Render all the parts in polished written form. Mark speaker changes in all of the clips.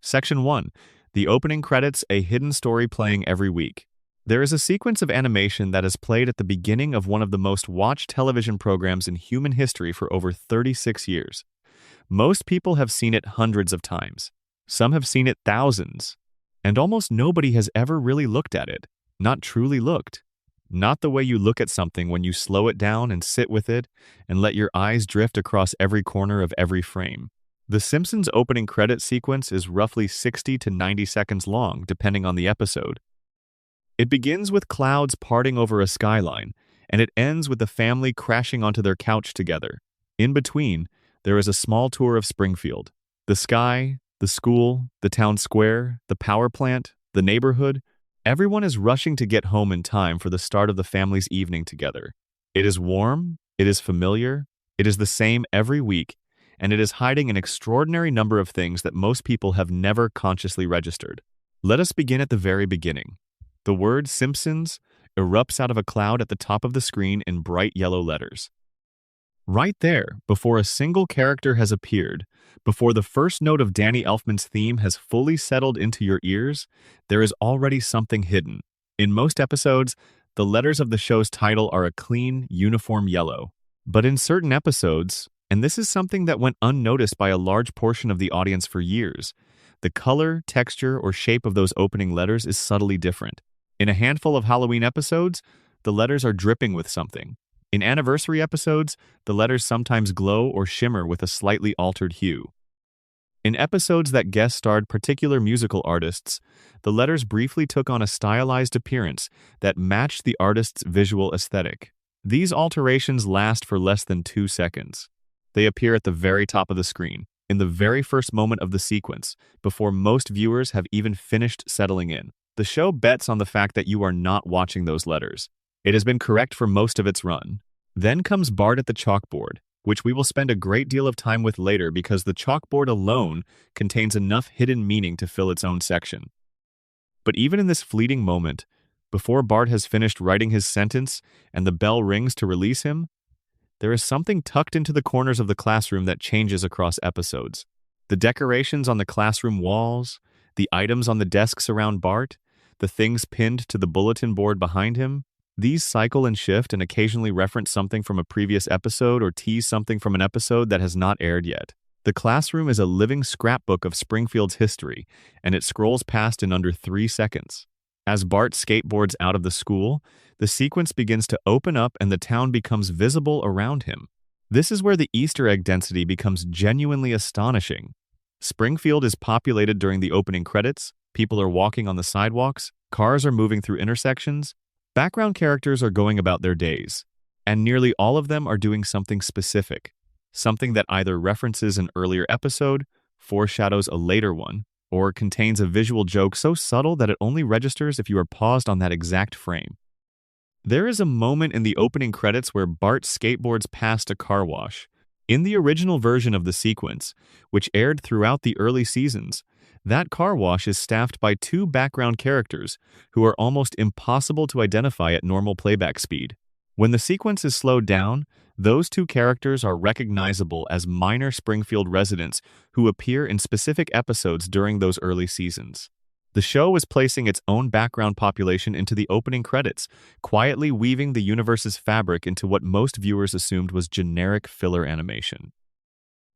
Speaker 1: Section 1. The opening credits, a hidden story playing every week. There is a sequence of animation that is played at the beginning of one of the most watched television programs in human history for over 36 years. Most people have seen it hundreds of times. Some have seen it thousands. And almost nobody has ever really looked at it. Not truly looked. Not the way you look at something when you slow it down and sit with it and let your eyes drift across every corner of every frame. The Simpsons opening credit sequence is roughly 60 to 90 seconds long, depending on the episode. It begins with clouds parting over a skyline, and it ends with the family crashing onto their couch together. In between, there is a small tour of Springfield. The sky, the school, the town square, the power plant, the neighborhood. Everyone is rushing to get home in time for the start of the family's evening together. It is warm, it is familiar, it is the same every week, and it is hiding an extraordinary number of things that most people have never consciously registered. Let us begin at the very beginning. The word Simpsons erupts out of a cloud at the top of the screen in bright yellow letters. Right there, before a single character has appeared, before the first note of Danny Elfman's theme has fully settled into your ears, there is already something hidden. In most episodes, the letters of the show's title are a clean, uniform yellow. But in certain episodes, and this is something that went unnoticed by a large portion of the audience for years, the color, texture, or shape of those opening letters is subtly different. In a handful of Halloween episodes, the letters are dripping with something. In anniversary episodes, the letters sometimes glow or shimmer with a slightly altered hue. In episodes that guest-starred particular musical artists, the letters briefly took on a stylized appearance that matched the artist's visual aesthetic. These alterations last for less than 2 seconds. They appear at the very top of the screen, in the very first moment of the sequence, before most viewers have even finished settling in. The show bets on the fact that you are not watching those letters. It has been correct for most of its run. Then comes Bart at the chalkboard, which we will spend a great deal of time with later because the chalkboard alone contains enough hidden meaning to fill its own section. But even in this fleeting moment, before Bart has finished writing his sentence and the bell rings to release him, there is something tucked into the corners of the classroom that changes across episodes. The decorations on the classroom walls, the items on the desks around Bart, the things pinned to the bulletin board behind him, these cycle and shift and occasionally reference something from a previous episode or tease something from an episode that has not aired yet. The classroom is a living scrapbook of Springfield's history, and it scrolls past in under 3 seconds. As Bart skateboards out of the school, the sequence begins to open up and the town becomes visible around him. This is where the Easter egg density becomes genuinely astonishing. Springfield is populated during the opening credits, people are walking on the sidewalks, cars are moving through intersections, background characters are going about their days, and nearly all of them are doing something specific, something that either references an earlier episode, foreshadows a later one, or contains a visual joke so subtle that it only registers if you are paused on that exact frame. There is a moment in the opening credits where Bart skateboards past a car wash. In the original version of the sequence, which aired throughout the early seasons, that car wash is staffed by 2 background characters who are almost impossible to identify at normal playback speed. When the sequence is slowed down, those 2 characters are recognizable as minor Springfield residents who appear in specific episodes during those early seasons. The show is placing its own background population into the opening credits, quietly weaving the universe's fabric into what most viewers assumed was generic filler animation.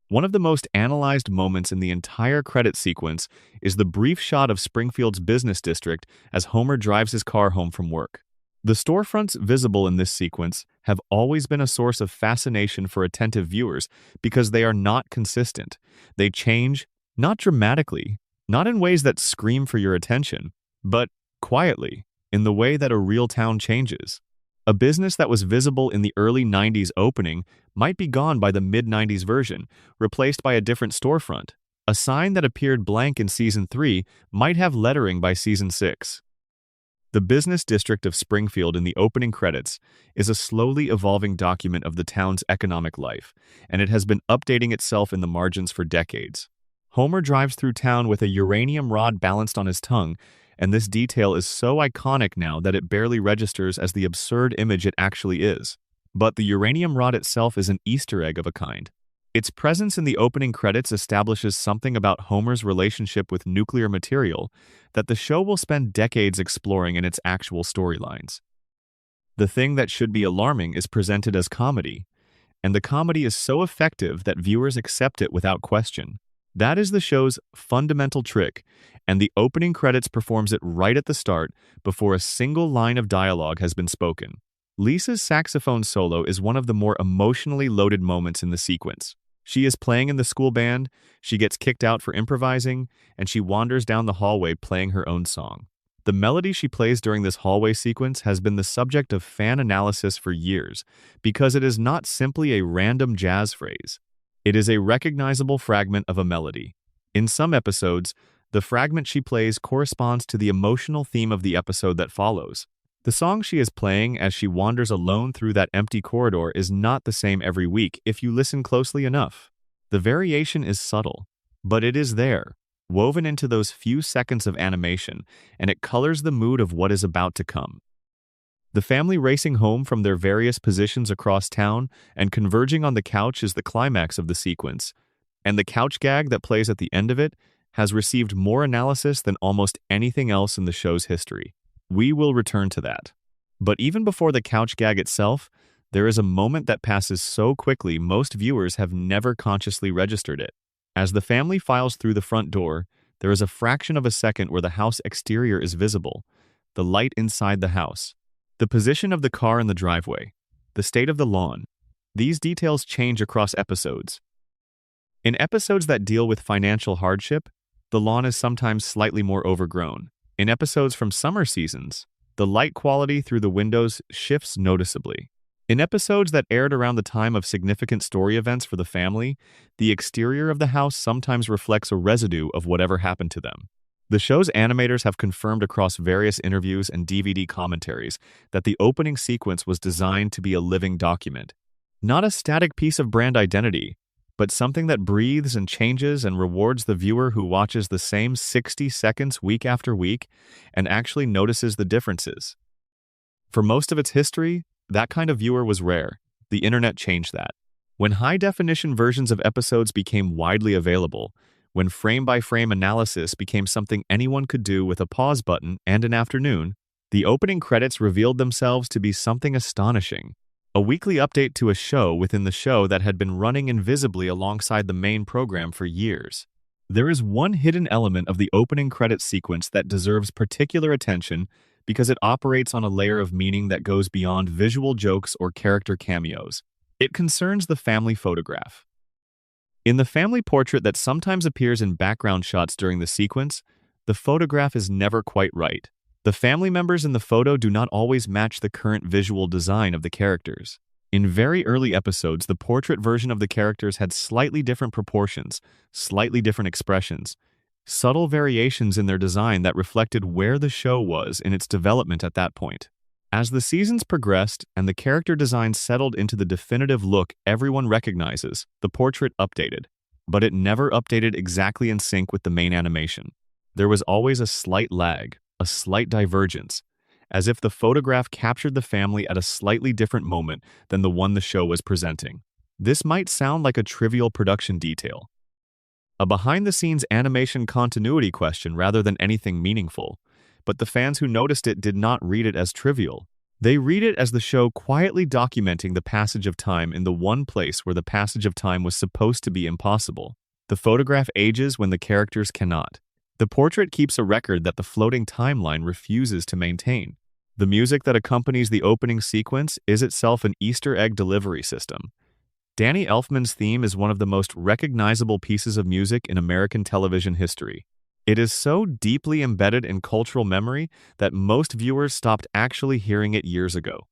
Speaker 1: One of the most analyzed moments in the entire credit sequence is the brief shot of Springfield's business district as Homer drives his car home from work. The storefronts visible in this sequence have always been a source of fascination for attentive viewers because they are not consistent. They change, not dramatically, not in ways that scream for your attention, but quietly, in the way that a real town changes. A business that was visible in the early 90s opening might be gone by the mid-90s version, replaced by a different storefront. A sign that appeared blank in Season 3 might have lettering by Season 6. The business district of Springfield in the opening credits is a slowly evolving document of the town's economic life, and it has been updating itself in the margins for decades. Homer drives through town with a uranium rod balanced on his tongue, and this detail is so iconic now that it barely registers as the absurd image it actually is. But the uranium rod itself is an Easter egg of a kind. Its presence in the opening credits establishes something about Homer's relationship with nuclear material that the show will spend decades exploring in its actual storylines. The thing that should be alarming is presented as comedy, and the comedy is so effective that viewers accept it without question. That is the show's fundamental trick, and the opening credits performs it right at the start before a single line of dialogue has been spoken. Lisa's saxophone solo is one of the more emotionally loaded moments in the sequence. She is playing in the school band, she gets kicked out for improvising, and she wanders down the hallway playing her own song. The melody she plays during this hallway sequence has been the subject of fan analysis for years because it is not simply a random jazz phrase. It is a recognizable fragment of a melody. In some episodes, the fragment she plays corresponds to the emotional theme of the episode that follows. The song she is playing as she wanders alone through that empty corridor is not the same every week if you listen closely enough. The variation is subtle, but it is there, woven into those few seconds of animation, and it colors the mood of what is about to come. The family racing home from their various positions across town and converging on the couch is the climax of the sequence, and the couch gag that plays at the end of it has received more analysis than almost anything else in the show's history. We will return to that. But even before the couch gag itself, there is a moment that passes so quickly most viewers have never consciously registered it. As the family files through the front door, there is a fraction of a second where the house exterior is visible, the light inside the house, the position of the car in the driveway, the state of the lawn. These details change across episodes. In episodes that deal with financial hardship, the lawn is sometimes slightly more overgrown. In episodes from summer seasons, the light quality through the windows shifts noticeably. In episodes that aired around the time of significant story events for the family, the exterior of the house sometimes reflects a residue of whatever happened to them. The show's animators have confirmed across various interviews and DVD commentaries that the opening sequence was designed to be a living document, not a static piece of brand identity, but something that breathes and changes and rewards the viewer who watches the same 60 seconds week after week and actually notices the differences. For most of its history, that kind of viewer was rare. The internet changed that. When high-definition versions of episodes became widely available, when frame-by-frame analysis became something anyone could do with a pause button and an afternoon, the opening credits revealed themselves to be something astonishing. A weekly update to a show within the show that had been running invisibly alongside the main program for years. There is one hidden element of the opening credits sequence that deserves particular attention because it operates on a layer of meaning that goes beyond visual jokes or character cameos. It concerns the family photograph. In the family portrait that sometimes appears in background shots during the sequence, the photograph is never quite right. The family members in the photo do not always match the current visual design of the characters. In very early episodes, the portrait version of the characters had slightly different proportions, slightly different expressions, subtle variations in their design that reflected where the show was in its development at that point. As the seasons progressed and the character design settled into the definitive look everyone recognizes, the portrait updated. But it never updated exactly in sync with the main animation. There was always a slight lag, a slight divergence, as if the photograph captured the family at a slightly different moment than the one the show was presenting. This might sound like a trivial production detail, a behind-the-scenes animation continuity question rather than anything meaningful, but the fans who noticed it did not read it as trivial. They read it as the show quietly documenting the passage of time in the one place where the passage of time was supposed to be impossible. The photograph ages when the characters cannot. The portrait keeps a record that the floating timeline refuses to maintain. The music that accompanies the opening sequence is itself an Easter egg delivery system. Danny Elfman's theme is one of the most recognizable pieces of music in American television history. It is so deeply embedded in cultural memory that most viewers stopped actually hearing it years ago.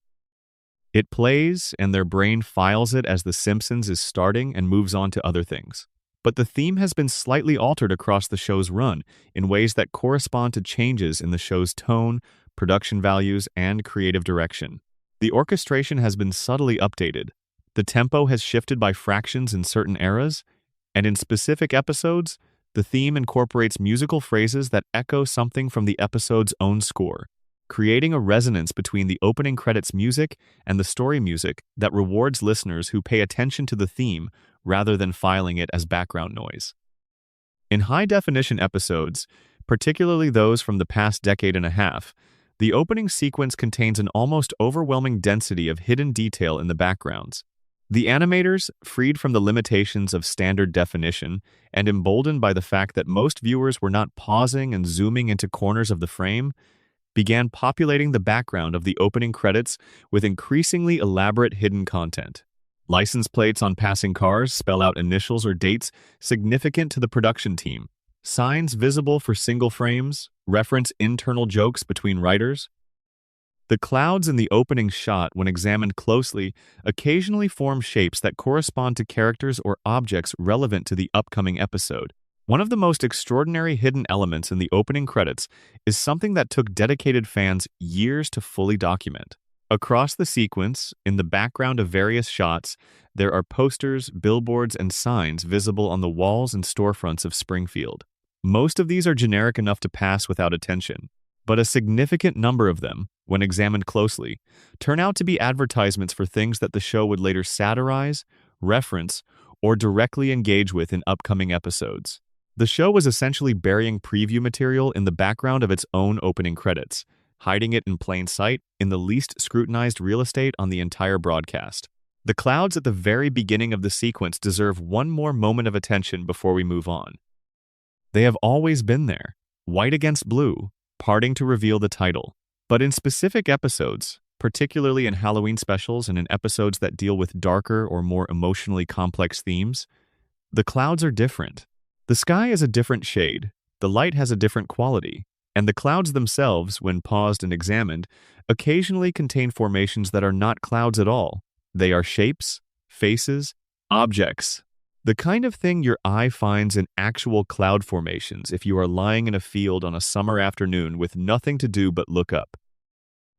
Speaker 1: It plays, and their brain files it as The Simpsons is starting and moves on to other things. But the theme has been slightly altered across the show's run in ways that correspond to changes in the show's tone, production values, and creative direction. The orchestration has been subtly updated. The tempo has shifted by fractions in certain eras, and in specific episodes, the theme incorporates musical phrases that echo something from the episode's own score, creating a resonance between the opening credits music and the story music that rewards listeners who pay attention to the theme rather than filing it as background noise. In high-definition episodes, particularly those from the past decade and a half, the opening sequence contains an almost overwhelming density of hidden detail in the backgrounds. The animators, freed from the limitations of standard definition and emboldened by the fact that most viewers were not pausing and zooming into corners of the frame, began populating the background of the opening credits with increasingly elaborate hidden content. License plates on passing cars spell out initials or dates significant to the production team. Signs visible for single frames reference internal jokes between writers. The clouds in the opening shot, when examined closely, occasionally form shapes that correspond to characters or objects relevant to the upcoming episode. One of the most extraordinary hidden elements in the opening credits is something that took dedicated fans years to fully document. Across the sequence, in the background of various shots, there are posters, billboards, and signs visible on the walls and storefronts of Springfield. Most of these are generic enough to pass without attention, but a significant number of them, when examined closely, turn out to be advertisements for things that the show would later satirize, reference, or directly engage with in upcoming episodes. The show was essentially burying preview material in the background of its own opening credits, hiding it in plain sight in the least scrutinized real estate on the entire broadcast. The clouds at the very beginning of the sequence deserve one more moment of attention before we move on. They have always been there, white against blue, parting to reveal the title. But in specific episodes, particularly in Halloween specials and in episodes that deal with darker or more emotionally complex themes, the clouds are different. The sky is a different shade, the light has a different quality, and the clouds themselves, when paused and examined, occasionally contain formations that are not clouds at all. They are shapes, faces, objects. The kind of thing your eye finds in actual cloud formations if you are lying in a field on a summer afternoon with nothing to do but look up.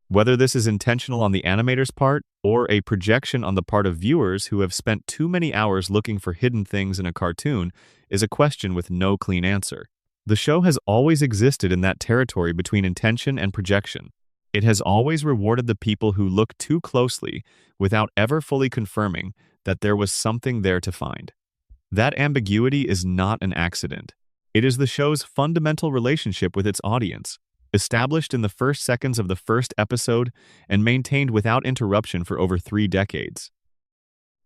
Speaker 1: Whether this is intentional on the animator's part or a projection on the part of viewers who have spent too many hours looking for hidden things in a cartoon is a question with no clean answer. The show has always existed in that territory between intention and projection. It has always rewarded the people who look too closely without ever fully confirming that there was something there to find. That ambiguity is not an accident. It is the show's fundamental relationship with its audience, established in the first seconds of the first episode and maintained without interruption for over 3 decades.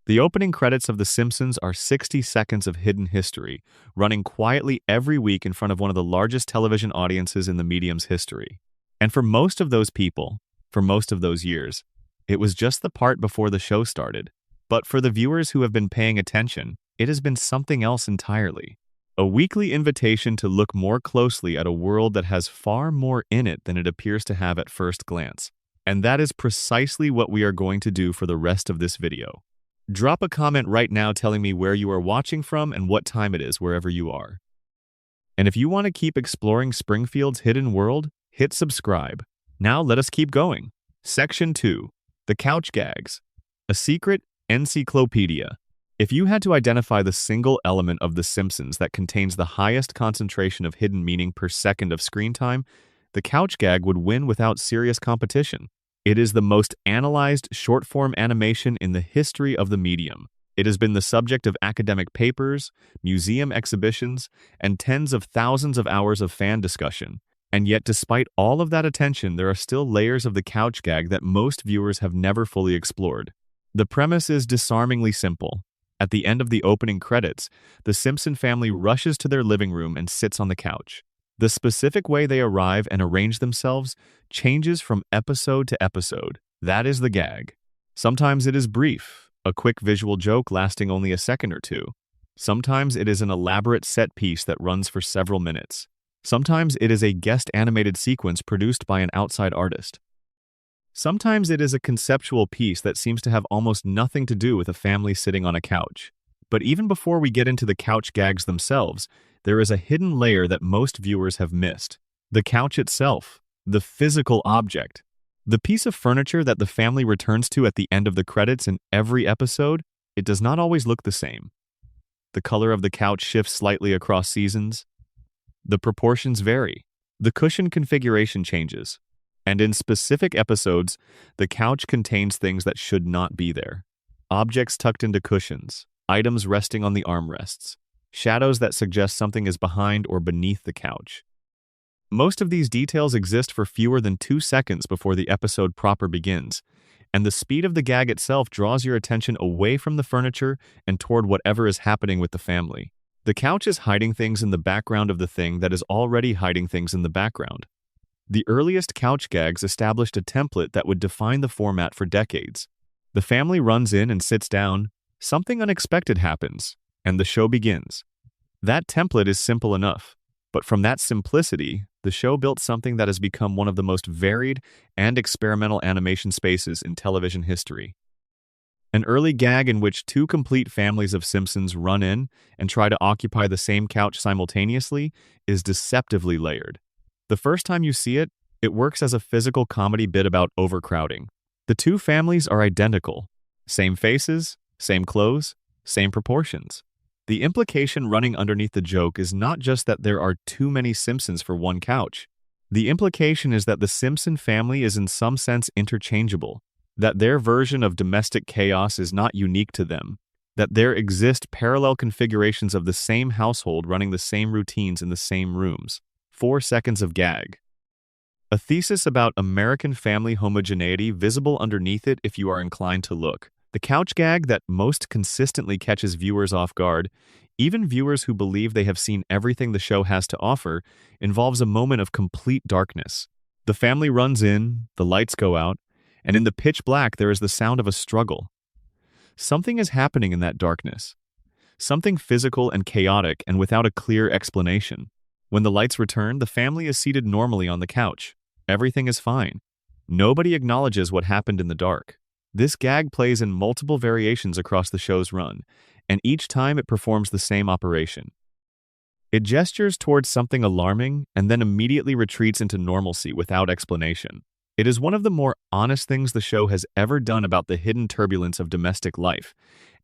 Speaker 1: The opening credits of The Simpsons are 60 seconds of hidden history, running quietly every week in front of one of the largest television audiences in the medium's history. And for most of those people, for most of those years, it was just the part before the show started. But for the viewers who have been paying attention, it has been something else entirely. A weekly invitation to look more closely at a world that has far more in it than it appears to have at first glance. And that is precisely what we are going to do for the rest of this video. Drop a comment right now telling me where you are watching from and what time it is wherever you are. And if you want to keep exploring Springfield's hidden world, hit subscribe. Now let us keep going. Section 2. The Couch Gags. A Secret Encyclopedia. If you had to identify the single element of The Simpsons that contains the highest concentration of hidden meaning per second of screen time, the couch gag would win without serious competition. It is the most analyzed short-form animation in the history of the medium. It has been the subject of academic papers, museum exhibitions, and tens of thousands of hours of fan discussion. And yet, despite all of that attention, there are still layers of the couch gag that most viewers have never fully explored. The premise is disarmingly simple. At the end of the opening credits, the Simpson family rushes to their living room and sits on the couch. The specific way they arrive and arrange themselves changes from episode to episode. That is the gag. Sometimes it is brief, a quick visual joke lasting only a second or two. Sometimes it is an elaborate set piece that runs for several minutes. Sometimes it is a guest animated sequence produced by an outside artist. Sometimes it is a conceptual piece that seems to have almost nothing to do with a family sitting on a couch. But even before we get into the couch gags themselves, there is a hidden layer that most viewers have missed. The couch itself, the physical object. The piece of furniture that the family returns to at the end of the credits in every episode, it does not always look the same. The color of the couch shifts slightly across seasons. The proportions vary. The cushion configuration changes. And in specific episodes, the couch contains things that should not be there. Objects tucked into cushions, items resting on the armrests, shadows that suggest something is behind or beneath the couch. Most of these details exist for fewer than 2 seconds before the episode proper begins, and the speed of the gag itself draws your attention away from the furniture and toward whatever is happening with the family. The couch is hiding things in the background of the thing that is already hiding things in the background. The earliest couch gags established a template that would define the format for decades. The family runs in and sits down, something unexpected happens, and the show begins. That template is simple enough, but from that simplicity, the show built something that has become one of the most varied and experimental animation spaces in television history. An early gag in which 2 complete families of Simpsons run in and try to occupy the same couch simultaneously is deceptively layered. The first time you see it, it works as a physical comedy bit about overcrowding. The 2 families are identical. Same faces, same clothes, same proportions. The implication running underneath the joke is not just that there are too many Simpsons for one couch. The implication is that the Simpson family is in some sense interchangeable, that their version of domestic chaos is not unique to them, that there exist parallel configurations of the same household running the same routines in the same rooms. 4 seconds of gag. A thesis about American family homogeneity visible underneath it if you are inclined to look. The couch gag that most consistently catches viewers off guard, even viewers who believe they have seen everything the show has to offer, involves a moment of complete darkness. The family runs in, the lights go out, and in the pitch black there is the sound of a struggle. Something is happening in that darkness. Something physical and chaotic and without a clear explanation. When the lights return, the family is seated normally on the couch. Everything is fine. Nobody acknowledges what happened in the dark. This gag plays in multiple variations across the show's run, and each time it performs the same operation. It gestures towards something alarming and then immediately retreats into normalcy without explanation. It is one of the more honest things the show has ever done about the hidden turbulence of domestic life,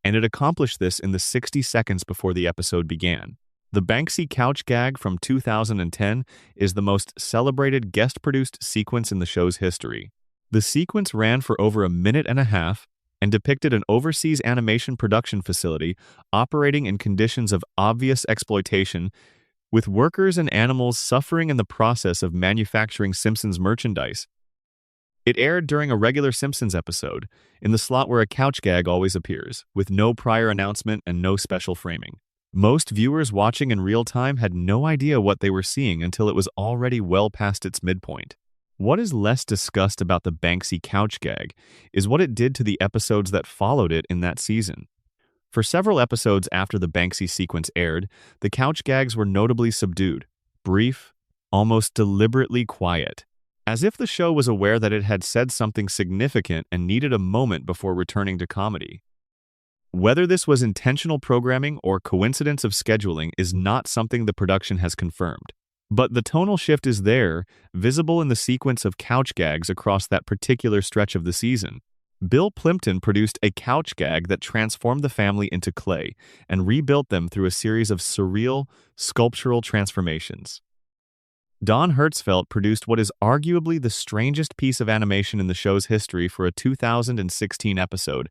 Speaker 1: and it accomplished this in the 60 seconds before the episode began. The Banksy couch gag from 2010 is the most celebrated guest-produced sequence in the show's history. The sequence ran for over a minute and a half and depicted an overseas animation production facility operating in conditions of obvious exploitation, with workers and animals suffering in the process of manufacturing Simpsons merchandise. It aired during a regular Simpsons episode, in the slot where a couch gag always appears, with no prior announcement and no special framing. Most viewers watching in real time had no idea what they were seeing until it was already well past its midpoint. What is less discussed about the Banksy couch gag is what it did to the episodes that followed it in that season. For several episodes after the Banksy sequence aired, the couch gags were notably subdued, brief, almost deliberately quiet, as if the show was aware that it had said something significant and needed a moment before returning to comedy. Whether this was intentional programming or coincidence of scheduling is not something the production has confirmed. But the tonal shift is there, visible in the sequence of couch gags across that particular stretch of the season. Bill Plimpton produced a couch gag that transformed the family into clay and rebuilt them through a series of surreal, sculptural transformations. Don Hertzfeldt produced what is arguably the strangest piece of animation in the show's history for a 2016 episode,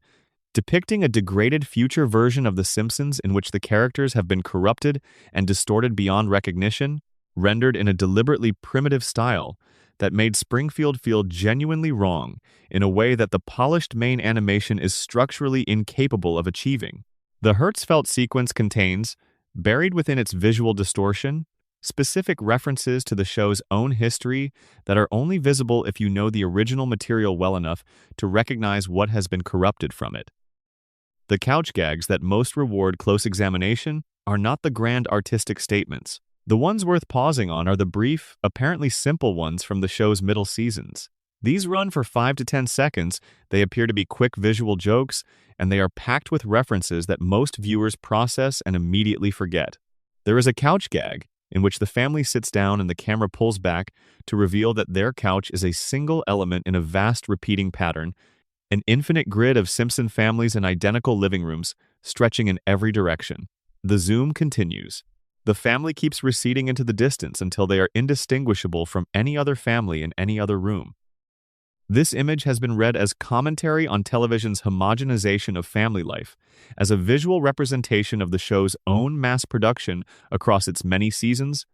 Speaker 1: depicting a degraded future version of The Simpsons in which the characters have been corrupted and distorted beyond recognition, rendered in a deliberately primitive style that made Springfield feel genuinely wrong in a way that the polished main animation is structurally incapable of achieving. The Hertzfeldt sequence contains, buried within its visual distortion, specific references to the show's own history that are only visible if you know the original material well enough to recognize what has been corrupted from it. The couch gags that most reward close examination are not the grand artistic statements. The ones worth pausing on are the brief, apparently simple ones from the show's middle seasons. These run for 5 to 10 seconds, they appear to be quick visual jokes, and they are packed with references that most viewers process and immediately forget. There is a couch gag, in which the family sits down and the camera pulls back to reveal that their couch is a single element in a vast repeating pattern, an infinite grid of Simpson families in identical living rooms, stretching in every direction. The zoom continues. The family keeps receding into the distance until they are indistinguishable from any other family in any other room. This image has been read as commentary on television's homogenization of family life, as a visual representation of the show's own mass production across its many seasons,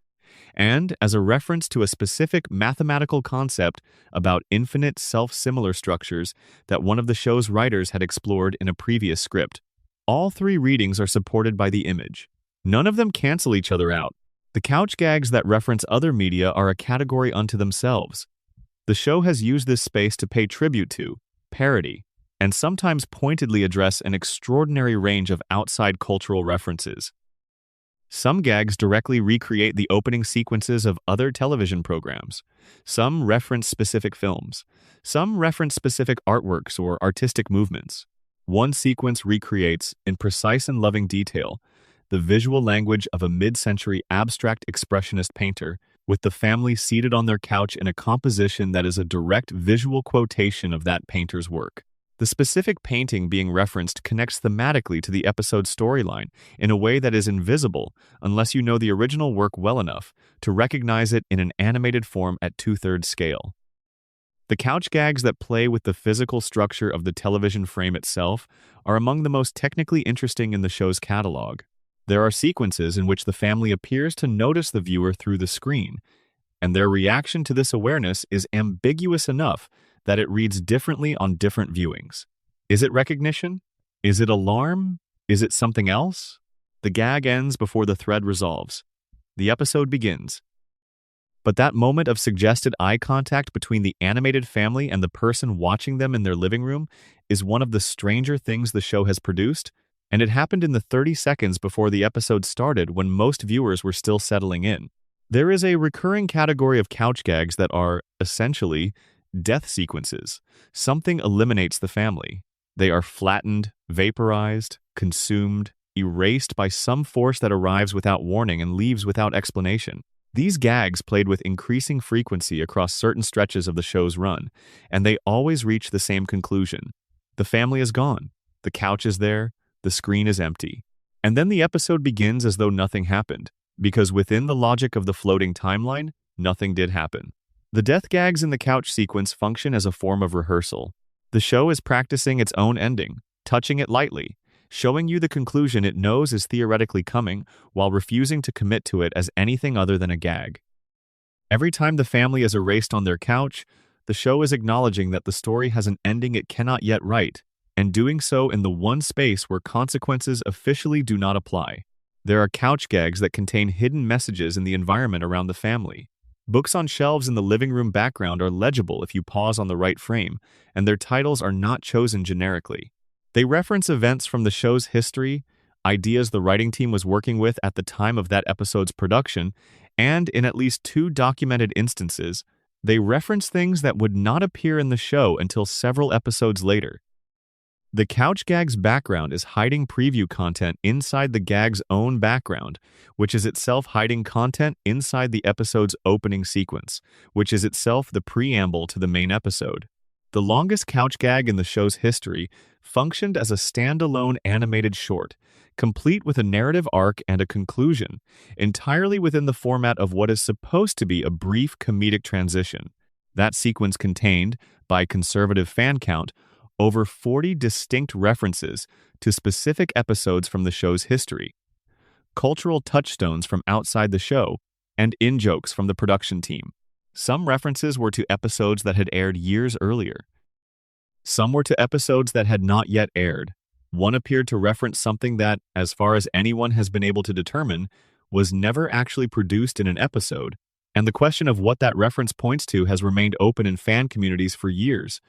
Speaker 1: and as a reference to a specific mathematical concept about infinite self-similar structures that one of the show's writers had explored in a previous script. All three readings are supported by the image. None of them cancel each other out. The couch gags that reference other media are a category unto themselves. The show has used this space to pay tribute to, parody, and sometimes pointedly address an extraordinary range of outside cultural references. Some gags directly recreate the opening sequences of other television programs. Some reference specific films. Some reference specific artworks or artistic movements. One sequence recreates, in precise and loving detail, the visual language of a mid-century abstract expressionist painter, with the family seated on their couch in a composition that is a direct visual quotation of that painter's work. The specific painting being referenced connects thematically to the episode's storyline in a way that is invisible unless you know the original work well enough to recognize it in an animated form at 2/3 scale. The couch gags that play with the physical structure of the television frame itself are among the most technically interesting in the show's catalog. There are sequences in which the family appears to notice the viewer through the screen, and their reaction to this awareness is ambiguous enough that it reads differently on different viewings. Is it recognition? Is it alarm? Is it something else? The gag ends before the thread resolves. The episode begins. But that moment of suggested eye contact between the animated family and the person watching them in their living room is one of the stranger things the show has produced, and it happened in the 30 seconds before the episode started when most viewers were still settling in. There is a recurring category of couch gags that are, essentially, death sequences. Something eliminates the family. They are flattened, vaporized, consumed, erased by some force that arrives without warning and leaves without explanation. These gags played with increasing frequency across certain stretches of the show's run, and they always reach the same conclusion. The family is gone. The couch is there. The screen is empty. And then the episode begins as though nothing happened, because within the logic of the floating timeline, nothing did happen. The death gags in the couch sequence function as a form of rehearsal. The show is practicing its own ending, touching it lightly, showing you the conclusion it knows is theoretically coming while refusing to commit to it as anything other than a gag. Every time the family is erased on their couch, the show is acknowledging that the story has an ending it cannot yet write, and doing so in the one space where consequences officially do not apply. There are couch gags that contain hidden messages in the environment around the family. Books on shelves in the living room background are legible if you pause on the right frame, and their titles are not chosen generically. They reference events from the show's history, ideas the writing team was working with at the time of that episode's production, and in at least 2 documented instances, they reference things that would not appear in the show until several episodes later. The couch gag's background is hiding preview content inside the gag's own background, which is itself hiding content inside the episode's opening sequence, which is itself the preamble to the main episode. The longest couch gag in the show's history functioned as a standalone animated short, complete with a narrative arc and a conclusion, entirely within the format of what is supposed to be a brief comedic transition. That sequence contained, by conservative fan count, over 40 distinct references to specific episodes from the show's history, cultural touchstones from outside the show, and in-jokes from the production team. Some references were to episodes that had aired years earlier. Some were to episodes that had not yet aired. One appeared to reference something that, as far as anyone has been able to determine, was never actually produced in an episode, and the question of what that reference points to has remained open in fan communities for years.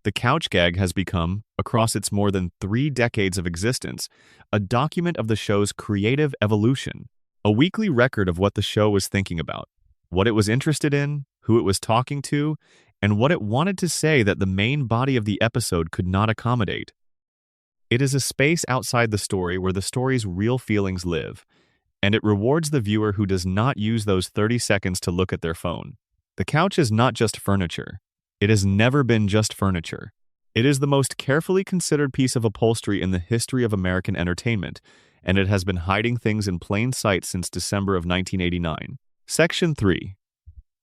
Speaker 1: The couch gag has become, across its more than 3 decades of existence, a document of the show's creative evolution, a weekly record of what the show was thinking about, what it was interested in, who it was talking to, and what it wanted to say that the main body of the episode could not accommodate. It is a space outside the story where the story's real feelings live, and it rewards the viewer who does not use those 30 seconds to look at their phone. The couch is not just furniture. It has never been just furniture. It is the most carefully considered piece of upholstery in the history of American entertainment, and it has been hiding things in plain sight since December of 1989. Section 3.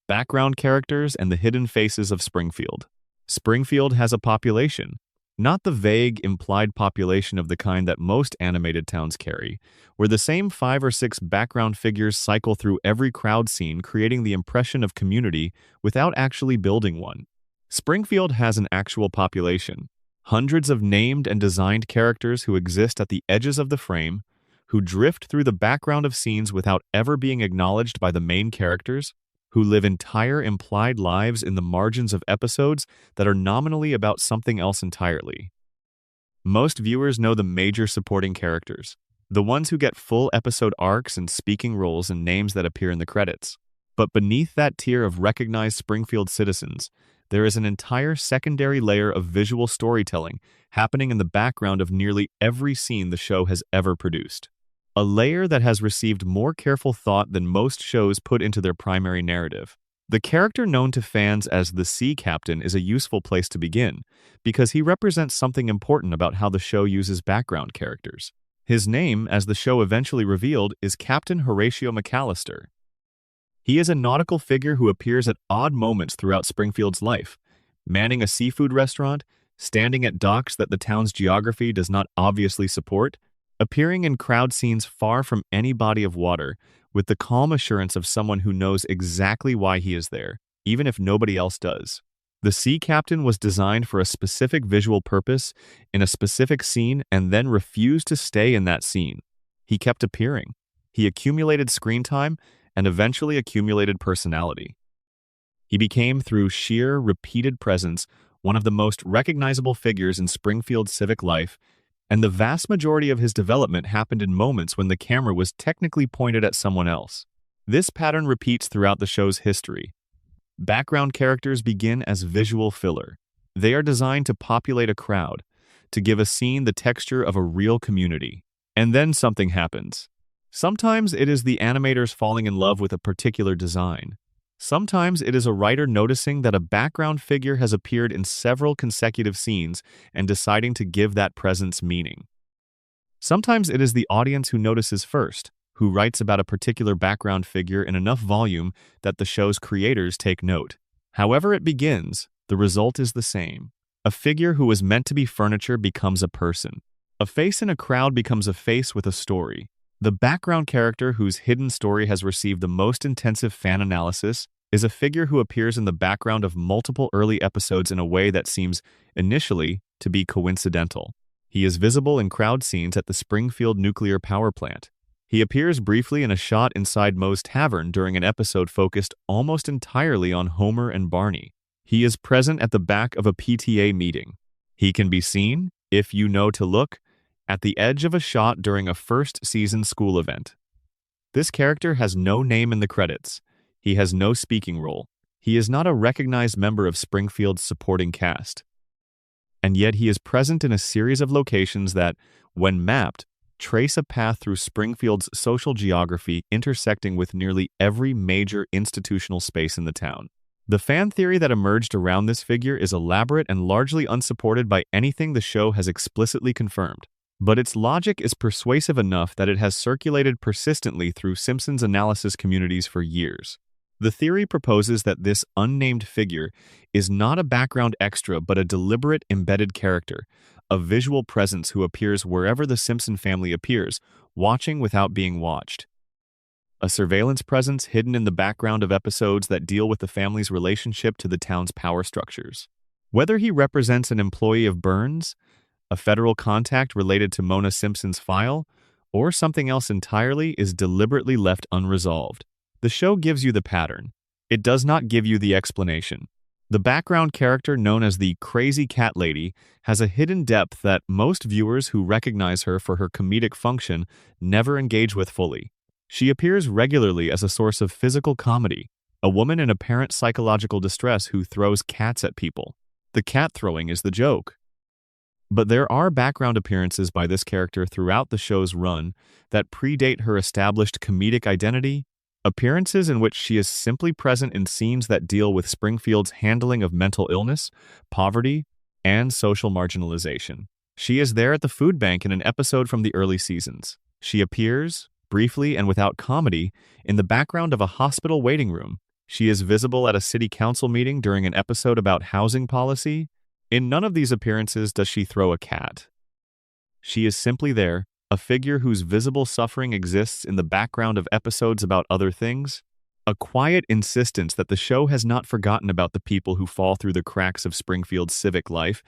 Speaker 1: Background characters and the hidden faces of Springfield. Springfield has a population, not the vague, implied population of the kind that most animated towns carry, where the same 5 or 6 background figures cycle through every crowd scene, creating the impression of community without actually building one. Springfield has an actual population, hundreds of named and designed characters who exist at the edges of the frame, who drift through the background of scenes without ever being acknowledged by the main characters, who live entire implied lives in the margins of episodes that are nominally about something else entirely. Most viewers know the major supporting characters, the ones who get full episode arcs and speaking roles and names that appear in the credits. But beneath that tier of recognized Springfield citizens, there is an entire secondary layer of visual storytelling happening in the background of nearly every scene the show has ever produced. A layer that has received more careful thought than most shows put into their primary narrative. The character known to fans as the Sea Captain is a useful place to begin, because he represents something important about how the show uses background characters. His name, as the show eventually revealed, is Captain Horatio McAllister. He is a nautical figure who appears at odd moments throughout Springfield's life, manning a seafood restaurant, standing at docks that the town's geography does not obviously support, appearing in crowd scenes far from any body of water, with the calm assurance of someone who knows exactly why he is there, even if nobody else does. The Sea Captain was designed for a specific visual purpose in a specific scene and then refused to stay in that scene. He kept appearing. He accumulated screen time and eventually accumulated personality. He became, through sheer, repeated presence, one of the most recognizable figures in Springfield's civic life, and the vast majority of his development happened in moments when the camera was technically pointed at someone else. This pattern repeats throughout the show's history. Background characters begin as visual filler. They are designed to populate a crowd, to give a scene the texture of a real community. And then something happens. Sometimes it is the animators falling in love with a particular design. Sometimes it is a writer noticing that a background figure has appeared in several consecutive scenes and deciding to give that presence meaning. Sometimes it is the audience who notices first, who writes about a particular background figure in enough volume that the show's creators take note. However it begins, the result is the same. A figure who was meant to be furniture becomes a person. A face in a crowd becomes a face with a story. The background character whose hidden story has received the most intensive fan analysis is a figure who appears in the background of multiple early episodes in a way that seems, initially, to be coincidental. He is visible in crowd scenes at the Springfield nuclear power plant. He appears briefly in a shot inside Moe's Tavern during an episode focused almost entirely on Homer and Barney. He is present at the back of a PTA meeting. He can be seen, if you know to look, at the edge of a shot during a first-season school event. This character has no name in the credits. He has no speaking role. He is not a recognized member of Springfield's supporting cast. And yet he is present in a series of locations that, when mapped, trace a path through Springfield's social geography intersecting with nearly every major institutional space in the town. The fan theory that emerged around this figure is elaborate and largely unsupported by anything the show has explicitly confirmed. But its logic is persuasive enough that it has circulated persistently through Simpsons analysis communities for years. The theory proposes that this unnamed figure is not a background extra but a deliberate embedded character, a visual presence who appears wherever the Simpson family appears, watching without being watched. A surveillance presence hidden in the background of episodes that deal with the family's relationship to the town's power structures. Whether he represents an employee of Burns, a federal contact related to Mona Simpson's file, or something else entirely is deliberately left unresolved. The show gives you the pattern. It does not give you the explanation. The background character known as the Crazy Cat Lady has a hidden depth that most viewers who recognize her for her comedic function never engage with fully. She appears regularly as a source of physical comedy, a woman in apparent psychological distress who throws cats at people. The cat throwing is the joke. But there are background appearances by this character throughout the show's run that predate her established comedic identity, appearances in which she is simply present in scenes that deal with Springfield's handling of mental illness, poverty, and social marginalization. She is there at the food bank in an episode from the early seasons. She appears, briefly and without comedy, in the background of a hospital waiting room, She is visible at a city council meeting during an episode about housing policy. In none of these appearances does she throw a cat. She is simply there, a figure whose visible suffering exists in the background of episodes about other things. A quiet insistence that the show has not forgotten about the people who fall through the cracks of Springfield's civic life,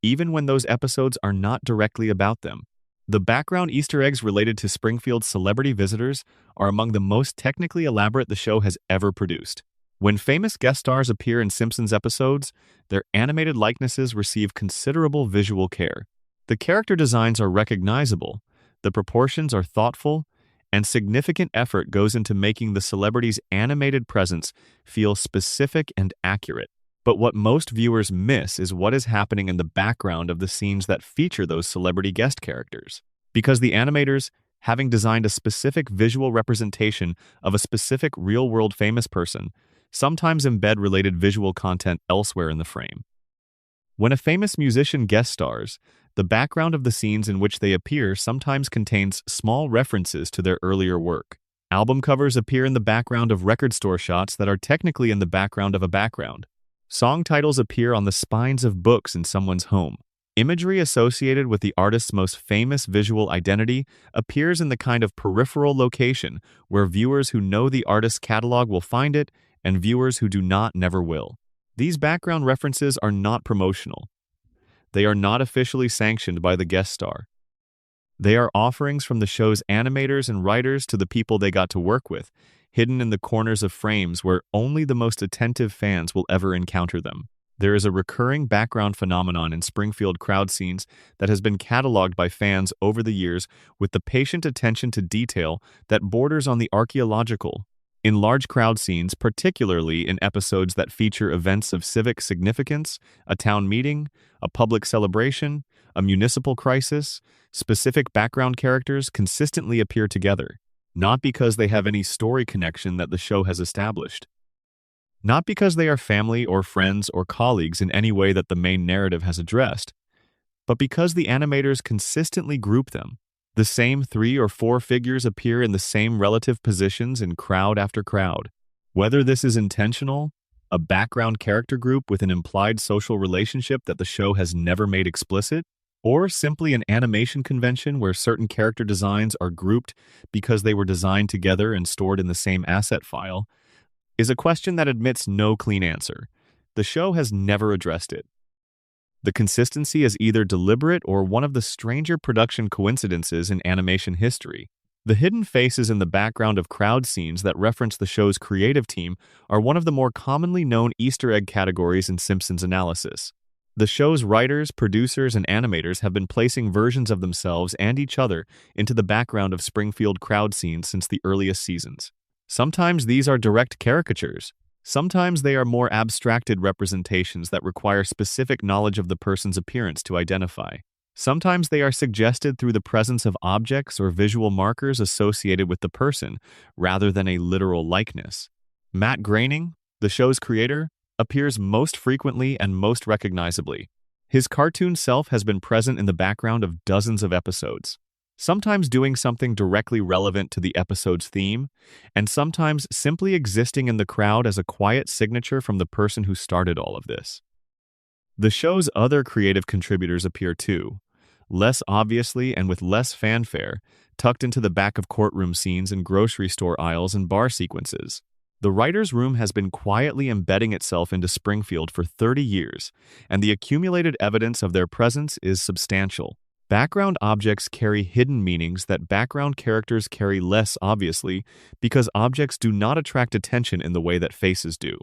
Speaker 1: even when those episodes are not directly about them. The background Easter eggs related to Springfield's celebrity visitors are among the most technically elaborate the show has ever produced. When famous guest stars appear in Simpsons episodes, their animated likenesses receive considerable visual care. The character designs are recognizable, the proportions are thoughtful, and significant effort goes into making the celebrity's animated presence feel specific and accurate. But what most viewers miss is what is happening in the background of the scenes that feature those celebrity guest characters. Because the animators, having designed a specific visual representation of a specific real-world famous person, sometimes embed related visual content elsewhere in the frame. When a famous musician guest stars, the background of the scenes in which they appear sometimes contains small references to their earlier work. Album covers appear in the background of record store shots that are technically in the background of a background. Song titles appear on the spines of books in someone's home. Imagery associated with the artist's most famous visual identity appears in the kind of peripheral location where viewers who know the artist's catalog will find it and viewers who do not never will. These background references are not promotional. They are not officially sanctioned by the guest star. They are offerings from the show's animators and writers to the people they got to work with, hidden in the corners of frames where only the most attentive fans will ever encounter them. There is a recurring background phenomenon in Springfield crowd scenes that has been cataloged by fans over the years with the patient attention to detail that borders on the archaeological. In large crowd scenes, particularly in episodes that feature events of civic significance, a town meeting, a public celebration, a municipal crisis, specific background characters consistently appear together. Not because they have any story connection that the show has established. Not because they are family or friends or colleagues in any way that the main narrative has addressed, but because the animators consistently group them. The same 3 or 4 figures appear in the same relative positions in crowd after crowd. Whether this is intentional, a background character group with an implied social relationship that the show has never made explicit, or simply an animation convention where certain character designs are grouped because they were designed together and stored in the same asset file, is a question that admits no clean answer. The show has never addressed it. The consistency is either deliberate or one of the stranger production coincidences in animation history. The hidden faces in the background of crowd scenes that reference the show's creative team are one of the more commonly known Easter egg categories in Simpsons analysis. The show's writers, producers, and animators have been placing versions of themselves and each other into the background of Springfield crowd scenes since the earliest seasons. Sometimes these are direct caricatures. Sometimes they are more abstracted representations that require specific knowledge of the person's appearance to identify. Sometimes they are suggested through the presence of objects or visual markers associated with the person, rather than a literal likeness. Matt Groening, the show's creator, appears most frequently and most recognizably. His cartoon self has been present in the background of dozens of episodes, sometimes doing something directly relevant to the episode's theme, and sometimes simply existing in the crowd as a quiet signature from the person who started all of this. The show's other creative contributors appear too, less obviously and with less fanfare, tucked into the back of courtroom scenes and grocery store aisles and bar sequences. The writer's room has been quietly embedding itself into Springfield for 30 years, and the accumulated evidence of their presence is substantial. Background objects carry hidden meanings that background characters carry less obviously because objects do not attract attention in the way that faces do.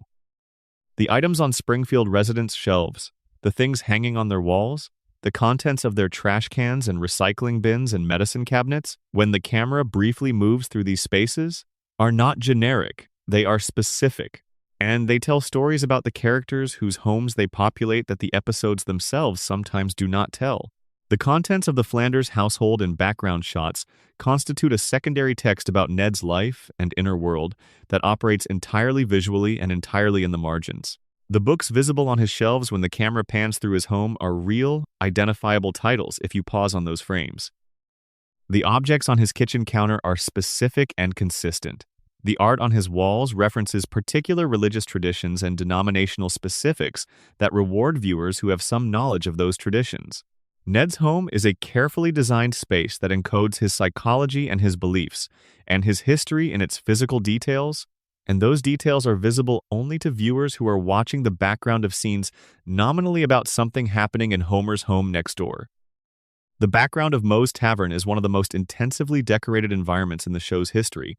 Speaker 1: The items on Springfield residents' shelves, the things hanging on their walls, the contents of their trash cans and recycling bins and medicine cabinets, when the camera briefly moves through these spaces, are not generic. They are specific, and they tell stories about the characters whose homes they populate that the episodes themselves sometimes do not tell. The contents of the Flanders household and background shots constitute a secondary text about Ned's life and inner world that operates entirely visually and entirely in the margins. The books visible on his shelves when the camera pans through his home are real, identifiable titles if you pause on those frames. The objects on his kitchen counter are specific and consistent. The art on his walls references particular religious traditions and denominational specifics that reward viewers who have some knowledge of those traditions. Ned's home is a carefully designed space that encodes his psychology and his beliefs, and his history in its physical details, and those details are visible only to viewers who are watching the background of scenes nominally about something happening in Homer's home next door. The background of Moe's Tavern is one of the most intensively decorated environments in the show's history,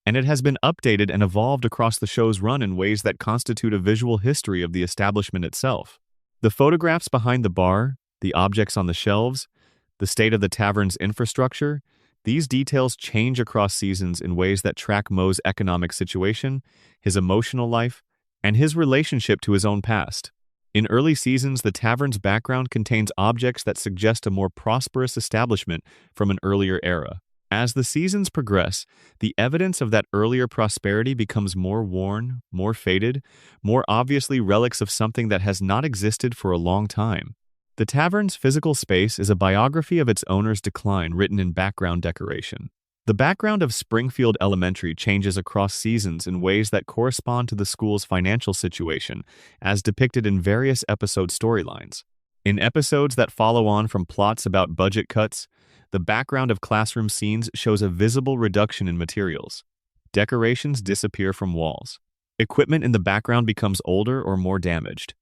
Speaker 1: and it has been updated and evolved across the show's run in ways that constitute a visual history of the establishment itself. The photographs behind the bar, the objects on the shelves, the state of the tavern's infrastructure, these details change across seasons in ways that track Moe's economic situation, his emotional life, and his relationship to his own past. In early seasons, the tavern's background contains objects that suggest a more prosperous establishment from an earlier era. As the seasons progress, the evidence of that earlier prosperity becomes more worn, more faded, more obviously relics of something that has not existed for a long time. The tavern's physical space is a biography of its owner's decline written in background decoration. The background of Springfield Elementary changes across seasons in ways that correspond to the school's financial situation, as depicted in various episode storylines. In episodes that follow on from plots about budget cuts, the background of classroom scenes shows a visible reduction in materials. Decorations disappear from walls. Equipment in the background becomes older or more damaged.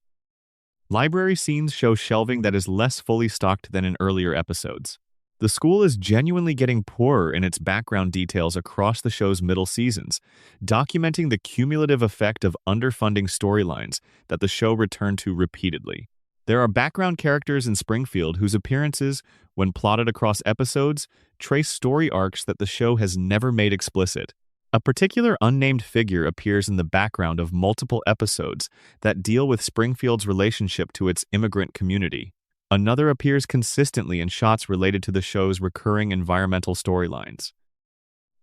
Speaker 1: Library scenes show shelving that is less fully stocked than in earlier episodes. The school is genuinely getting poorer in its background details across the show's middle seasons, documenting the cumulative effect of underfunding storylines that the show returned to repeatedly. There are background characters in Springfield whose appearances, when plotted across episodes, trace story arcs that the show has never made explicit. A particular unnamed figure appears in the background of multiple episodes that deal with Springfield's relationship to its immigrant community. Another appears consistently in shots related to the show's recurring environmental storylines.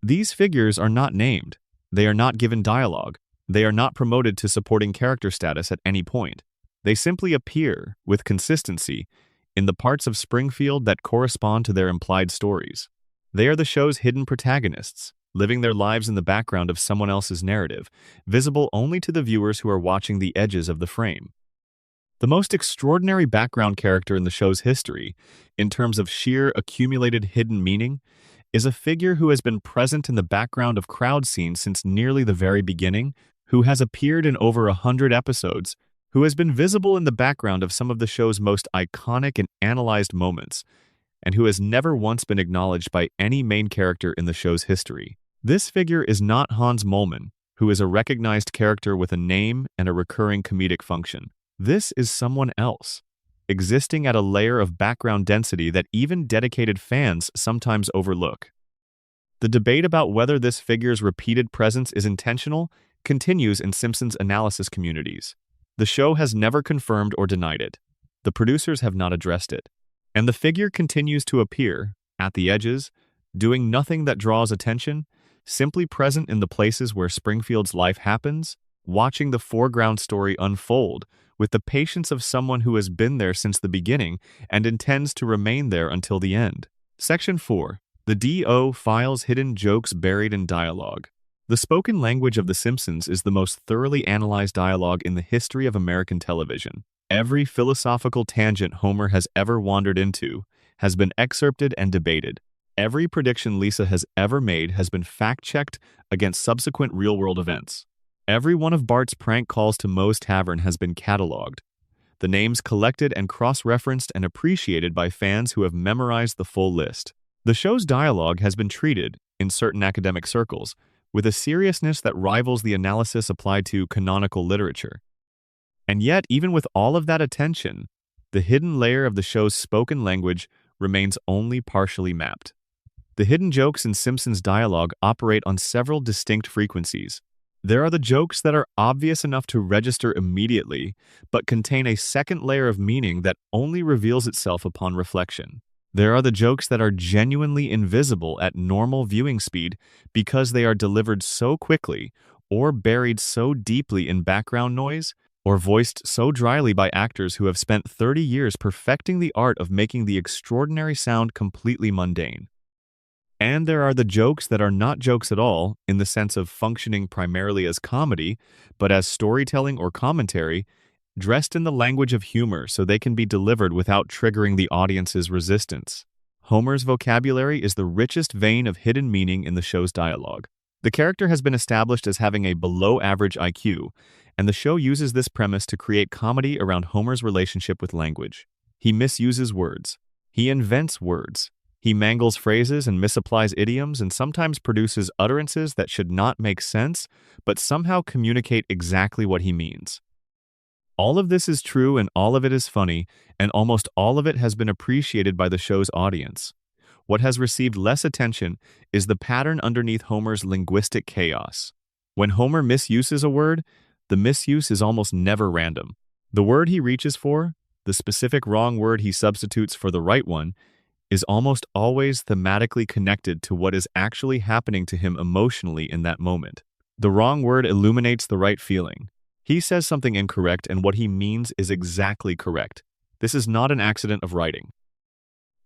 Speaker 1: These figures are not named. They are not given dialogue. They are not promoted to supporting character status at any point. They simply appear, with consistency, in the parts of Springfield that correspond to their implied stories. They are the show's hidden protagonists, living their lives in the background of someone else's narrative, visible only to the viewers who are watching the edges of the frame. The most extraordinary background character in the show's history, in terms of sheer accumulated hidden meaning, is a figure who has been present in the background of crowd scenes since nearly the very beginning, who has appeared in over 100 episodes, who has been visible in the background of some of the show's most iconic and analyzed moments, and who has never once been acknowledged by any main character in the show's history. This figure is not Hans Moleman, who is a recognized character with a name and a recurring comedic function. This is someone else, existing at a layer of background density that even dedicated fans sometimes overlook. The debate about whether this figure's repeated presence is intentional continues in Simpsons analysis communities. The show has never confirmed or denied it. The producers have not addressed it. And the figure continues to appear, at the edges, doing nothing that draws attention, simply present in the places where Springfield's life happens, watching the foreground story unfold with the patience of someone who has been there since the beginning and intends to remain there until the end. Section 4. The D.O. files hidden jokes buried in dialogue. The spoken language of The Simpsons is the most thoroughly analyzed dialogue in the history of American television. Every philosophical tangent Homer has ever wandered into has been excerpted and debated. Every prediction Lisa has ever made has been fact-checked against subsequent real-world events. Every one of Bart's prank calls to Moe's Tavern has been cataloged, the names collected and cross-referenced and appreciated by fans who have memorized the full list. The show's dialogue has been treated, in certain academic circles, with a seriousness that rivals the analysis applied to canonical literature. And yet, even with all of that attention, the hidden layer of the show's spoken language remains only partially mapped. The hidden jokes in Simpsons dialogue operate on several distinct frequencies. There are the jokes that are obvious enough to register immediately, but contain a second layer of meaning that only reveals itself upon reflection. There are the jokes that are genuinely invisible at normal viewing speed because they are delivered so quickly, or buried so deeply in background noise, or voiced so dryly by actors who have spent 30 years perfecting the art of making the extraordinary sound completely mundane. And there are the jokes that are not jokes at all, in the sense of functioning primarily as comedy, but as storytelling or commentary, dressed in the language of humor so they can be delivered without triggering the audience's resistance. Homer's vocabulary is the richest vein of hidden meaning in the show's dialogue. The character has been established as having a below-average IQ, and the show uses this premise to create comedy around Homer's relationship with language. He misuses words. He invents words. He mangles phrases and misapplies idioms and sometimes produces utterances that should not make sense, but somehow communicate exactly what he means. All of this is true and all of it is funny, and almost all of it has been appreciated by the show's audience. What has received less attention is the pattern underneath Homer's linguistic chaos. When Homer misuses a word, the misuse is almost never random. The word he reaches for, the specific wrong word he substitutes for the right one, is almost always thematically connected to what is actually happening to him emotionally in that moment. The wrong word illuminates the right feeling. He says something incorrect and what he means is exactly correct. This is not an accident of writing.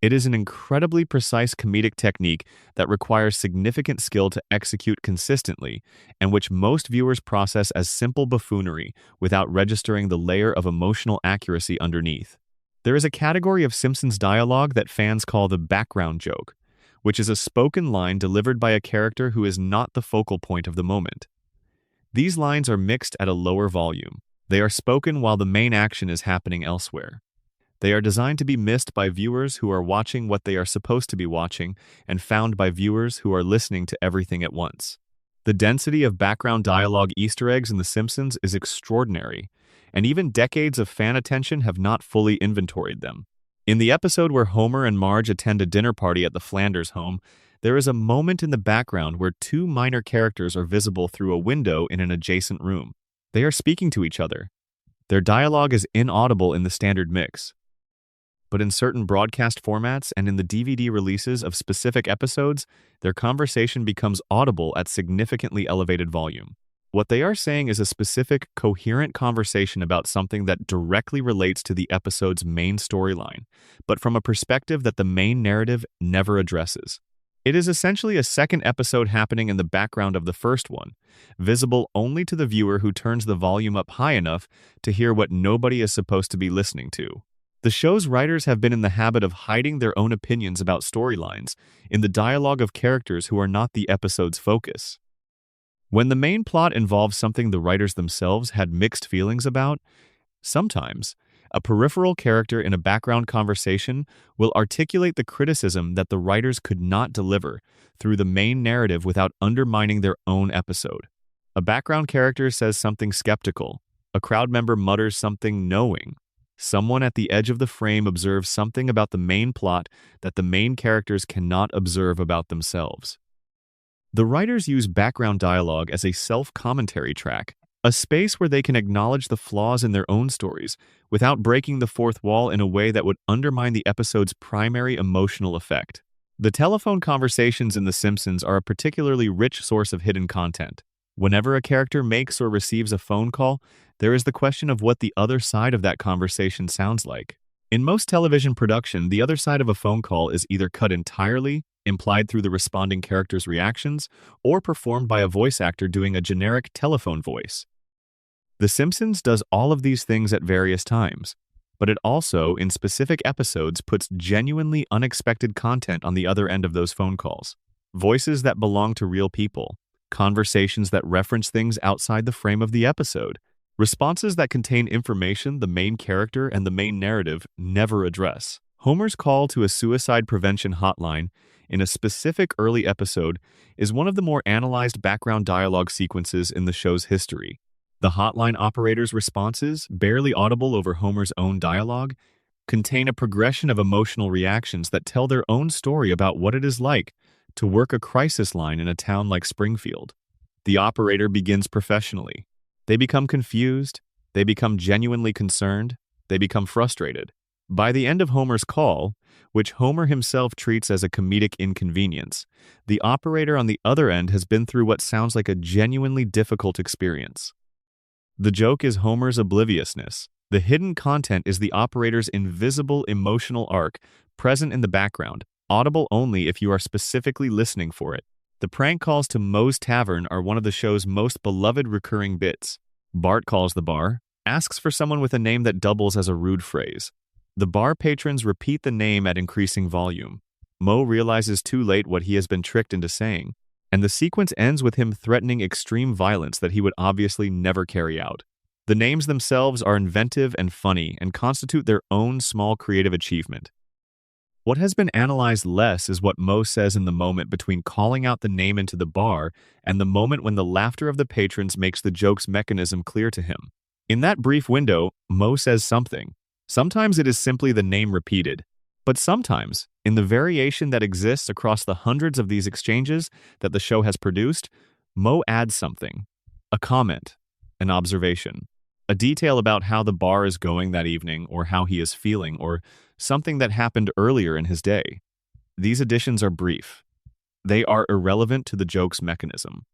Speaker 1: It is an incredibly precise comedic technique that requires significant skill to execute consistently, and which most viewers process as simple buffoonery without registering the layer of emotional accuracy underneath. There is a category of Simpsons dialogue that fans call the background joke, which is a spoken line delivered by a character who is not the focal point of the moment. These lines are mixed at a lower volume. They are spoken while the main action is happening elsewhere. They are designed to be missed by viewers who are watching what they are supposed to be watching and found by viewers who are listening to everything at once. The density of background dialogue Easter eggs in The Simpsons is extraordinary, and even decades of fan attention have not fully inventoried them. In the episode where Homer and Marge attend a dinner party at the Flanders home, there is a moment in the background where two minor characters are visible through a window in an adjacent room. They are speaking to each other. Their dialogue is inaudible in the standard mix. But in certain broadcast formats and in the DVD releases of specific episodes, their conversation becomes audible at significantly elevated volume. What they are saying is a specific, coherent conversation about something that directly relates to the episode's main storyline, but from a perspective that the main narrative never addresses. It is essentially a second episode happening in the background of the first one, visible only to the viewer who turns the volume up high enough to hear what nobody is supposed to be listening to. The show's writers have been in the habit of hiding their own opinions about storylines in the dialogue of characters who are not the episode's focus. When the main plot involves something the writers themselves had mixed feelings about, sometimes a peripheral character in a background conversation will articulate the criticism that the writers could not deliver through the main narrative without undermining their own episode. A background character says something skeptical. A crowd member mutters something knowing. Someone at the edge of the frame observes something about the main plot that the main characters cannot observe about themselves. The writers use background dialogue as a self-commentary track, a space where they can acknowledge the flaws in their own stories without breaking the fourth wall in a way that would undermine the episode's primary emotional effect. The telephone conversations in The Simpsons are a particularly rich source of hidden content. Whenever a character makes or receives a phone call, there is the question of what the other side of that conversation sounds like. In most television production, the other side of a phone call is either cut entirely, implied through the responding character's reactions, or performed by a voice actor doing a generic telephone voice. The Simpsons does all of these things at various times, but it also, in specific episodes, puts genuinely unexpected content on the other end of those phone calls. Voices that belong to real people, conversations that reference things outside the frame of the episode, responses that contain information the main character and the main narrative never address. Homer's call to a suicide prevention hotline in a specific early episode is one of the more analyzed background dialogue sequences in the show's history. The hotline operator's responses, barely audible over Homer's own dialogue, contain a progression of emotional reactions that tell their own story about what it is like to work a crisis line in a town like Springfield. The operator begins professionally. They become confused, they become genuinely concerned, they become frustrated. By the end of Homer's call, which Homer himself treats as a comedic inconvenience, the operator on the other end has been through what sounds like a genuinely difficult experience. The joke is Homer's obliviousness. The hidden content is the operator's invisible emotional arc present in the background, audible only if you are specifically listening for it. The prank calls to Moe's Tavern are one of the show's most beloved recurring bits. Bart calls the bar, asks for someone with a name that doubles as a rude phrase. The bar patrons repeat the name at increasing volume. Moe realizes too late what he has been tricked into saying, and the sequence ends with him threatening extreme violence that he would obviously never carry out. The names themselves are inventive and funny and constitute their own small creative achievement. What has been analyzed less is what Moe says in the moment between calling out the name into the bar and the moment when the laughter of the patrons makes the joke's mechanism clear to him. In that brief window, Moe says something. Sometimes it is simply the name repeated, but sometimes, in the variation that exists across the hundreds of these exchanges that the show has produced, Moe adds something. A comment, an observation, a detail about how the bar is going that evening or how he is feeling or something that happened earlier in his day. These additions are brief. They are irrelevant to the joke's mechanism.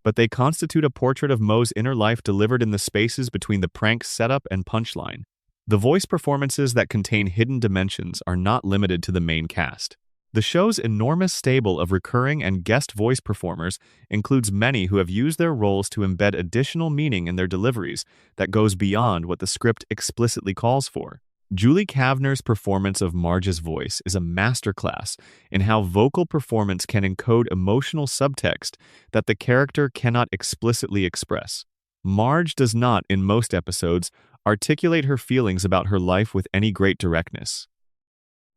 Speaker 1: But they constitute a portrait of Moe's inner life delivered in the spaces between the prank's setup and punchline. The voice performances that contain hidden dimensions are not limited to the main cast. The show's enormous stable of recurring and guest voice performers includes many who have used their roles to embed additional meaning in their deliveries that goes beyond what the script explicitly calls for. Julie Kavner's performance of Marge's voice is a masterclass in how vocal performance can encode emotional subtext that the character cannot explicitly express. Marge does not, in most episodes, articulate her feelings about her life with any great directness.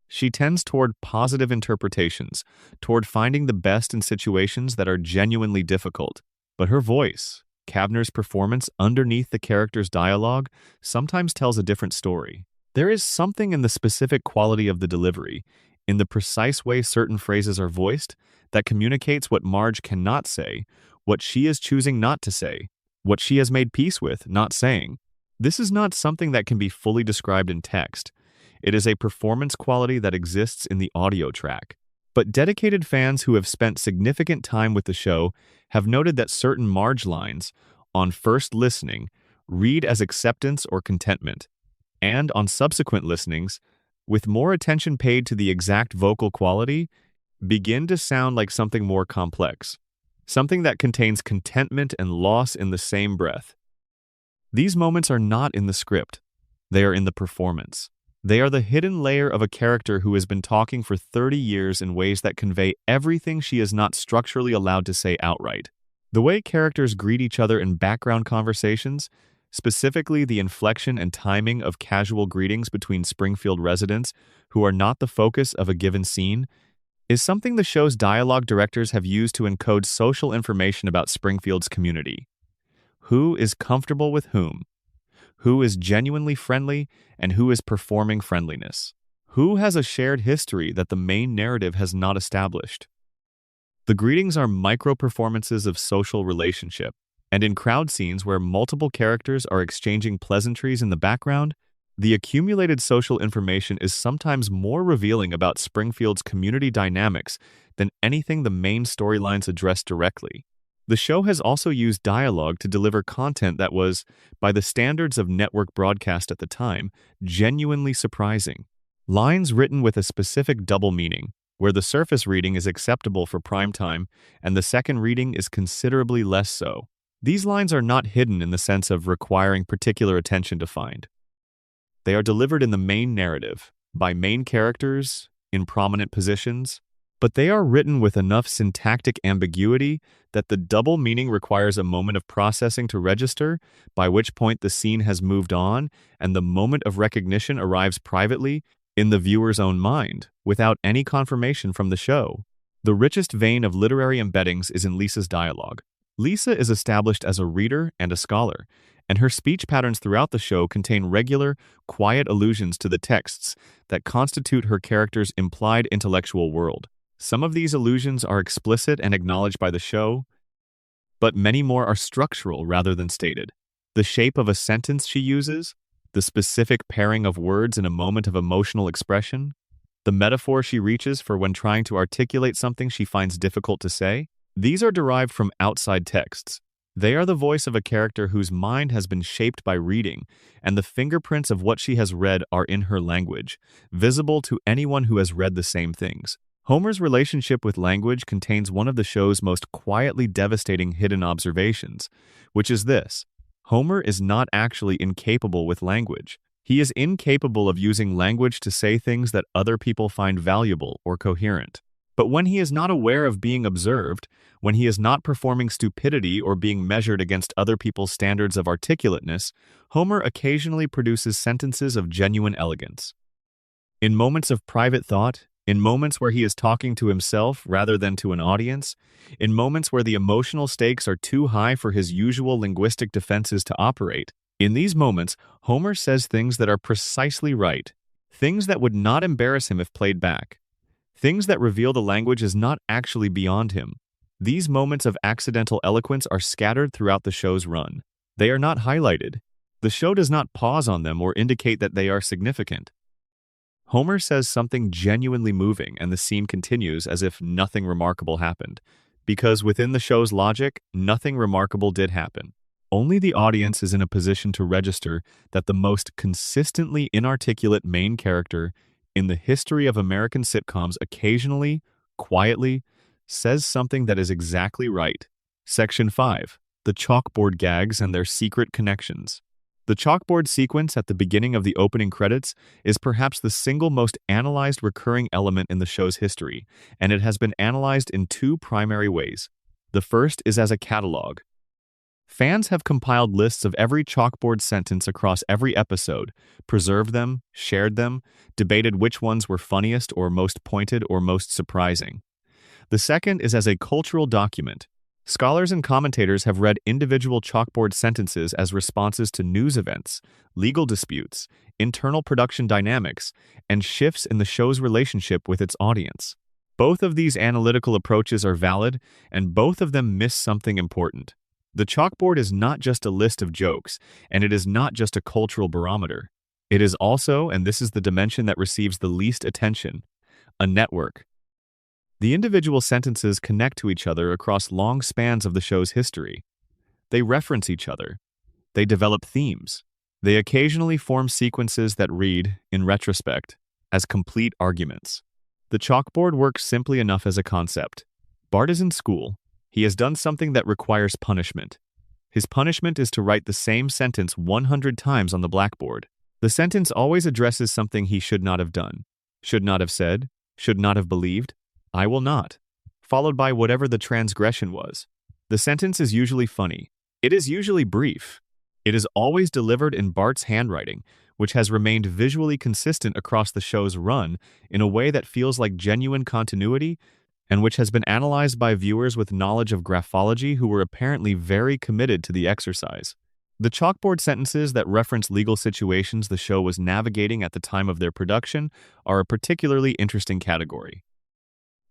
Speaker 1: She tends toward positive interpretations, toward finding the best in situations that are genuinely difficult. But her voice, Kavner's performance underneath the character's dialogue, sometimes tells a different story. There is something in the specific quality of the delivery, in the precise way certain phrases are voiced, that communicates what Marge cannot say, what she is choosing not to say, what she has made peace with not saying. This is not something that can be fully described in text. It is a performance quality that exists in the audio track. But dedicated fans who have spent significant time with the show have noted that certain Marge lines, on first listening, read as acceptance or contentment, and on subsequent listenings, with more attention paid to the exact vocal quality, begin to sound like something more complex, something that contains contentment and loss in the same breath. These moments are not in the script. They are in the performance. They are the hidden layer of a character who has been talking for 30 years in ways that convey everything she is not structurally allowed to say outright. The way characters greet each other in background conversations, specifically the inflection and timing of casual greetings between Springfield residents who are not the focus of a given scene, is something the show's dialogue directors have used to encode social information about Springfield's community. Who is comfortable with whom? Who is genuinely friendly and who is performing friendliness? Who has a shared history that the main narrative has not established? The greetings are micro-performances of social relationship, and in crowd scenes where multiple characters are exchanging pleasantries in the background, the accumulated social information is sometimes more revealing about Springfield's community dynamics than anything the main storylines address directly. The show has also used dialogue to deliver content that was, by the standards of network broadcast at the time, genuinely surprising. Lines written with a specific double meaning, where the surface reading is acceptable for prime time and the second reading is considerably less so. These lines are not hidden in the sense of requiring particular attention to find. They are delivered in the main narrative, by main characters, in prominent positions, but they are written with enough syntactic ambiguity that the double meaning requires a moment of processing to register, by which point the scene has moved on and the moment of recognition arrives privately in the viewer's own mind, without any confirmation from the show. The richest vein of literary embeddings is in Lisa's dialogue. Lisa is established as a reader and a scholar, and her speech patterns throughout the show contain regular, quiet allusions to the texts that constitute her character's implied intellectual world. Some of these allusions are explicit and acknowledged by the show, but many more are structural rather than stated. The shape of a sentence she uses, the specific pairing of words in a moment of emotional expression, the metaphor she reaches for when trying to articulate something she finds difficult to say, these are derived from outside texts, They are the voice of a character whose mind has been shaped by reading, and the fingerprints of what she has read are in her language, visible to anyone who has read the same things. Homer's relationship with language contains one of the show's most quietly devastating hidden observations, which is this: Homer is not actually incapable with language. He is incapable of using language to say things that other people find valuable or coherent. But when he is not aware of being observed, when he is not performing stupidity or being measured against other people's standards of articulateness, Homer occasionally produces sentences of genuine elegance. In moments of private thought, in moments where he is talking to himself rather than to an audience, in moments where the emotional stakes are too high for his usual linguistic defenses to operate, in these moments, Homer says things that are precisely right, things that would not embarrass him if played back, things that reveal the language is not actually beyond him. These moments of accidental eloquence are scattered throughout the show's run. They are not highlighted. The show does not pause on them or indicate that they are significant. Homer says something genuinely moving, and the scene continues as if nothing remarkable happened, because within the show's logic, nothing remarkable did happen. Only the audience is in a position to register that the most consistently inarticulate main character in the history of American sitcoms occasionally, quietly, says something that is exactly right. Section 5. The chalkboard gags and their secret connections. The chalkboard sequence at the beginning of the opening credits is perhaps the single most analyzed recurring element in the show's history, and it has been analyzed in two primary ways. The first is as a catalog. Fans have compiled lists of every chalkboard sentence across every episode, preserved them, shared them, debated which ones were funniest or most pointed or most surprising. The second is as a cultural document. Scholars and commentators have read individual chalkboard sentences as responses to news events, legal disputes, internal production dynamics, and shifts in the show's relationship with its audience. Both of these analytical approaches are valid, and both of them miss something important. The chalkboard is not just a list of jokes, and it is not just a cultural barometer. It is also, and this is the dimension that receives the least attention, a network. The individual sentences connect to each other across long spans of the show's history. They reference each other. They develop themes. They occasionally form sequences that read, in retrospect, as complete arguments. The chalkboard works simply enough as a concept. Bart is in school. He has done something that requires punishment. His punishment is to write the same sentence 100 times on the blackboard. The sentence always addresses something he should not have done, should not have said, should not have believed. I will not, followed by whatever the transgression was. The sentence is usually funny. It is usually brief. It is always delivered in Bart's handwriting, which has remained visually consistent across the show's run in a way that feels like genuine continuity and which has been analyzed by viewers with knowledge of graphology who were apparently very committed to the exercise. The chalkboard sentences that reference legal situations the show was navigating at the time of their production are a particularly interesting category.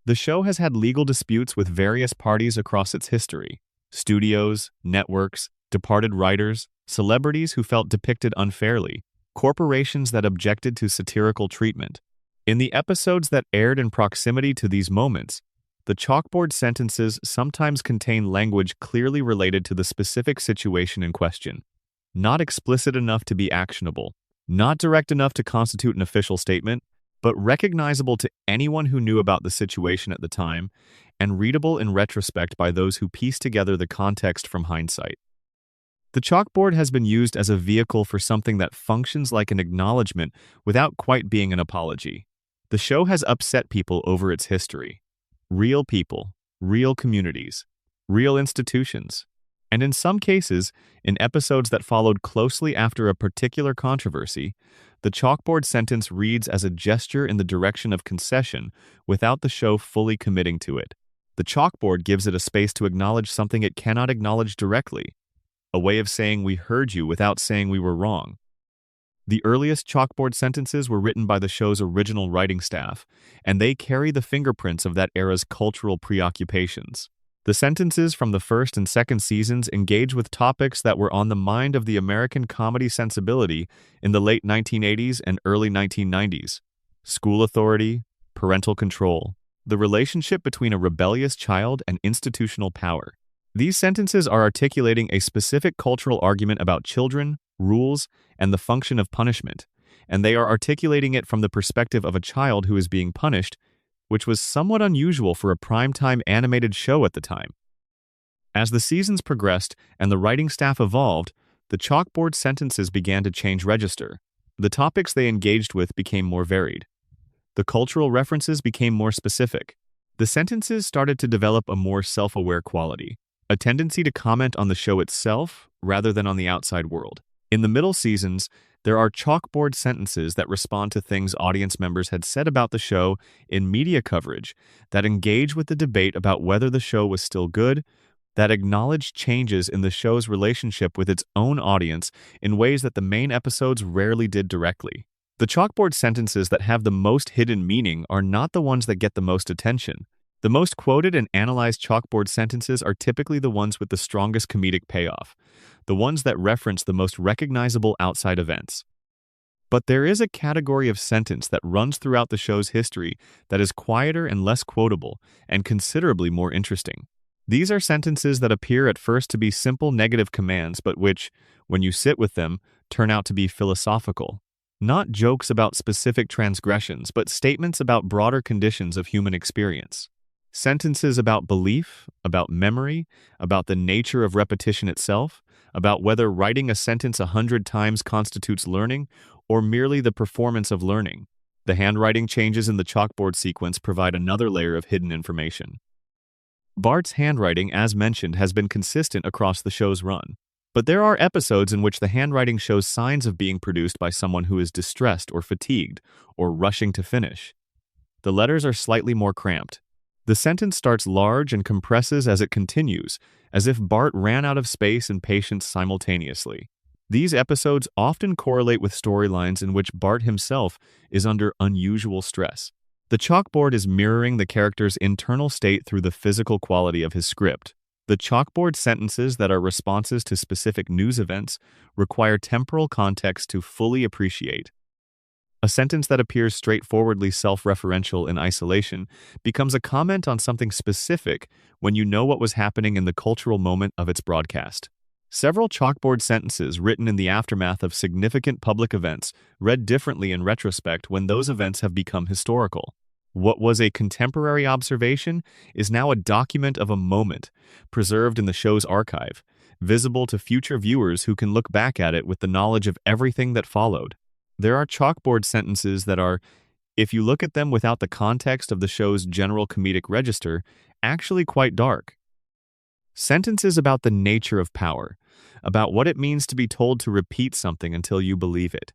Speaker 1: The show has had legal disputes with various parties across its history: studios, networks, departed writers, celebrities who felt depicted unfairly, corporations that objected to satirical treatment. In the episodes that aired in proximity to these moments, the chalkboard sentences sometimes contain language clearly related to the specific situation in question, not explicit enough to be actionable, not direct enough to constitute an official statement, but recognizable to anyone who knew about the situation at the time, and readable in retrospect by those who piece together the context from hindsight. The chalkboard has been used as a vehicle for something that functions like an acknowledgement without quite being an apology. The show has upset people over its history. Real people, real communities, real institutions. And in some cases, in episodes that followed closely after a particular controversy, the chalkboard sentence reads as a gesture in the direction of concession without the show fully committing to it. The chalkboard gives it a space to acknowledge something it cannot acknowledge directly, a way of saying we heard you without saying we were wrong. The earliest chalkboard sentences were written by the show's original writing staff, and they carry the fingerprints of that era's cultural preoccupations. The sentences from the first and second seasons engage with topics that were on the mind of the American comedy sensibility in the late 1980s and early 1990s. School authority, parental control, the relationship between a rebellious child and institutional power. These sentences are articulating a specific cultural argument about children, rules, and the function of punishment, and they are articulating it from the perspective of a child who is being punished, which was somewhat unusual for a primetime animated show at the time. As the seasons progressed and the writing staff evolved, the chalkboard sentences began to change register. The topics they engaged with became more varied. The cultural references became more specific. The sentences started to develop a more self-aware quality, a tendency to comment on the show itself rather than on the outside world. In the middle seasons, there are chalkboard sentences that respond to things audience members had said about the show in media coverage, that engage with the debate about whether the show was still good, that acknowledge changes in the show's relationship with its own audience in ways that the main episodes rarely did directly. The chalkboard sentences that have the most hidden meaning are not the ones that get the most attention. The most quoted and analyzed chalkboard sentences are typically the ones with the strongest comedic payoff, the ones that reference the most recognizable outside events. But there is a category of sentence that runs throughout the show's history that is quieter and less quotable, and considerably more interesting. These are sentences that appear at first to be simple negative commands, but which, when you sit with them, turn out to be philosophical. Not jokes about specific transgressions, but statements about broader conditions of human experience. Sentences about belief, about memory, about the nature of repetition itself, about whether writing a sentence 100 times constitutes learning, or merely the performance of learning. The handwriting changes in the chalkboard sequence provide another layer of hidden information. Bart's handwriting, as mentioned, has been consistent across the show's run. But there are episodes in which the handwriting shows signs of being produced by someone who is distressed or fatigued, or rushing to finish. The letters are slightly more cramped. The sentence starts large and compresses as it continues, as if Bart ran out of space and patience simultaneously. These episodes often correlate with storylines in which Bart himself is under unusual stress. The chalkboard is mirroring the character's internal state through the physical quality of his script. The chalkboard sentences that are responses to specific news events require temporal context to fully appreciate. A sentence that appears straightforwardly self-referential in isolation becomes a comment on something specific when you know what was happening in the cultural moment of its broadcast. Several chalkboard sentences written in the aftermath of significant public events read differently in retrospect when those events have become historical. What was a contemporary observation is now a document of a moment, preserved in the show's archive, visible to future viewers who can look back at it with the knowledge of everything that followed. There are chalkboard sentences that are, if you look at them without the context of the show's general comedic register, actually quite dark. Sentences about the nature of power, about what it means to be told to repeat something until you believe it,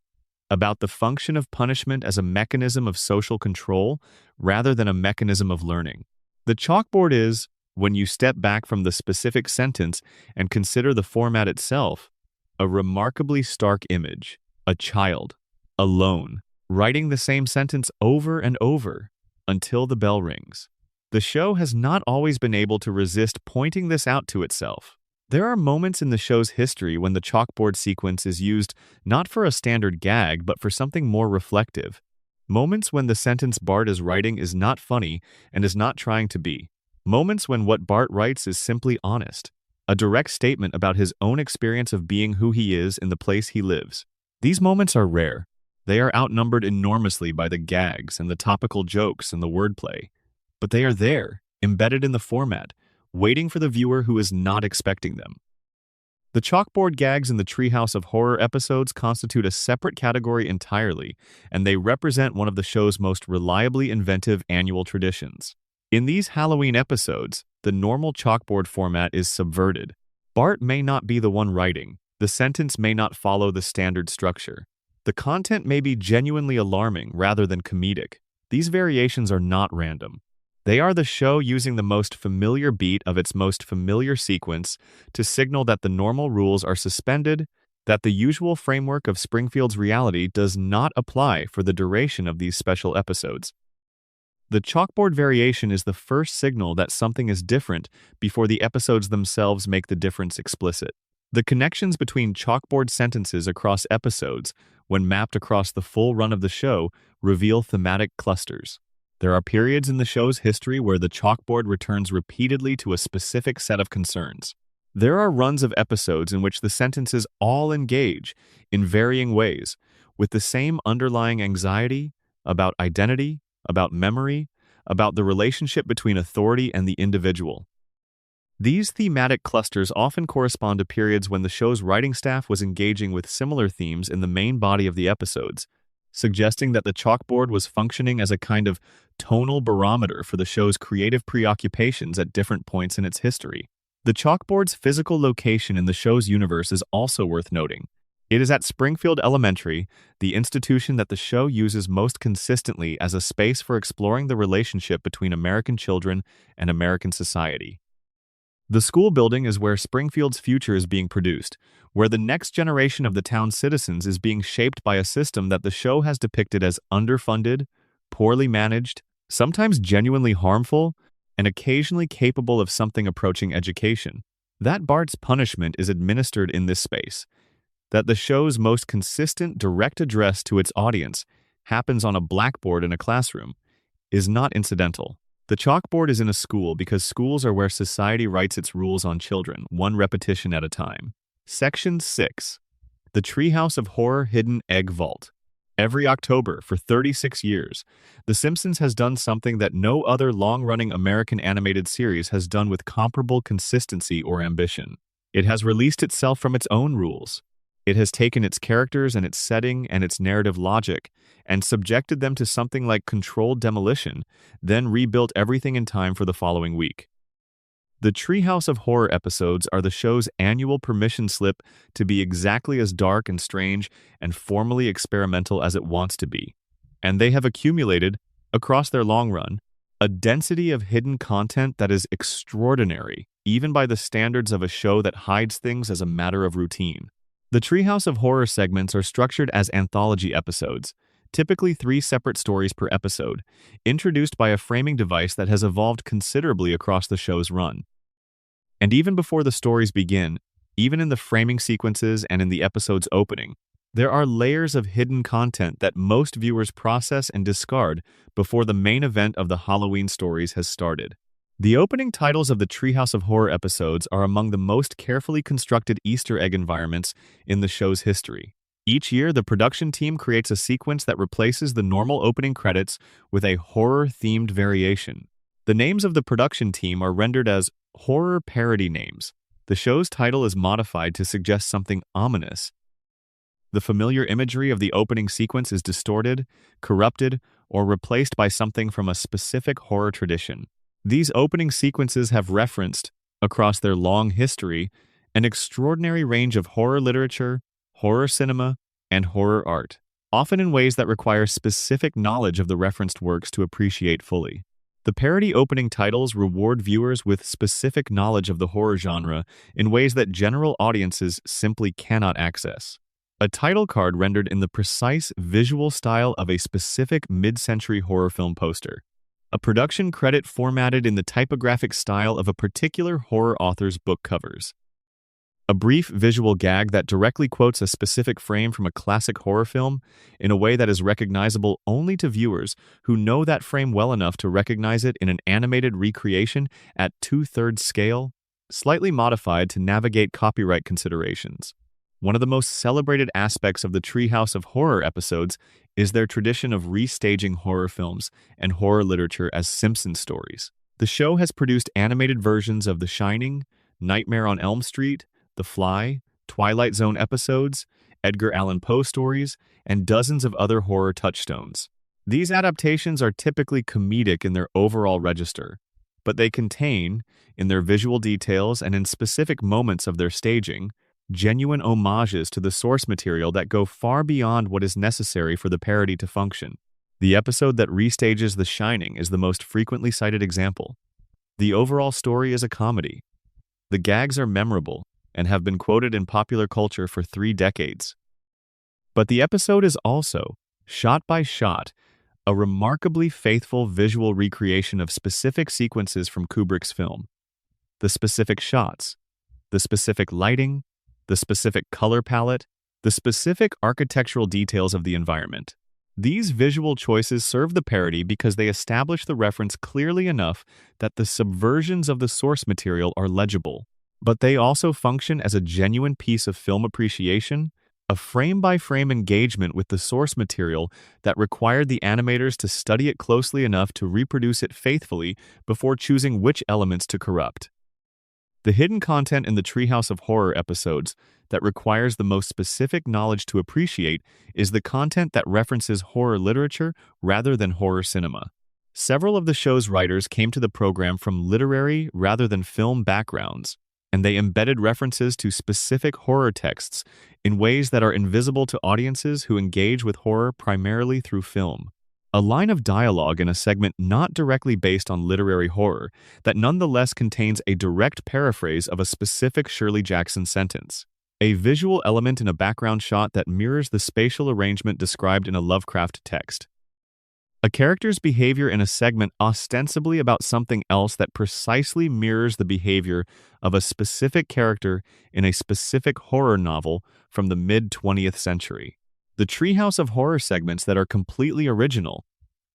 Speaker 1: about the function of punishment as a mechanism of social control rather than a mechanism of learning. The chalkboard is, when you step back from the specific sentence and consider the format itself, a remarkably stark image, a child, alone, writing the same sentence over and over until the bell rings. The show has not always been able to resist pointing this out to itself. There are moments in the show's history when the chalkboard sequence is used not for a standard gag but for something more reflective. Moments when the sentence Bart is writing is not funny and is not trying to be. Moments when what Bart writes is simply honest, a direct statement about his own experience of being who he is in the place he lives. These moments are rare. They are outnumbered enormously by the gags and the topical jokes and the wordplay. But they are there, embedded in the format, waiting for the viewer who is not expecting them. The chalkboard gags in the Treehouse of Horror episodes constitute a separate category entirely, and they represent one of the show's most reliably inventive annual traditions. In these Halloween episodes, the normal chalkboard format is subverted. Bart may not be the one writing. The sentence may not follow the standard structure. The content may be genuinely alarming rather than comedic. These variations are not random. They are the show using the most familiar beat of its most familiar sequence to signal that the normal rules are suspended, that the usual framework of Springfield's reality does not apply for the duration of these special episodes. The chalkboard variation is the first signal that something is different before the episodes themselves make the difference explicit. The connections between chalkboard sentences across episodes, when mapped across the full run of the show, reveal thematic clusters. There are periods in the show's history where the chalkboard returns repeatedly to a specific set of concerns. There are runs of episodes in which the sentences all engage, in varying ways, with the same underlying anxiety about identity, about memory, about the relationship between authority and the individual. These thematic clusters often correspond to periods when the show's writing staff was engaging with similar themes in the main body of the episodes, suggesting that the chalkboard was functioning as a kind of tonal barometer for the show's creative preoccupations at different points in its history. The chalkboard's physical location in the show's universe is also worth noting. It is at Springfield Elementary, the institution that the show uses most consistently as a space for exploring the relationship between American children and American society. The school building is where Springfield's future is being produced, where the next generation of the town's citizens is being shaped by a system that the show has depicted as underfunded, poorly managed, sometimes genuinely harmful, and occasionally capable of something approaching education. That Bart's punishment is administered in this space, that the show's most consistent direct address to its audience happens on a blackboard in a classroom, is not incidental. The chalkboard is in a school because schools are where society writes its rules on children, one repetition at a time. Section 6. The Treehouse of Horror Hidden Egg Vault. Every October, for 36 years, The Simpsons has done something that no other long-running American animated series has done with comparable consistency or ambition. It has released itself from its own rules. It has taken its characters and its setting and its narrative logic and subjected them to something like controlled demolition, then rebuilt everything in time for the following week. The Treehouse of Horror episodes are the show's annual permission slip to be exactly as dark and strange and formally experimental as it wants to be. And they have accumulated, across their long run, a density of hidden content that is extraordinary, even by the standards of a show that hides things as a matter of routine. The Treehouse of Horror segments are structured as anthology episodes, typically 3 separate stories per episode, introduced by a framing device that has evolved considerably across the show's run. And even before the stories begin, even in the framing sequences and in the episode's opening, there are layers of hidden content that most viewers process and discard before the main event of the Halloween stories has started. The opening titles of the Treehouse of Horror episodes are among the most carefully constructed Easter egg environments in the show's history. Each year, the production team creates a sequence that replaces the normal opening credits with a horror-themed variation. The names of the production team are rendered as horror parody names. The show's title is modified to suggest something ominous. The familiar imagery of the opening sequence is distorted, corrupted, or replaced by something from a specific horror tradition. These opening sequences have referenced, across their long history, an extraordinary range of horror literature, horror cinema, and horror art, often in ways that require specific knowledge of the referenced works to appreciate fully. The parody opening titles reward viewers with specific knowledge of the horror genre in ways that general audiences simply cannot access. A title card rendered in the precise visual style of a specific mid-century horror film poster. A production credit formatted in the typographic style of a particular horror author's book covers. A brief visual gag that directly quotes a specific frame from a classic horror film in a way that is recognizable only to viewers who know that frame well enough to recognize it in an animated recreation at 2/3 scale, slightly modified to navigate copyright considerations. One of the most celebrated aspects of the Treehouse of Horror episodes is their tradition of restaging horror films and horror literature as Simpsons stories. The show has produced animated versions of The Shining, Nightmare on Elm Street, The Fly, Twilight Zone episodes, Edgar Allan Poe stories, and dozens of other horror touchstones. These adaptations are typically comedic in their overall register, but they contain, in their visual details and in specific moments of their staging, genuine homages to the source material that go far beyond what is necessary for the parody to function. The episode that restages The Shining is the most frequently cited example. The overall story is a comedy. The gags are memorable and have been quoted in popular culture for 3 decades. But the episode is also, shot by shot, a remarkably faithful visual recreation of specific sequences from Kubrick's film. The specific shots, the specific lighting, the specific color palette, the specific architectural details of the environment. These visual choices serve the parody because they establish the reference clearly enough that the subversions of the source material are legible. But they also function as a genuine piece of film appreciation, a frame-by-frame engagement with the source material that required the animators to study it closely enough to reproduce it faithfully before choosing which elements to corrupt. The hidden content in the Treehouse of Horror episodes that requires the most specific knowledge to appreciate is the content that references horror literature rather than horror cinema. Several of the show's writers came to the program from literary rather than film backgrounds, and they embedded references to specific horror texts in ways that are invisible to audiences who engage with horror primarily through film. A line of dialogue in a segment not directly based on literary horror that nonetheless contains a direct paraphrase of a specific Shirley Jackson sentence. A visual element in a background shot that mirrors the spatial arrangement described in a Lovecraft text. A character's behavior in a segment ostensibly about something else that precisely mirrors the behavior of a specific character in a specific horror novel from the mid-20th century. The Treehouse of Horror segments that are completely original,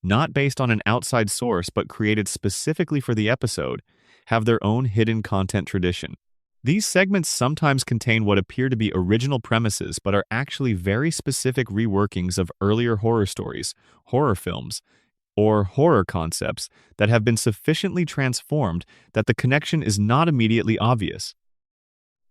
Speaker 1: not based on an outside source but created specifically for the episode, have their own hidden content tradition. These segments sometimes contain what appear to be original premises but are actually very specific reworkings of earlier horror stories, horror films, or horror concepts that have been sufficiently transformed that the connection is not immediately obvious.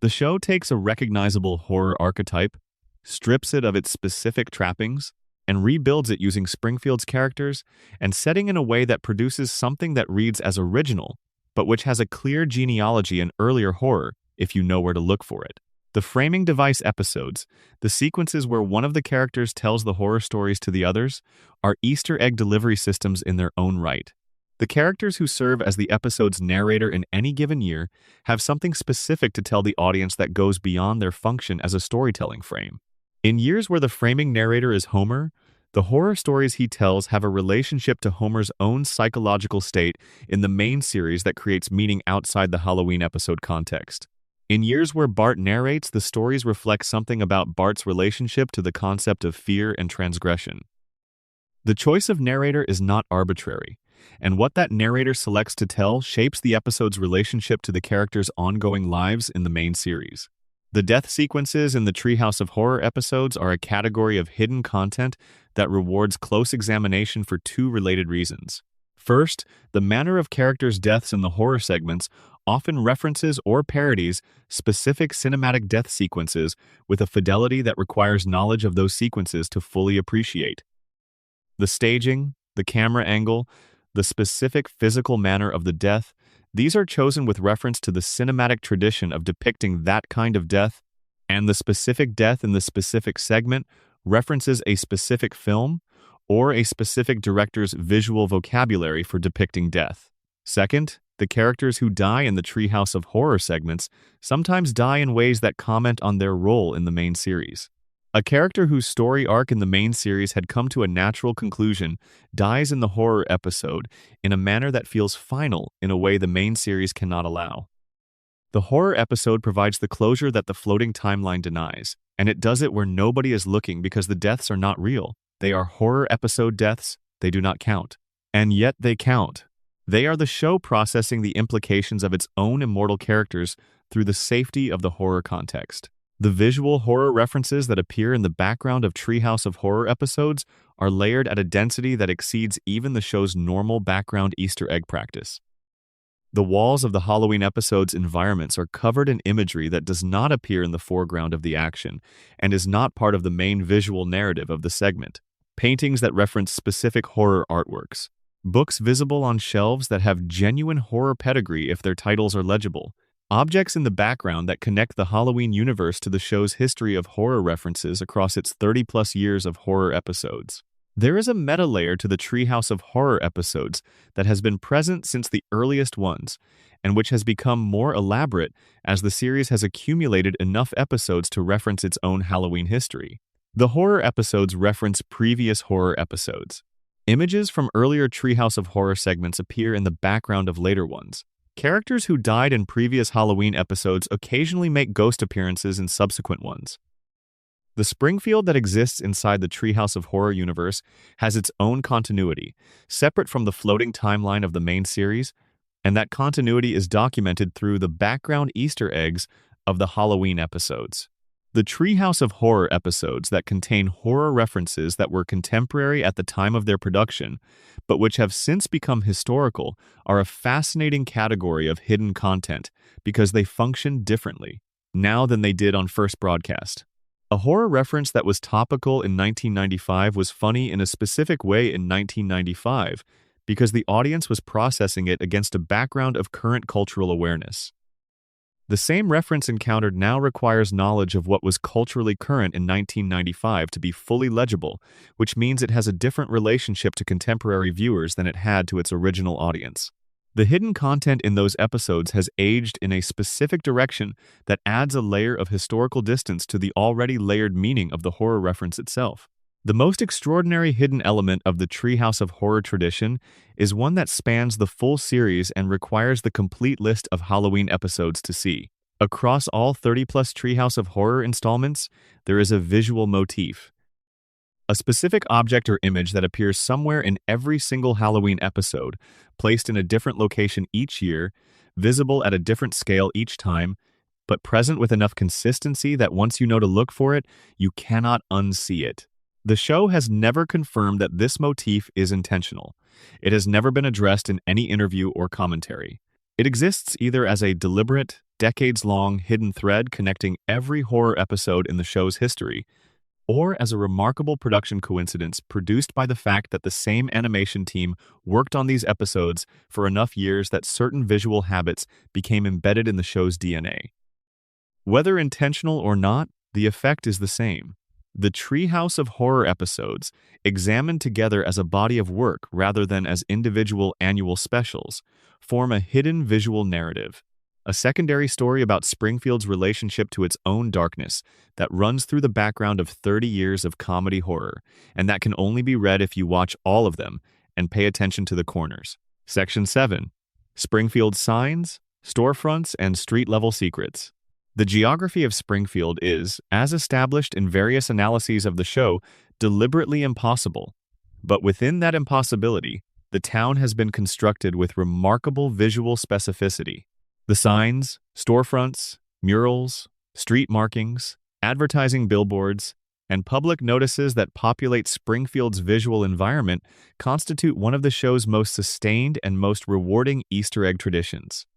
Speaker 1: The show takes a recognizable horror archetype, strips it of its specific trappings, and rebuilds it using Springfield's characters and setting in a way that produces something that reads as original, but which has a clear genealogy in earlier horror if you know where to look for it. The framing device episodes, the sequences where one of the characters tells the horror stories to the others, are Easter egg delivery systems in their own right. The characters who serve as the episode's narrator in any given year have something specific to tell the audience that goes beyond their function as a storytelling frame. In years where the framing narrator is Homer, the horror stories he tells have a relationship to Homer's own psychological state in the main series that creates meaning outside the Halloween episode context. In years where Bart narrates, the stories reflect something about Bart's relationship to the concept of fear and transgression. The choice of narrator is not arbitrary, and what that narrator selects to tell shapes the episode's relationship to the characters' ongoing lives in the main series. The death sequences in the Treehouse of Horror episodes are a category of hidden content that rewards close examination for two related reasons. First, the manner of characters' deaths in the horror segments often references or parodies specific cinematic death sequences with a fidelity that requires knowledge of those sequences to fully appreciate. The staging, the camera angle, the specific physical manner of the death, these are chosen with reference to the cinematic tradition of depicting that kind of death, and the specific death in the specific segment references a specific film or a specific director's visual vocabulary for depicting death. Second, the characters who die in the Treehouse of Horror segments sometimes die in ways that comment on their role in the main series. A character whose story arc in the main series had come to a natural conclusion dies in the horror episode in a manner that feels final in a way the main series cannot allow. The horror episode provides the closure that the floating timeline denies, and it does it where nobody is looking because the deaths are not real. They are horror episode deaths, they do not count. And yet they count. They are the show processing the implications of its own immortal characters through the safety of the horror context. The visual horror references that appear in the background of Treehouse of Horror episodes are layered at a density that exceeds even the show's normal background Easter egg practice. The walls of the Halloween episode's environments are covered in imagery that does not appear in the foreground of the action and is not part of the main visual narrative of the segment. Paintings that reference specific horror artworks. Books visible on shelves that have genuine horror pedigree if their titles are legible. Objects in the background that connect the Halloween universe to the show's history of horror references across its 30-plus years of horror episodes. There is a meta layer to the Treehouse of Horror episodes that has been present since the earliest ones, and which has become more elaborate as the series has accumulated enough episodes to reference its own Halloween history. The horror episodes reference previous horror episodes. Images from earlier Treehouse of Horror segments appear in the background of later ones. Characters who died in previous Halloween episodes occasionally make ghost appearances in subsequent ones. The Springfield that exists inside the Treehouse of Horror universe has its own continuity, separate from the floating timeline of the main series, and that continuity is documented through the background Easter eggs of the Halloween episodes. The Treehouse of Horror episodes that contain horror references that were contemporary at the time of their production, but which have since become historical, are a fascinating category of hidden content because they function differently now than they did on first broadcast. A horror reference that was topical in 1995 was funny in a specific way in 1995 because the audience was processing it against a background of current cultural awareness. The same reference encountered now requires knowledge of what was culturally current in 1995 to be fully legible, which means it has a different relationship to contemporary viewers than it had to its original audience. The hidden content in those episodes has aged in a specific direction that adds a layer of historical distance to the already layered meaning of the horror reference itself. The most extraordinary hidden element of the Treehouse of Horror tradition is one that spans the full series and requires the complete list of Halloween episodes to see. Across all 30-plus Treehouse of Horror installments, there is a visual motif. A specific object or image that appears somewhere in every single Halloween episode, placed in a different location each year, visible at a different scale each time, but present with enough consistency that once you know to look for it, you cannot unsee it. The show has never confirmed that this motif is intentional. It has never been addressed in any interview or commentary. It exists either as a deliberate, decades-long hidden thread connecting every horror episode in the show's history, or as a remarkable production coincidence produced by the fact that the same animation team worked on these episodes for enough years that certain visual habits became embedded in the show's DNA. Whether intentional or not, the effect is the same. The Treehouse of Horror episodes, examined together as a body of work rather than as individual annual specials, form a hidden visual narrative, a secondary story about Springfield's relationship to its own darkness that runs through the background of 30 years of comedy horror, and that can only be read if you watch all of them and pay attention to the corners. Section 7. Springfield Signs, Storefronts, and Street-Level Secrets. The geography of Springfield is, as established in various analyses of the show, deliberately impossible. But within that impossibility, the town has been constructed with remarkable visual specificity. The signs, storefronts, murals, street markings, advertising billboards, and public notices that populate Springfield's visual environment constitute one of the show's most sustained and most rewarding Easter egg traditions.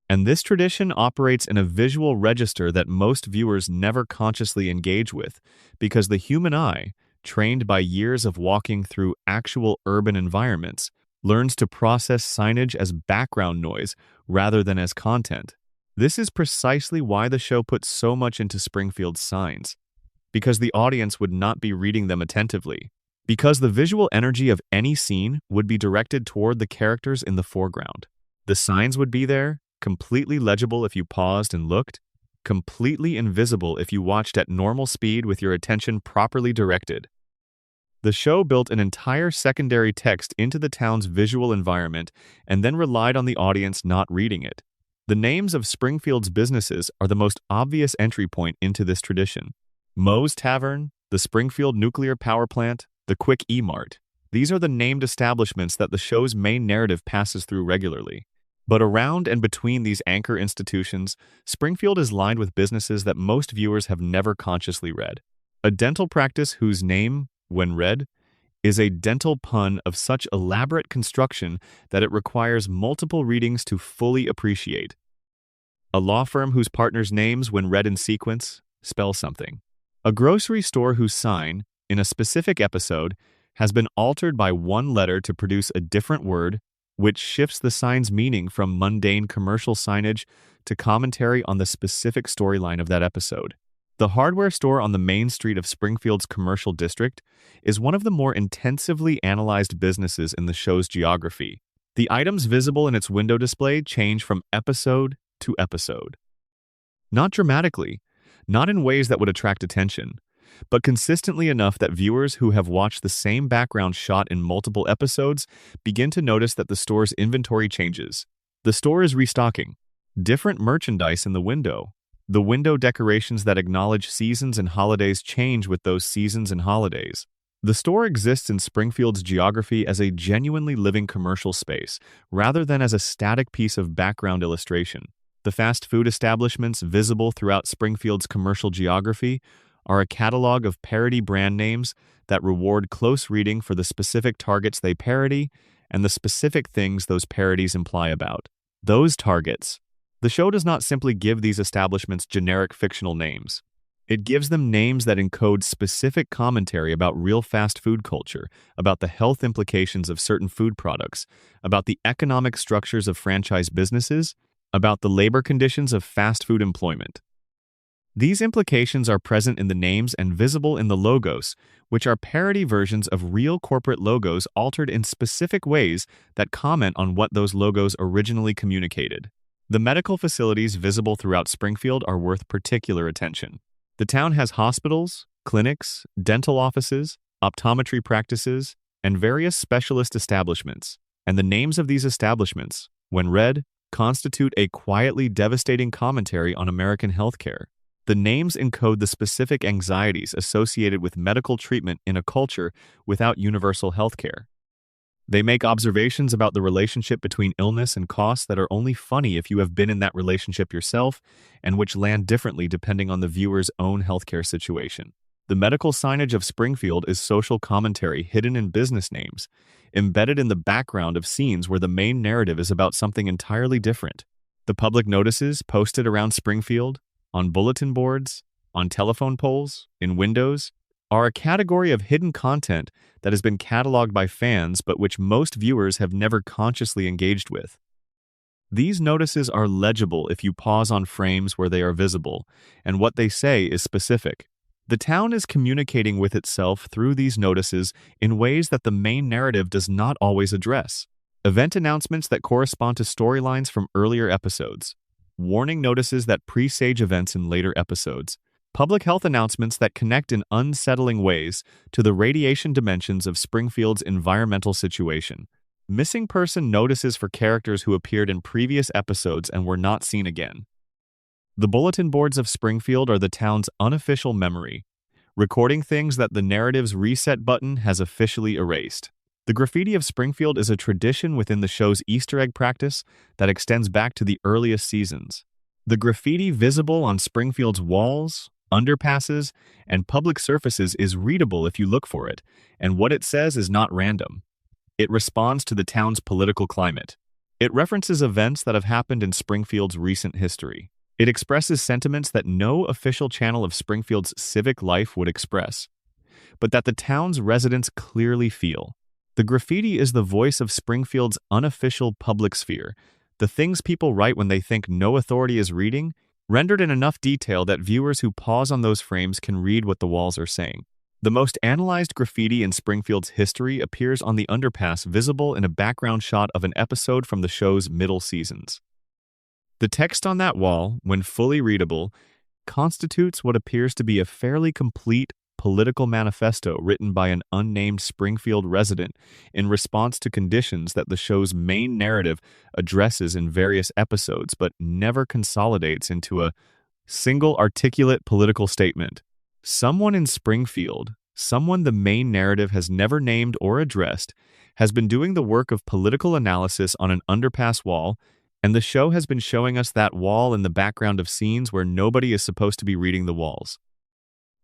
Speaker 1: And this tradition operates in a visual register that most viewers never consciously engage with, because the human eye, trained by years of walking through actual urban environments, learns to process signage as background noise rather than as content. This is precisely why the show puts so much into Springfield's signs, because the audience would not be reading them attentively, because the visual energy of any scene would be directed toward the characters in the foreground. The signs would be there, completely legible if you paused and looked, completely invisible if you watched at normal speed with your attention properly directed. The show built an entire secondary text into the town's visual environment and then relied on the audience not reading it. The names of Springfield's businesses are the most obvious entry point into this tradition. Moe's Tavern, the Springfield Nuclear Power Plant, the Quick E-Mart. These are the named establishments that the show's main narrative passes through regularly. But around and between these anchor institutions, Springfield is lined with businesses that most viewers have never consciously read. A dental practice whose name, when read, is a dental pun of such elaborate construction that it requires multiple readings to fully appreciate. A law firm whose partners' names, when read in sequence, spell something. A grocery store whose sign, in a specific episode, has been altered by one letter to produce a different word, which shifts the sign's meaning from mundane commercial signage to commentary on the specific storyline of that episode. The hardware store on the main street of Springfield's commercial district is one of the more intensively analyzed businesses in the show's geography. The items visible in its window display change from episode to episode. Not dramatically, not in ways that would attract attention, but consistently enough that viewers who have watched the same background shot in multiple episodes begin to notice that the store's inventory changes. The store is restocking. Different merchandise in the window. The window decorations that acknowledge seasons and holidays change with those seasons and holidays. The store exists in Springfield's geography as a genuinely living commercial space, rather than as a static piece of background illustration. The fast food establishments visible throughout Springfield's commercial geography are a catalog of parody brand names that reward close reading for the specific targets they parody and the specific things those parodies imply about those targets. The show does not simply give these establishments generic fictional names. It gives them names that encode specific commentary about real fast food culture, about the health implications of certain food products, about the economic structures of franchise businesses, about the labor conditions of fast food employment. These implications are present in the names and visible in the logos, which are parody versions of real corporate logos altered in specific ways that comment on what those logos originally communicated. The medical facilities visible throughout Springfield are worth particular attention. The town has hospitals, clinics, dental offices, optometry practices, and various specialist establishments, and the names of these establishments, when read, constitute a quietly devastating commentary on American healthcare. The names encode the specific anxieties associated with medical treatment in a culture without universal healthcare. They make observations about the relationship between illness and cost that are only funny if you have been in that relationship yourself, and which land differently depending on the viewer's own healthcare situation. The medical signage of Springfield is social commentary hidden in business names, embedded in the background of scenes where the main narrative is about something entirely different. The public notices posted around Springfield, on bulletin boards, on telephone poles, in windows, are a category of hidden content that has been cataloged by fans but which most viewers have never consciously engaged with. These notices are legible if you pause on frames where they are visible, and what they say is specific. The town is communicating with itself through these notices in ways that the main narrative does not always address. Event announcements that correspond to storylines from earlier episodes. Warning notices that presage events in later episodes. Public health announcements that connect in unsettling ways to the radiation dimensions of Springfield's environmental situation. Missing person notices for characters who appeared in previous episodes and were not seen again. The bulletin boards of Springfield are the town's unofficial memory, recording things that the narrative's reset button has officially erased. The graffiti of Springfield is a tradition within the show's Easter egg practice that extends back to the earliest seasons. The graffiti visible on Springfield's walls, underpasses, and public surfaces is readable if you look for it, and what it says is not random. It responds to the town's political climate. It references events that have happened in Springfield's recent history. It expresses sentiments that no official channel of Springfield's civic life would express, but that the town's residents clearly feel. The graffiti is the voice of Springfield's unofficial public sphere, the things people write when they think no authority is reading, rendered in enough detail that viewers who pause on those frames can read what the walls are saying. The most analyzed graffiti in Springfield's history appears on the underpass visible in a background shot of an episode from the show's middle seasons. The text on that wall, when fully readable, constitutes what appears to be a fairly complete political manifesto written by an unnamed Springfield resident in response to conditions that the show's main narrative addresses in various episodes but never consolidates into a single articulate political statement. Someone in Springfield, someone the main narrative has never named or addressed, has been doing the work of political analysis on an underpass wall, and the show has been showing us that wall in the background of scenes where nobody is supposed to be reading the walls.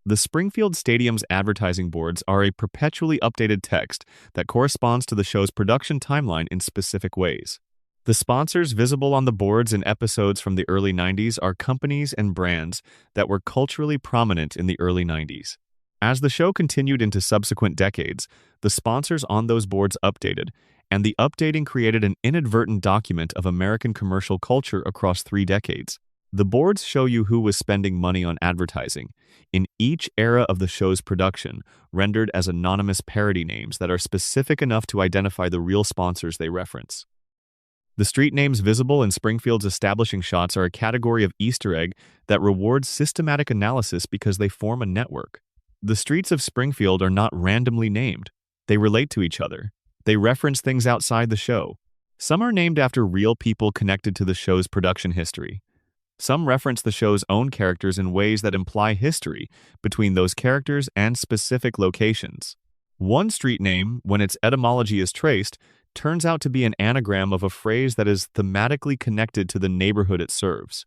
Speaker 1: The Springfield Stadium's advertising boards are a perpetually updated text that corresponds to the show's production timeline in specific ways. The sponsors visible on the boards in episodes from the early 90s are companies and brands that were culturally prominent in the early 90s. As the show continued into subsequent decades, the sponsors on those boards updated, and the updating created an inadvertent document of American commercial culture across 3 decades. The boards show you who was spending money on advertising in each era of the show's production, rendered as anonymous parody names that are specific enough to identify the real sponsors they reference. The street names visible in Springfield's establishing shots are a category of Easter egg that rewards systematic analysis because they form a network. The streets of Springfield are not randomly named. They relate to each other. They reference things outside the show. Some are named after real people connected to the show's production history. Some reference the show's own characters in ways that imply history between those characters and specific locations. One street name, when its etymology is traced, turns out to be an anagram of a phrase that is thematically connected to the neighborhood it serves.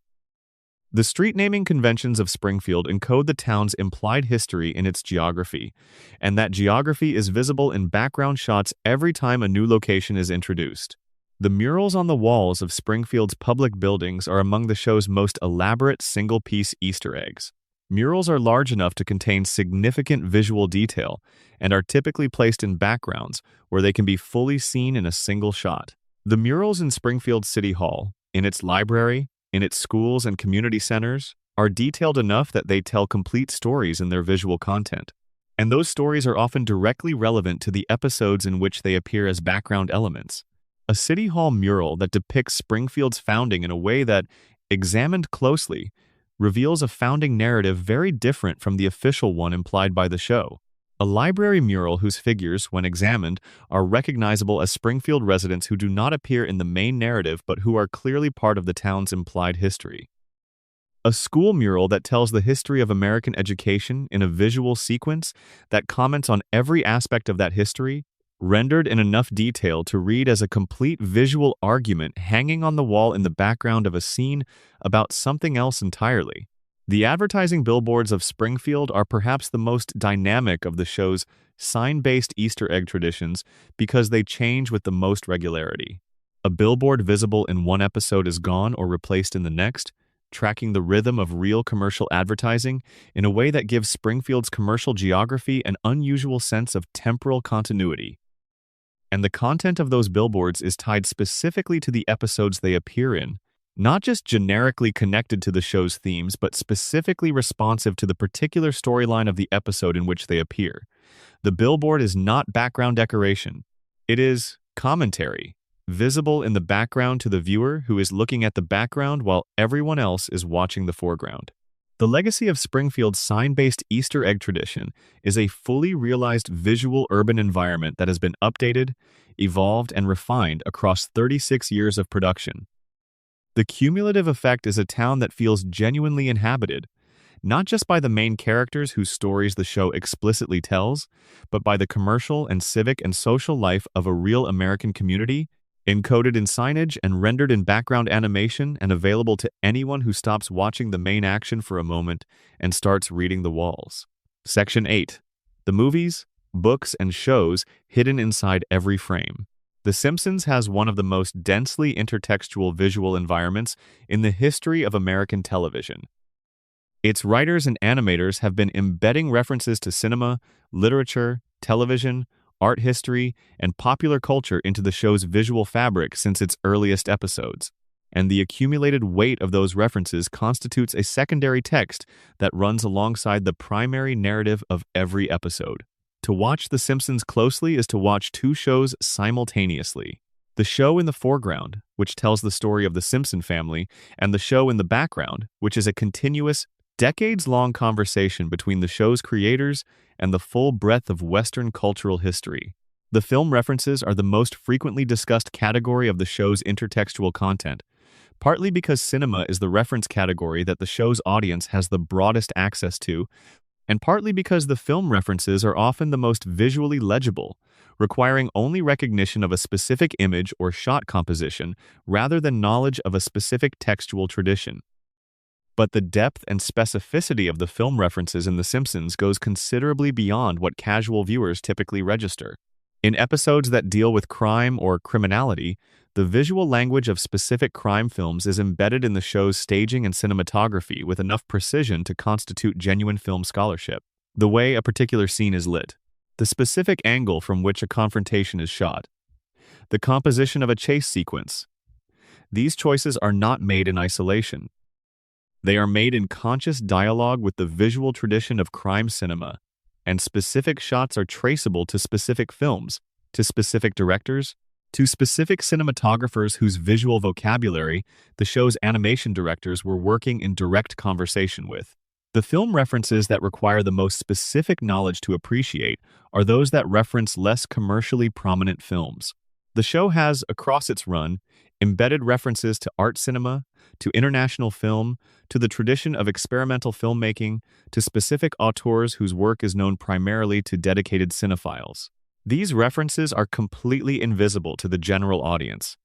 Speaker 1: The street naming conventions of Springfield encode the town's implied history in its geography, and that geography is visible in background shots every time a new location is introduced. The murals on the walls of Springfield's public buildings are among the show's most elaborate single-piece Easter eggs. Murals are large enough to contain significant visual detail and are typically placed in backgrounds where they can be fully seen in a single shot. The murals in Springfield City Hall, in its library, in its schools and community centers, are detailed enough that they tell complete stories in their visual content. And those stories are often directly relevant to the episodes in which they appear as background elements. A City Hall mural that depicts Springfield's founding in a way that, examined closely, reveals a founding narrative very different from the official one implied by the show. A library mural whose figures, when examined, are recognizable as Springfield residents who do not appear in the main narrative but who are clearly part of the town's implied history. A school mural that tells the history of American education in a visual sequence that comments on every aspect of that history, rendered in enough detail to read as a complete visual argument hanging on the wall in the background of a scene about something else entirely. The advertising billboards of Springfield are perhaps the most dynamic of the show's sign-based Easter egg traditions because they change with the most regularity. A billboard visible in one episode is gone or replaced in the next, tracking the rhythm of real commercial advertising in a way that gives Springfield's commercial geography an unusual sense of temporal continuity. And the content of those billboards is tied specifically to the episodes they appear in, not just generically connected to the show's themes, but specifically responsive to the particular storyline of the episode in which they appear. The billboard is not background decoration. It is commentary, visible in the background to the viewer who is looking at the background while everyone else is watching the foreground. The legacy of Springfield's sign-based Easter egg tradition is a fully realized visual urban environment that has been updated, evolved, and refined across 36 years of production. The cumulative effect is a town that feels genuinely inhabited, not just by the main characters whose stories the show explicitly tells, but by the commercial and civic and social life of a real American community, encoded in signage and rendered in background animation and available to anyone who stops watching the main action for a moment and starts reading the walls. Section 8. The movies, books, and shows hidden inside every frame. The Simpsons has one of the most densely intertextual visual environments in the history of American television. Its writers and animators have been embedding references to cinema, literature, television, art history, and popular culture into the show's visual fabric since its earliest episodes, and the accumulated weight of those references constitutes a secondary text that runs alongside the primary narrative of every episode. To watch The Simpsons closely is to watch two shows simultaneously. The show in the foreground, which tells the story of the Simpson family, and the show in the background, which is a continuous, decades-long conversation between the show's creators and the full breadth of Western cultural history. The film references are the most frequently discussed category of the show's intertextual content, partly because cinema is the reference category that the show's audience has the broadest access to, and partly because the film references are often the most visually legible, requiring only recognition of a specific image or shot composition rather than knowledge of a specific textual tradition. But the depth and specificity of the film references in The Simpsons goes considerably beyond what casual viewers typically register. In episodes that deal with crime or criminality, the visual language of specific crime films is embedded in the show's staging and cinematography with enough precision to constitute genuine film scholarship. The way a particular scene is lit, the specific angle from which a confrontation is shot, the composition of a chase sequence. These choices are not made in isolation. They are made in conscious dialogue with the visual tradition of crime cinema, and specific shots are traceable to specific films, to specific directors, to specific cinematographers whose visual vocabulary the show's animation directors were working in direct conversation with. The film references that require the most specific knowledge to appreciate are those that reference less commercially prominent films. The show has, across its run, embedded references to art cinema, to international film, to the tradition of experimental filmmaking, to specific auteurs whose work is known primarily to dedicated cinephiles. These references are completely invisible to the general audience.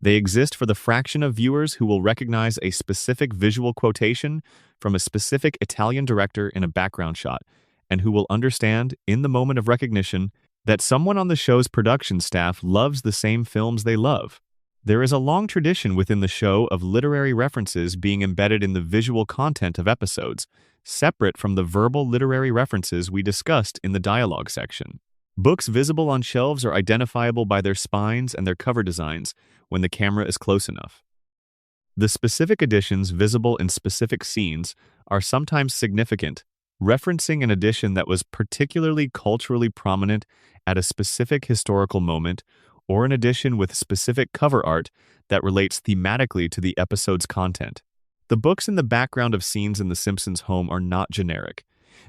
Speaker 1: They exist for the fraction of viewers who will recognize a specific visual quotation from a specific Italian director in a background shot, and who will understand, in the moment of recognition, that someone on the show's production staff loves the same films they love. There is a long tradition within the show of literary references being embedded in the visual content of episodes, separate from the verbal literary references we discussed in the dialogue section. Books visible on shelves are identifiable by their spines and their cover designs when the camera is close enough. The specific editions visible in specific scenes are sometimes significant, referencing an edition that was particularly culturally prominent at a specific historical moment, or an edition with specific cover art that relates thematically to the episode's content. The books in the background of scenes in The Simpsons' home are not generic.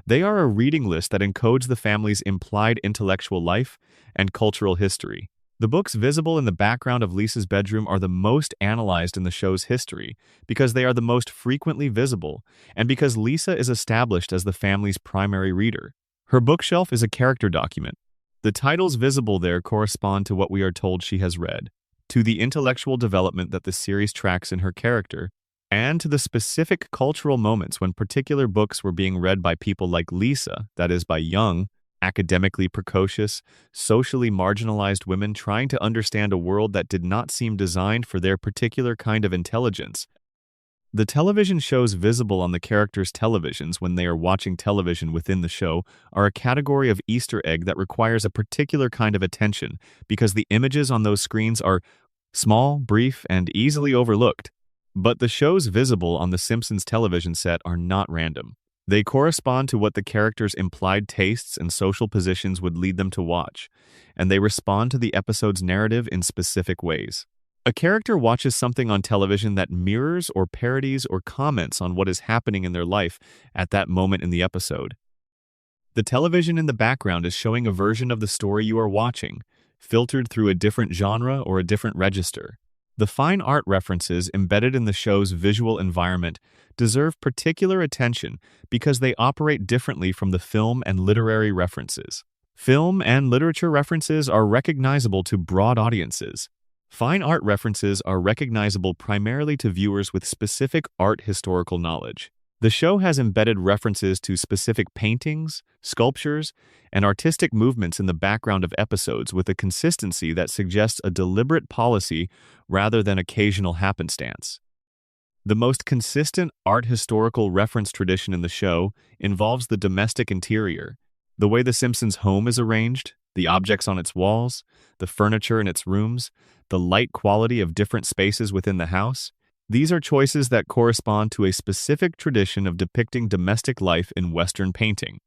Speaker 1: They are a reading list that encodes the family's implied intellectual life and cultural history. The books visible in the background of Lisa's bedroom are the most analyzed in the show's history because they are the most frequently visible and because Lisa is established as the family's primary reader. Her bookshelf is a character document. The titles visible there correspond to what we are told she has read, to the intellectual development that the series tracks in her character, and to the specific cultural moments when particular books were being read by people like Lisa, that is, by young, academically precocious, socially marginalized women trying to understand a world that did not seem designed for their particular kind of intelligence. The television shows visible on the characters' televisions when they are watching television within the show are a category of Easter egg that requires a particular kind of attention because the images on those screens are small, brief, and easily overlooked. But the shows visible on the Simpsons television set are not random. They correspond to what the characters' implied tastes and social positions would lead them to watch, and they respond to the episode's narrative in specific ways. A character watches something on television that mirrors or parodies or comments on what is happening in their life at that moment in the episode. The television in the background is showing a version of the story you are watching, filtered through a different genre or a different register. The fine art references embedded in the show's visual environment deserve particular attention because they operate differently from the film and literary references. Film and literature references are recognizable to broad audiences. Fine art references are recognizable primarily to viewers with specific art historical knowledge. The show has embedded references to specific paintings, sculptures, and artistic movements in the background of episodes with a consistency that suggests a deliberate policy rather than occasional happenstance. The most consistent art historical reference tradition in the show involves the domestic interior, the way The Simpsons' home is arranged, the objects on its walls, the furniture in its rooms, the light quality of different spaces within the house. These are choices that correspond to a specific tradition of depicting domestic life in Western painting.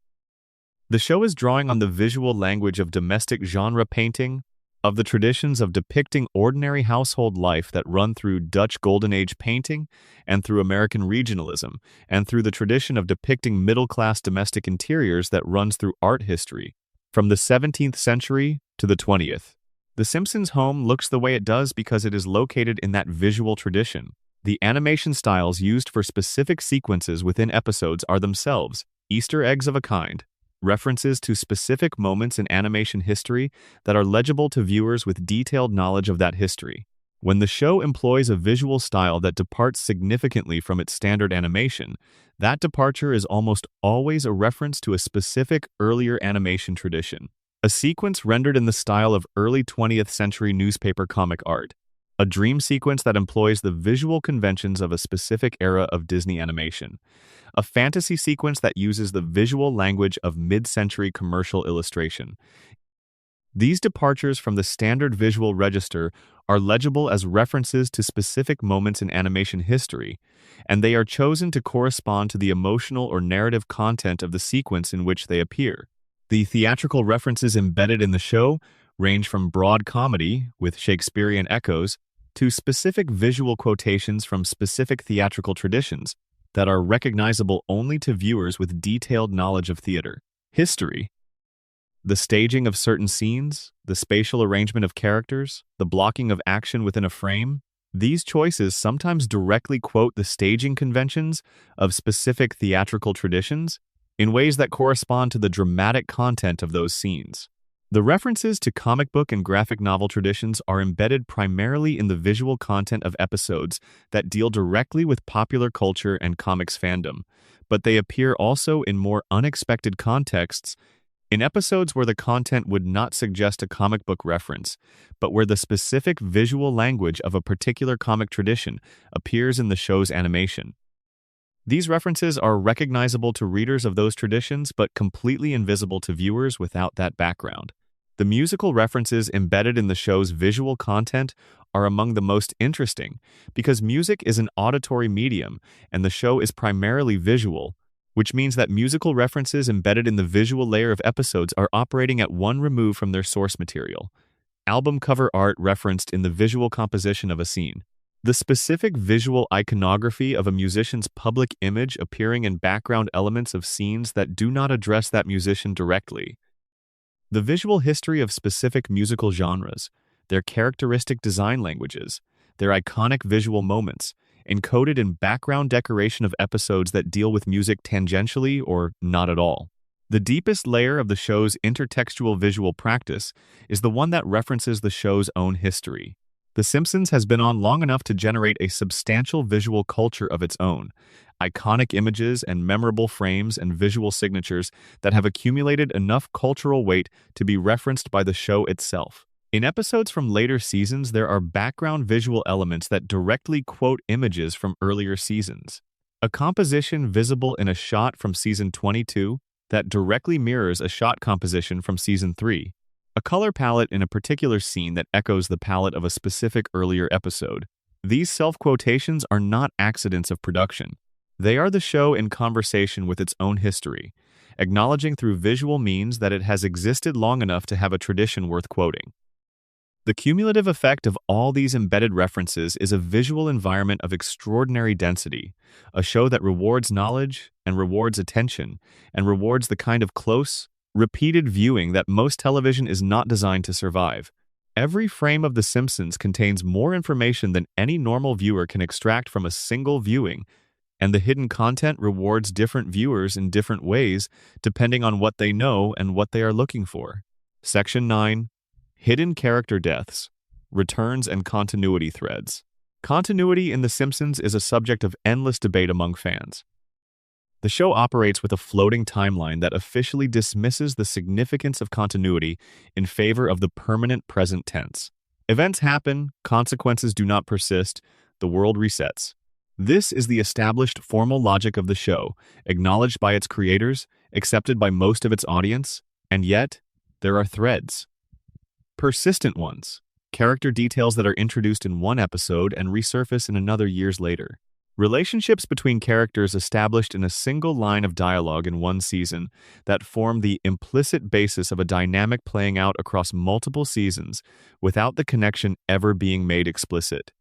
Speaker 1: The show is drawing on the visual language of domestic genre painting, of the traditions of depicting ordinary household life that run through Dutch Golden Age painting and through American regionalism, and through the tradition of depicting middle-class domestic interiors that runs through art history, from the 17th century to the 20th. The Simpsons' home looks the way it does because it is located in that visual tradition. The animation styles used for specific sequences within episodes are themselves Easter eggs of a kind, references to specific moments in animation history that are legible to viewers with detailed knowledge of that history. When the show employs a visual style that departs significantly from its standard animation, that departure is almost always a reference to a specific earlier animation tradition. A sequence rendered in the style of early 20th century newspaper comic art. A dream sequence that employs the visual conventions of a specific era of Disney animation. A fantasy sequence that uses the visual language of mid-century commercial illustration. These departures from the standard visual register are legible as references to specific moments in animation history, and they are chosen to correspond to the emotional or narrative content of the sequence in which they appear. The theatrical references embedded in the show range from broad comedy, with Shakespearean echoes, to specific visual quotations from specific theatrical traditions that are recognizable only to viewers with detailed knowledge of theater. History. The staging of certain scenes, the spatial arrangement of characters, the blocking of action within a frame, These choices sometimes directly quote the staging conventions of specific theatrical traditions in ways that correspond to the dramatic content of those scenes. The references to comic book and graphic novel traditions are embedded primarily in the visual content of episodes that deal directly with popular culture and comics fandom, but they appear also in more unexpected contexts, in episodes where the content would not suggest a comic book reference, but where the specific visual language of a particular comic tradition appears in the show's animation. These references are recognizable to readers of those traditions but completely invisible to viewers without that background. The musical references embedded in the show's visual content are among the most interesting because music is an auditory medium and the show is primarily visual, which means that musical references embedded in the visual layer of episodes are operating at one remove from their source material. Album cover art referenced in the visual composition of a scene. The specific visual iconography of a musician's public image appearing in background elements of scenes that do not address that musician directly. The visual history of specific musical genres, their characteristic design languages, their iconic visual moments, encoded in background decoration of episodes that deal with music tangentially or not at all. The deepest layer of the show's intertextual visual practice is the one that references the show's own history. The Simpsons has been on long enough to generate a substantial visual culture of its own, iconic images and memorable frames and visual signatures that have accumulated enough cultural weight to be referenced by the show itself. In episodes from later seasons, there are background visual elements that directly quote images from earlier seasons. A composition visible in a shot from season 22 that directly mirrors a shot composition from season 3. A color palette in a particular scene that echoes the palette of a specific earlier episode. These self-quotations are not accidents of production. They are the show in conversation with its own history, acknowledging through visual means that it has existed long enough to have a tradition worth quoting. The cumulative effect of all these embedded references is a visual environment of extraordinary density, a show that rewards knowledge and rewards attention and rewards the kind of close, repeated viewing that most television is not designed to survive. Every frame of The Simpsons contains more information than any normal viewer can extract from a single viewing, and the hidden content rewards different viewers in different ways depending on what they know and what they are looking for. Section 9. Hidden character deaths, returns and continuity threads. Continuity in The Simpsons is a subject of endless debate among fans. The show operates with a floating timeline that officially dismisses the significance of continuity in favor of the permanent present tense. Events happen, consequences do not persist, the world resets. This is the established formal logic of the show, acknowledged by its creators, accepted by most of its audience, and yet, there are threads. Persistent ones, character details that are introduced in one episode and resurface in another years later. Relationships between characters established in a single line of dialogue in one season that form the implicit basis of a dynamic playing out across multiple seasons without the connection ever being made explicit.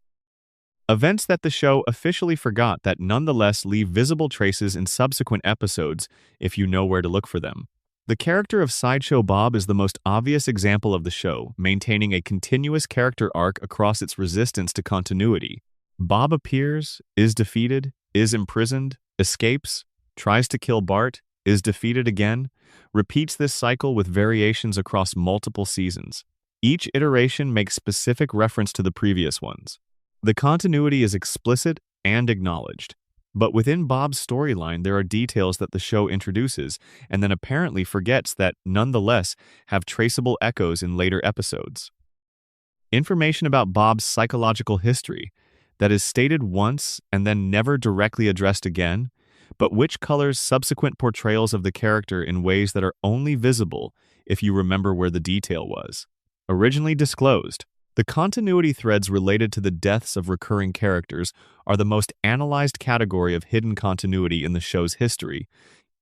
Speaker 1: Events that the show officially forgot that nonetheless leave visible traces in subsequent episodes if you know where to look for them. The character of Sideshow Bob is the most obvious example of the show, maintaining a continuous character arc across its resistance to continuity. Bob appears, is defeated, is imprisoned, escapes, tries to kill Bart, is defeated again, repeats this cycle with variations across multiple seasons. Each iteration makes specific reference to the previous ones. The continuity is explicit and acknowledged. But within Bob's storyline, there are details that the show introduces and then apparently forgets that, nonetheless, have traceable echoes in later episodes. Information about Bob's psychological history that is stated once and then never directly addressed again, but which colors subsequent portrayals of the character in ways that are only visible if you remember where the detail was. Originally disclosed, the continuity threads related to the deaths of recurring characters are the most analyzed category of hidden continuity in the show's history,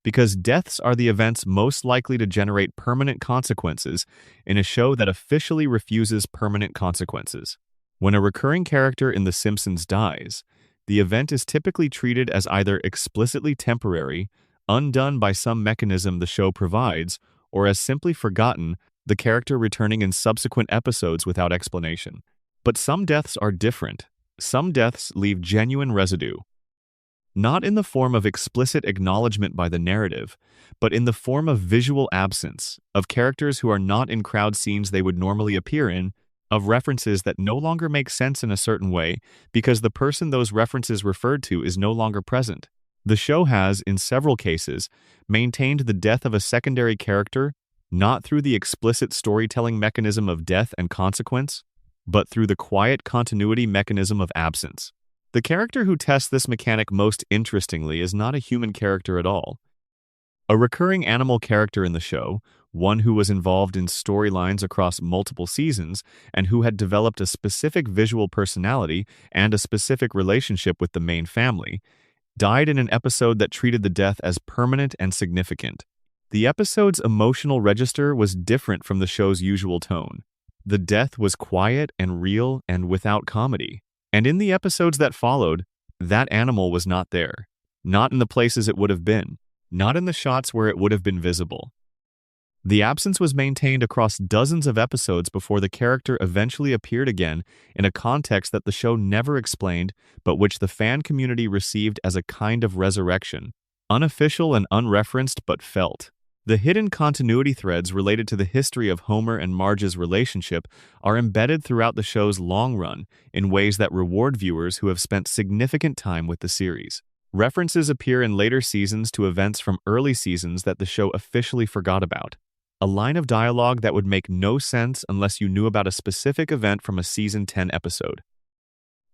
Speaker 1: because deaths are the events most likely to generate permanent consequences in a show that officially refuses permanent consequences. When a recurring character in The Simpsons dies, the event is typically treated as either explicitly temporary, undone by some mechanism the show provides, or as simply forgotten, the character returning in subsequent episodes without explanation. But some deaths are different. Some deaths leave genuine residue, not in the form of explicit acknowledgement by the narrative, but in the form of visual absence, of characters who are not in crowd scenes they would normally appear in, of references that no longer make sense in a certain way because the person those references referred to is no longer present. The show has, in several cases, maintained the death of a secondary character not through the explicit storytelling mechanism of death and consequence, but through the quiet continuity mechanism of absence. The character who tests this mechanic most interestingly is not a human character at all. A recurring animal character in the show, one who was involved in storylines across multiple seasons and who had developed a specific visual personality and a specific relationship with the main family, died in an episode that treated the death as permanent and significant. The episode's emotional register was different from the show's usual tone. The death was quiet and real and without comedy. And in the episodes that followed, that animal was not there. Not in the places it would have been. Not in the shots where it would have been visible. The absence was maintained across dozens of episodes before the character eventually appeared again in a context that the show never explained, but which the fan community received as a kind of resurrection. Unofficial and unreferenced, but felt. The hidden continuity threads related to the history of Homer and Marge's relationship are embedded throughout the show's long run in ways that reward viewers who have spent significant time with the series. References appear in later seasons to events from early seasons that the show officially forgot about. A line of dialogue that would make no sense unless you knew about a specific event from a Season 10 episode.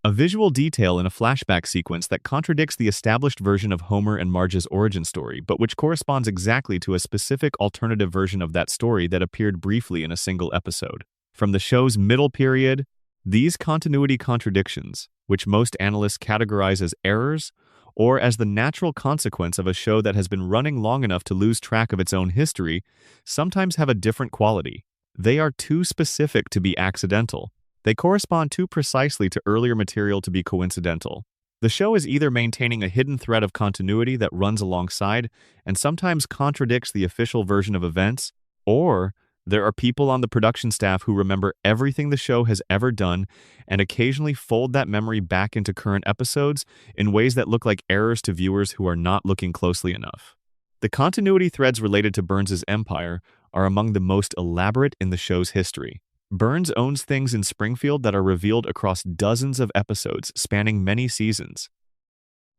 Speaker 1: A visual detail in a flashback sequence that contradicts the established version of Homer and Marge's origin story, but which corresponds exactly to a specific alternative version of that story that appeared briefly in a single episode. From the show's middle period, these continuity contradictions, which most analysts categorize as errors, or as the natural consequence of a show that has been running long enough to lose track of its own history, sometimes have a different quality. They are too specific to be accidental. They correspond too precisely to earlier material to be coincidental. The show is either maintaining a hidden thread of continuity that runs alongside and sometimes contradicts the official version of events, or there are people on the production staff who remember everything the show has ever done and occasionally fold that memory back into current episodes in ways that look like errors to viewers who are not looking closely enough. The continuity threads related to Burns' empire are among the most elaborate in the show's history. Burns owns things in Springfield that are revealed across dozens of episodes spanning many seasons.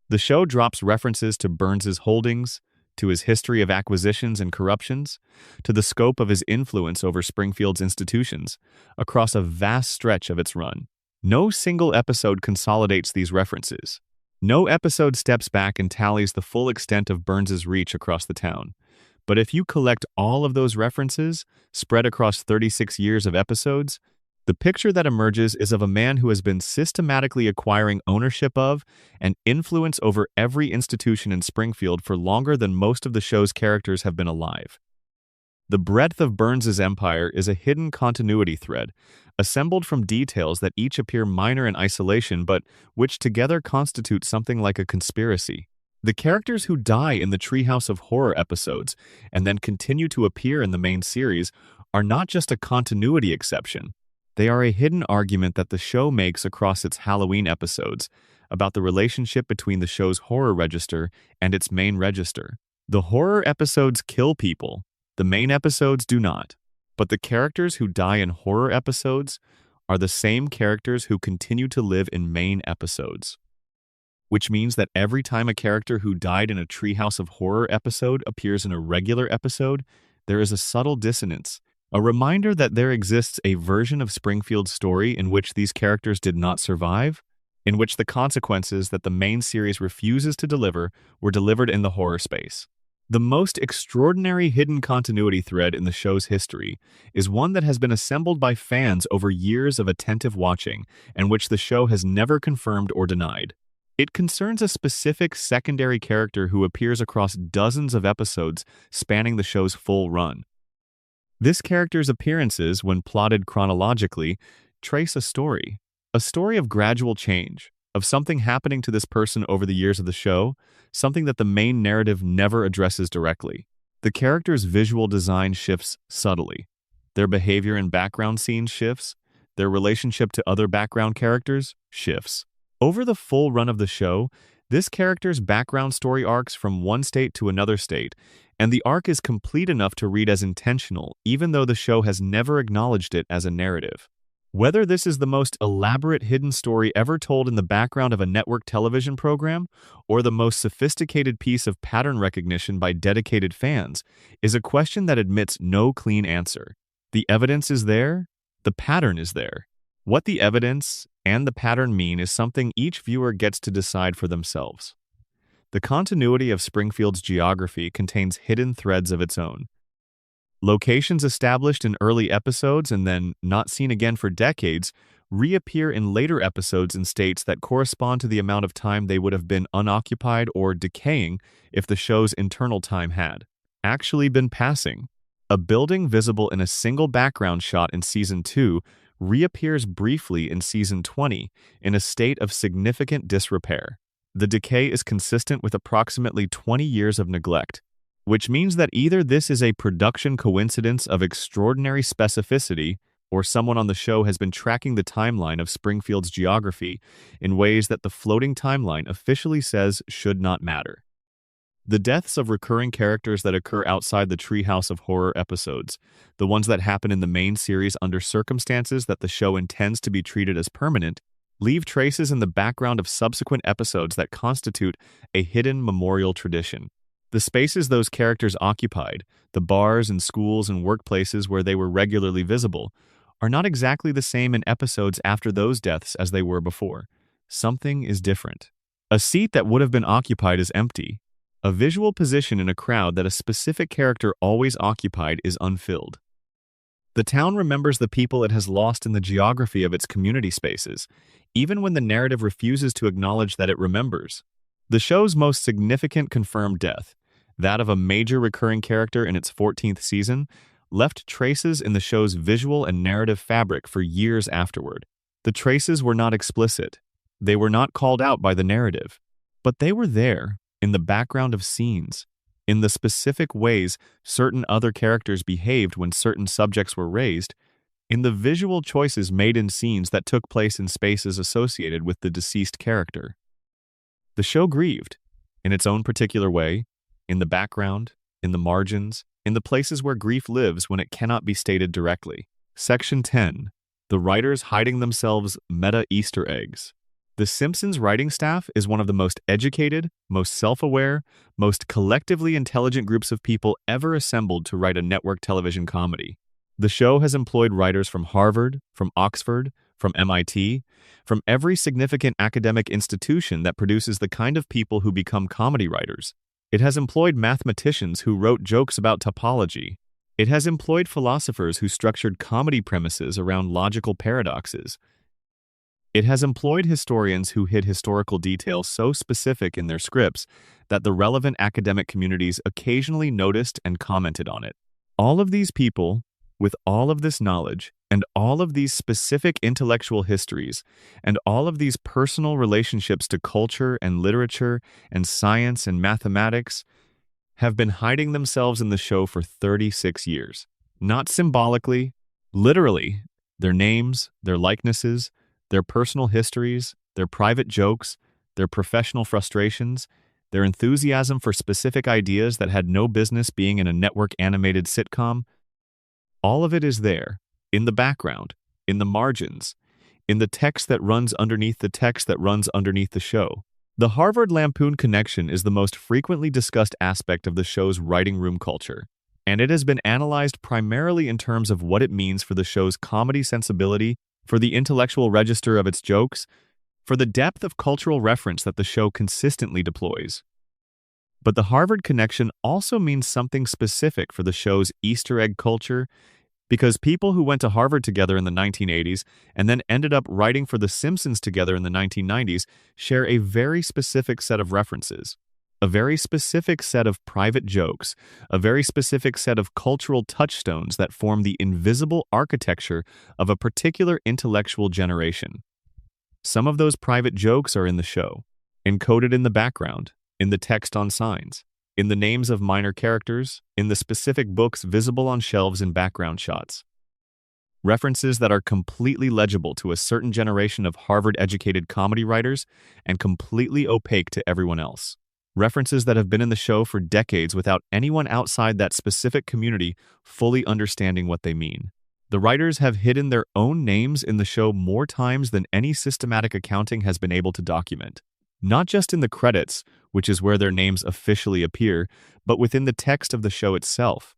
Speaker 1: The show drops references to Burns' holdings, to his history of acquisitions and corruptions, to the scope of his influence over Springfield's institutions, across a vast stretch of its run. No single episode consolidates these references. No episode steps back and tallies the full extent of Burns' reach across the town. But if you collect all of those references, spread across 36 years of episodes, the picture that emerges is of a man who has been systematically acquiring ownership of and influence over every institution in Springfield for longer than most of the show's characters have been alive. The breadth of Burns' empire is a hidden continuity thread, assembled from details that each appear minor in isolation but which together constitute something like a conspiracy. The characters who die in the Treehouse of Horror episodes and then continue to appear in the main series are not just a continuity exception. They are a hidden argument that the show makes across its Halloween episodes about the relationship between the show's horror register and its main register. The horror episodes kill people. The main episodes do not. But the characters who die in horror episodes are the same characters who continue to live in main episodes. Which means that every time a character who died in a Treehouse of Horror episode appears in a regular episode, there is a subtle dissonance, a reminder that there exists a version of Springfield's story in which these characters did not survive, in which the consequences that the main series refuses to deliver were delivered in the horror space. The most extraordinary hidden continuity thread in the show's history is one that has been assembled by fans over years of attentive watching and which the show has never confirmed or denied. It concerns a specific secondary character who appears across dozens of episodes spanning the show's full run. This character's appearances, when plotted chronologically, trace a story of gradual change, of something happening to this person over the years of the show, something that the main narrative never addresses directly. The character's visual design shifts subtly. Their behavior in background scenes shifts. Their relationship to other background characters shifts. Over the full run of the show, this character's background story arcs from one state to another state, and the arc is complete enough to read as intentional, even though the show has never acknowledged it as a narrative. Whether this is the most elaborate hidden story ever told in the background of a network television program, or the most sophisticated piece of pattern recognition by dedicated fans, is a question that admits no clean answer. The evidence is there, the pattern is there. What the evidence and the pattern mean is something each viewer gets to decide for themselves. The continuity of Springfield's geography contains hidden threads of its own. Locations established in early episodes and then not seen again for decades reappear in later episodes in states that correspond to the amount of time they would have been unoccupied or decaying if the show's internal time had actually been passing. A building visible in a single background shot in Season 2 reappears briefly in Season 20 in a state of significant disrepair. The decay is consistent with approximately 20 years of neglect, which means that either this is a production coincidence of extraordinary specificity or someone on the show has been tracking the timeline of Springfield's geography in ways that the floating timeline officially says should not matter. The deaths of recurring characters that occur outside the Treehouse of Horror episodes, the ones that happen in the main series under circumstances that the show intends to be treated as permanent, leave traces in the background of subsequent episodes that constitute a hidden memorial tradition. The spaces those characters occupied, the bars and schools and workplaces where they were regularly visible, are not exactly the same in episodes after those deaths as they were before. Something is different. A seat that would have been occupied is empty. A visual position in a crowd that a specific character always occupied is unfilled. The town remembers the people it has lost in the geography of its community spaces, even when the narrative refuses to acknowledge that it remembers. The show's most significant confirmed death, that of a major recurring character in its 14th season, left traces in the show's visual and narrative fabric for years afterward. The traces were not explicit. They were not called out by the narrative. But they were there, in the background of scenes, in the specific ways certain other characters behaved when certain subjects were raised, in the visual choices made in scenes that took place in spaces associated with the deceased character. The show grieved, in its own particular way, in the background, in the margins, in the places where grief lives when it cannot be stated directly. Section 10. The writers hiding themselves meta-Easter eggs. The Simpsons writing staff is one of the most educated, most self-aware, most collectively intelligent groups of people ever assembled to write a network television comedy. The show has employed writers from Harvard, from Oxford, from MIT, from every significant academic institution that produces the kind of people who become comedy writers. It has employed mathematicians who wrote jokes about topology. It has employed philosophers who structured comedy premises around logical paradoxes. It has employed historians who hid historical details so specific in their scripts that the relevant academic communities occasionally noticed and commented on it. All of these people, with all of this knowledge, and all of these specific intellectual histories, and all of these personal relationships to culture and literature and science and mathematics, have been hiding themselves in the show for 36 years. Not symbolically, literally, their names, their likenesses, their personal histories, their private jokes, their professional frustrations, their enthusiasm for specific ideas that had no business being in a network animated sitcom. All of it is there, in the background, in the margins, in the text that runs underneath the text that runs underneath the show. The Harvard Lampoon connection is the most frequently discussed aspect of the show's writing room culture, and it has been analyzed primarily in terms of what it means for the show's comedy sensibility, for the intellectual register of its jokes, for the depth of cultural reference that the show consistently deploys. But the Harvard connection also means something specific for the show's Easter egg culture, because people who went to Harvard together in the 1980s and then ended up writing for The Simpsons together in the 1990s share a very specific set of references, a very specific set of private jokes, a very specific set of cultural touchstones that form the invisible architecture of a particular intellectual generation. Some of those private jokes are in the show, encoded in the background, in the text on signs, in the names of minor characters, in the specific books visible on shelves in background shots. references that are completely legible to a certain generation of Harvard-educated comedy writers and completely opaque to everyone else. References that have been in the show for decades without anyone outside that specific community fully understanding what they mean. The writers have hidden their own names in the show more times than any systematic accounting has been able to document. Not just in the credits, which is where their names officially appear, but within the text of the show itself.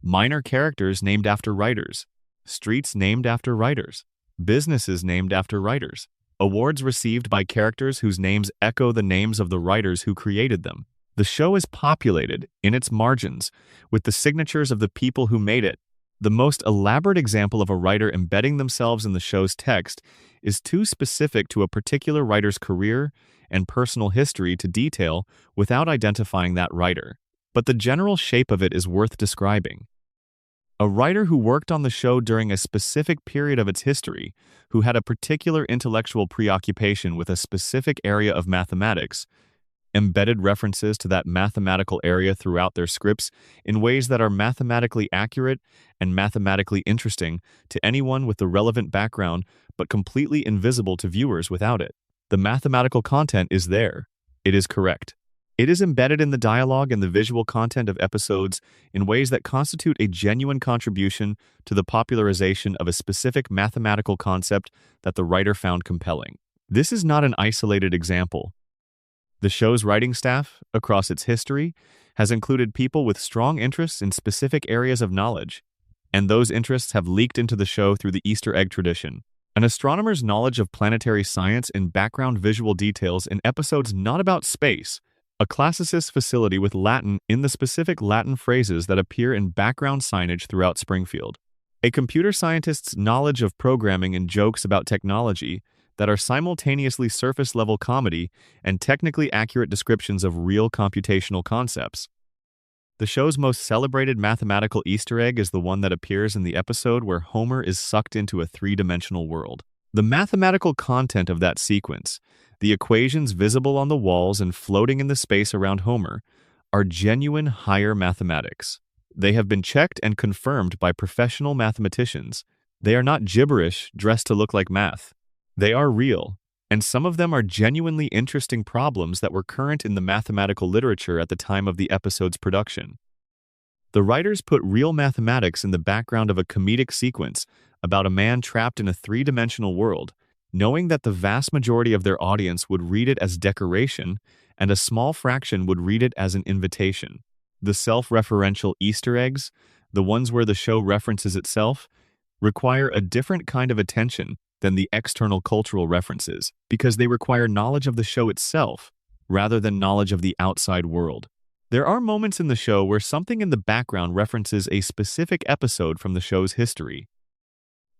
Speaker 1: Minor characters named after writers, streets named after writers, businesses named after writers, awards received by characters whose names echo the names of the writers who created them. The show is populated, in its margins, with the signatures of the people who made it. The most elaborate example of a writer embedding themselves in the show's text is too specific to a particular writer's career and personal history to detail without identifying that writer. But the general shape of it is worth describing. A writer who worked on the show during a specific period of its history, who had a particular intellectual preoccupation with a specific area of mathematics, embedded references to that mathematical area throughout their scripts in ways that are mathematically accurate and mathematically interesting to anyone with the relevant background, but completely invisible to viewers without it. The mathematical content is there. It is correct. It is embedded in the dialogue and the visual content of episodes in ways that constitute a genuine contribution to the popularization of a specific mathematical concept that the writer found compelling. This is not an isolated example. The show's writing staff, across its history, has included people with strong interests in specific areas of knowledge, and those interests have leaked into the show through the Easter egg tradition. An astronomer's knowledge of planetary science and background visual details in episodes not about space, a classicist facility with Latin in the specific Latin phrases that appear in background signage throughout Springfield. A computer scientist's knowledge of programming and jokes about technology that are simultaneously surface-level comedy and technically accurate descriptions of real computational concepts. The show's most celebrated mathematical Easter egg is the one that appears in the episode where Homer is sucked into a three-dimensional world. The mathematical content of that sequence, the equations visible on the walls and floating in the space around Homer, are genuine higher mathematics. They have been checked and confirmed by professional mathematicians. They are not gibberish dressed to look like math. They are real, and some of them are genuinely interesting problems that were current in the mathematical literature at the time of the episode's production. The writers put real mathematics in the background of a comedic sequence about a man trapped in a three-dimensional world, knowing that the vast majority of their audience would read it as decoration and a small fraction would read it as an invitation. The self-referential Easter eggs, the ones where the show references itself, require a different kind of attention than the external cultural references because they require knowledge of the show itself rather than knowledge of the outside world. There are moments in the show where something in the background references a specific episode from the show's history.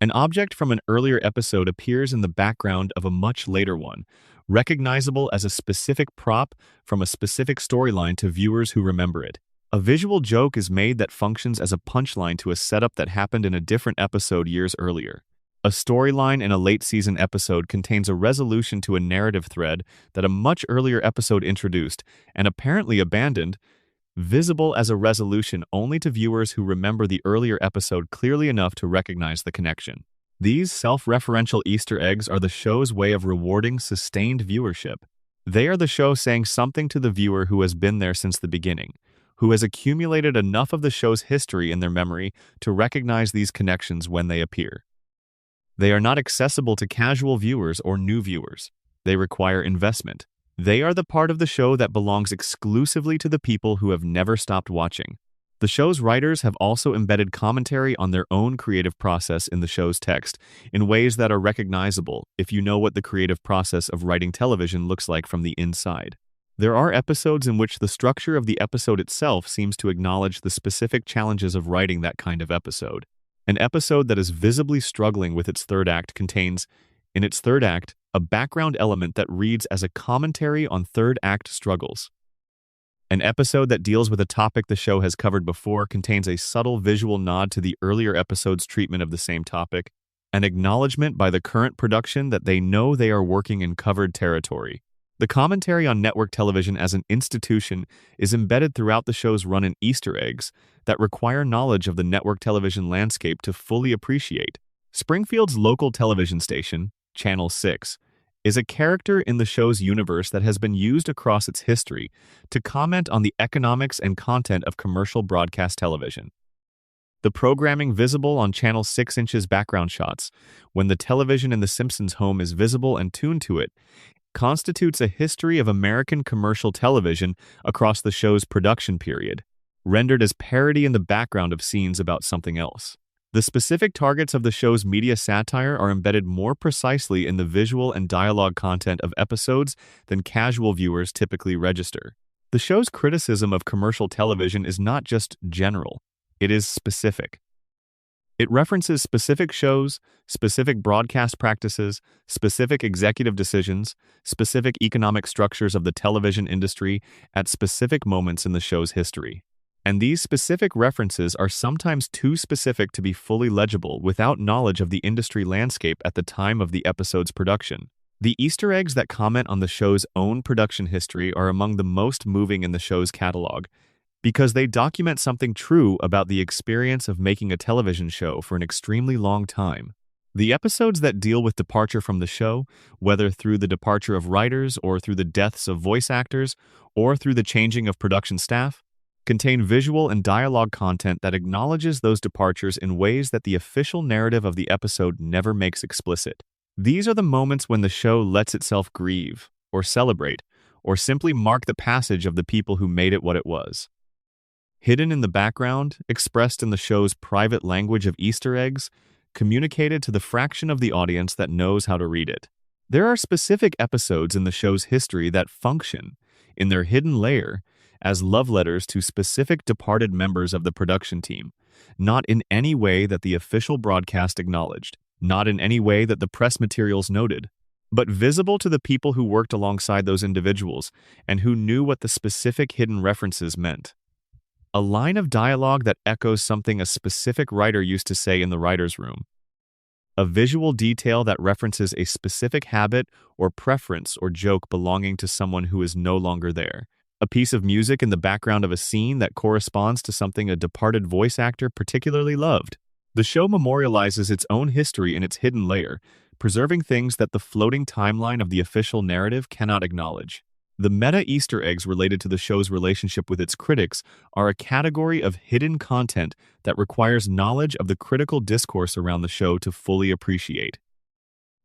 Speaker 1: An object from an earlier episode appears in the background of a much later one, recognizable as a specific prop from a specific storyline to viewers who remember it. A visual joke is made that functions as a punchline to a setup that happened in a different episode years earlier. A storyline in a late-season episode contains a resolution to a narrative thread that a much earlier episode introduced and apparently abandoned, visible as a resolution only to viewers who remember the earlier episode clearly enough to recognize the connection. These self-referential Easter eggs are the show's way of rewarding sustained viewership. They are the show saying something to the viewer who has been there since the beginning, who has accumulated enough of the show's history in their memory to recognize these connections when they appear. They are not accessible to casual viewers or new viewers. They require investment. They are the part of the show that belongs exclusively to the people who have never stopped watching. The show's writers have also embedded commentary on their own creative process in the show's text in ways that are recognizable if you know what the creative process of writing television looks like from the inside. There are episodes in which the structure of the episode itself seems to acknowledge the specific challenges of writing that kind of episode. An episode that is visibly struggling with its third act contains, in its third act, a background element that reads as a commentary on third act struggles. An episode that deals with a topic the show has covered before contains a subtle visual nod to the earlier episode's treatment of the same topic, an acknowledgement by the current production that they know they are working in covered territory. The commentary on network television as an institution is embedded throughout the show's run in Easter eggs that require knowledge of the network television landscape to fully appreciate. Springfield's local television station, Channel 6, is a character in the show's universe that has been used across its history to comment on the economics and content of commercial broadcast television. The programming visible on Channel 6's background shots, when the television in the Simpsons home is visible and tuned to it, constitutes a history of American commercial television across the show's production period, rendered as parody in the background of scenes about something else. The specific targets of the show's media satire are embedded more precisely in the visual and dialogue content of episodes than casual viewers typically register. The show's criticism of commercial television is not just general, it is specific. It references specific shows, specific broadcast practices, specific executive decisions, specific economic structures of the television industry at specific moments in the show's history. And these specific references are sometimes too specific to be fully legible without knowledge of the industry landscape at the time of the episode's production. The Easter eggs that comment on the show's own production history are among the most moving in the show's catalog, because they document something true about the experience of making a television show for an extremely long time. The episodes that deal with departure from the show, whether through the departure of writers or through the deaths of voice actors or through the changing of production staff, contain visual and dialogue content that acknowledges those departures in ways that the official narrative of the episode never makes explicit. These are the moments when the show lets itself grieve, or celebrate, or simply mark the passage of the people who made it what it was. Hidden in the background, expressed in the show's private language of Easter eggs, communicated to the fraction of the audience that knows how to read it. There are specific episodes in the show's history that function, in their hidden layer, as love letters to specific departed members of the production team, not in any way that the official broadcast acknowledged, not in any way that the press materials noted, but visible to the people who worked alongside those individuals and who knew what the specific hidden references meant. A line of dialogue that echoes something a specific writer used to say in the writer's room. A visual detail that references a specific habit or preference or joke belonging to someone who is no longer there. A piece of music in the background of a scene that corresponds to something a departed voice actor particularly loved. The show memorializes its own history in its hidden layer, preserving things that the floating timeline of the official narrative cannot acknowledge. The meta Easter eggs related to the show's relationship with its critics are a category of hidden content that requires knowledge of the critical discourse around the show to fully appreciate.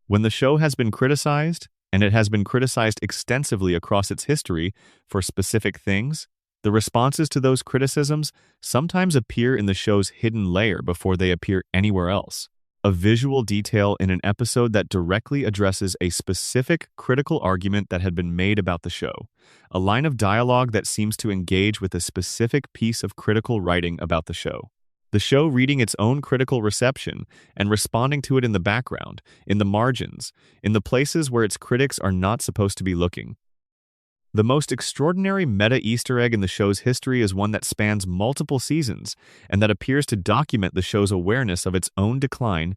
Speaker 1: When the show has been criticized, and it has been criticized extensively across its history for specific things, the responses to those criticisms sometimes appear in the show's hidden layer before they appear anywhere else. A visual detail in an episode that directly addresses a specific critical argument that had been made about the show. A line of dialogue that seems to engage with a specific piece of critical writing about the show. The show reading its own critical reception and responding to it in the background, in the margins, in the places where its critics are not supposed to be looking. The most extraordinary meta Easter egg in the show's history is one that spans multiple seasons and that appears to document the show's awareness of its own decline,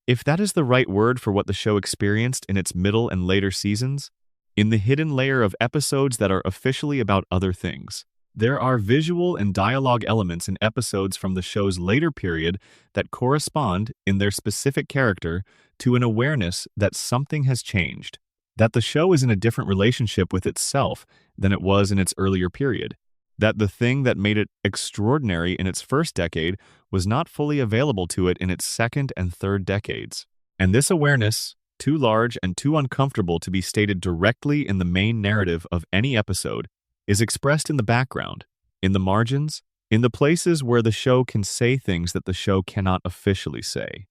Speaker 1: if that is the right word for what the show experienced in its middle and later seasons, in the hidden layer of episodes that are officially about other things. There are visual and dialogue elements in episodes from the show's later period that correspond, in their specific character, to an awareness that something has changed, that the show is in a different relationship with itself than it was in its earlier period, that the thing that made it extraordinary in its first decade was not fully available to it in its second and third decades. And this awareness, too large and too uncomfortable to be stated directly in the main narrative of any episode, is expressed in the background, in the margins, in the places where the show can say things that the show cannot officially say.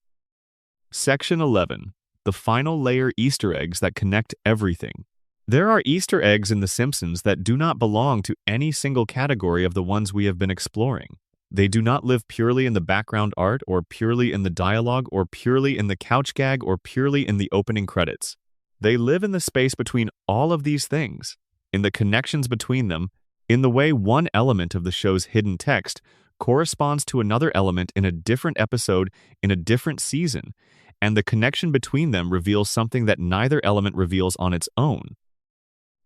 Speaker 1: Section 11. The final layer Easter eggs that connect everything. There are Easter eggs in The Simpsons that do not belong to any single category of the ones we have been exploring. They do not live purely in the background art or purely in the dialogue or purely in the couch gag or purely in the opening credits. They live in the space between all of these things, in the connections between them, in the way one element of the show's hidden text corresponds to another element in a different episode in a different season, and the connection between them reveals something that neither element reveals on its own.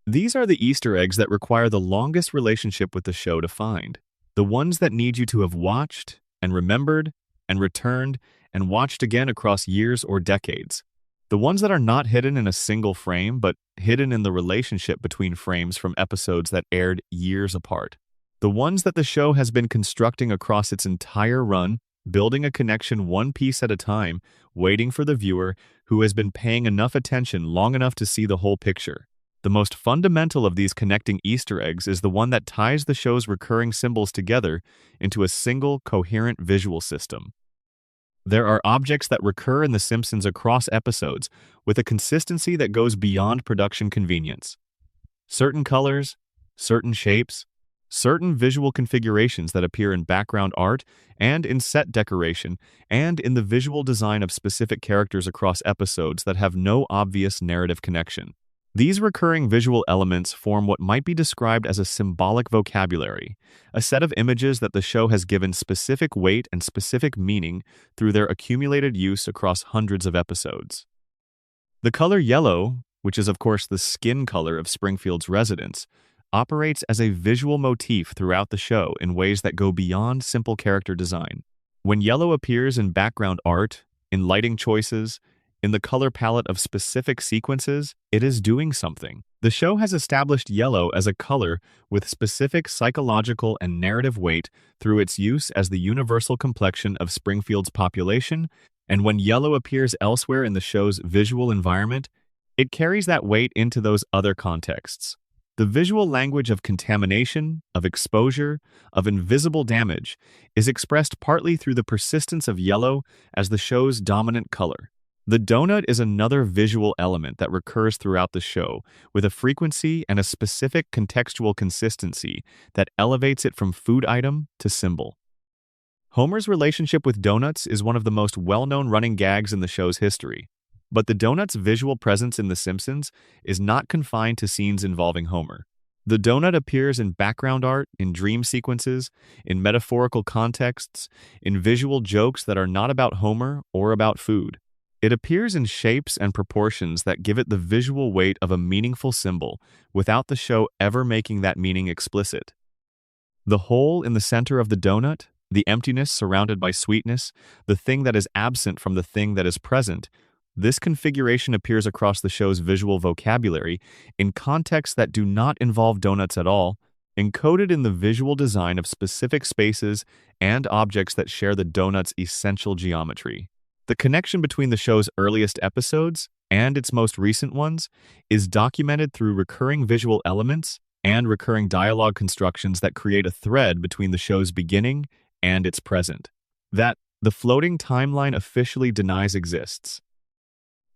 Speaker 1: These are the Easter eggs that require the longest relationship with the show to find, the ones that need you to have watched and remembered and returned and watched again across years or decades. The ones that are not hidden in a single frame, but hidden in the relationship between frames from episodes that aired years apart. The ones that the show has been constructing across its entire run, building a connection one piece at a time, waiting for the viewer who has been paying enough attention long enough to see the whole picture. The most fundamental of these connecting Easter eggs is the one that ties the show's recurring symbols together into a single, coherent visual system. There are objects that recur in The Simpsons across episodes with a consistency that goes beyond production convenience. Certain colors, certain shapes, certain visual configurations that appear in background art and in set decoration, and in the visual design of specific characters across episodes that have no obvious narrative connection. These recurring visual elements form what might be described as a symbolic vocabulary, a set of images that the show has given specific weight and specific meaning through their accumulated use across hundreds of episodes. The color yellow, which is of course the skin color of Springfield's residents, operates as a visual motif throughout the show in ways that go beyond simple character design. When yellow appears in background art, in lighting choices, in the color palette of specific sequences, it is doing something. The show has established yellow as a color with specific psychological and narrative weight through its use as the universal complexion of Springfield's population, and when yellow appears elsewhere in the show's visual environment, it carries that weight into those other contexts. The visual language of contamination, of exposure, of invisible damage is expressed partly through the persistence of yellow as the show's dominant color. The donut is another visual element that recurs throughout the show, with a frequency and a specific contextual consistency that elevates it from food item to symbol. Homer's relationship with donuts is one of the most well-known running gags in the show's history, but the donut's visual presence in The Simpsons is not confined to scenes involving Homer. The donut appears in background art, in dream sequences, in metaphorical contexts, in visual jokes that are not about Homer or about food. It appears in shapes and proportions that give it the visual weight of a meaningful symbol without the show ever making that meaning explicit. The hole in the center of the donut, the emptiness surrounded by sweetness, the thing that is absent from the thing that is present, this configuration appears across the show's visual vocabulary in contexts that do not involve donuts at all, encoded in the visual design of specific spaces and objects that share the donut's essential geometry. The connection between the show's earliest episodes and its most recent ones is documented through recurring visual elements and recurring dialogue constructions that create a thread between the show's beginning and its present, that the floating timeline officially denies exists.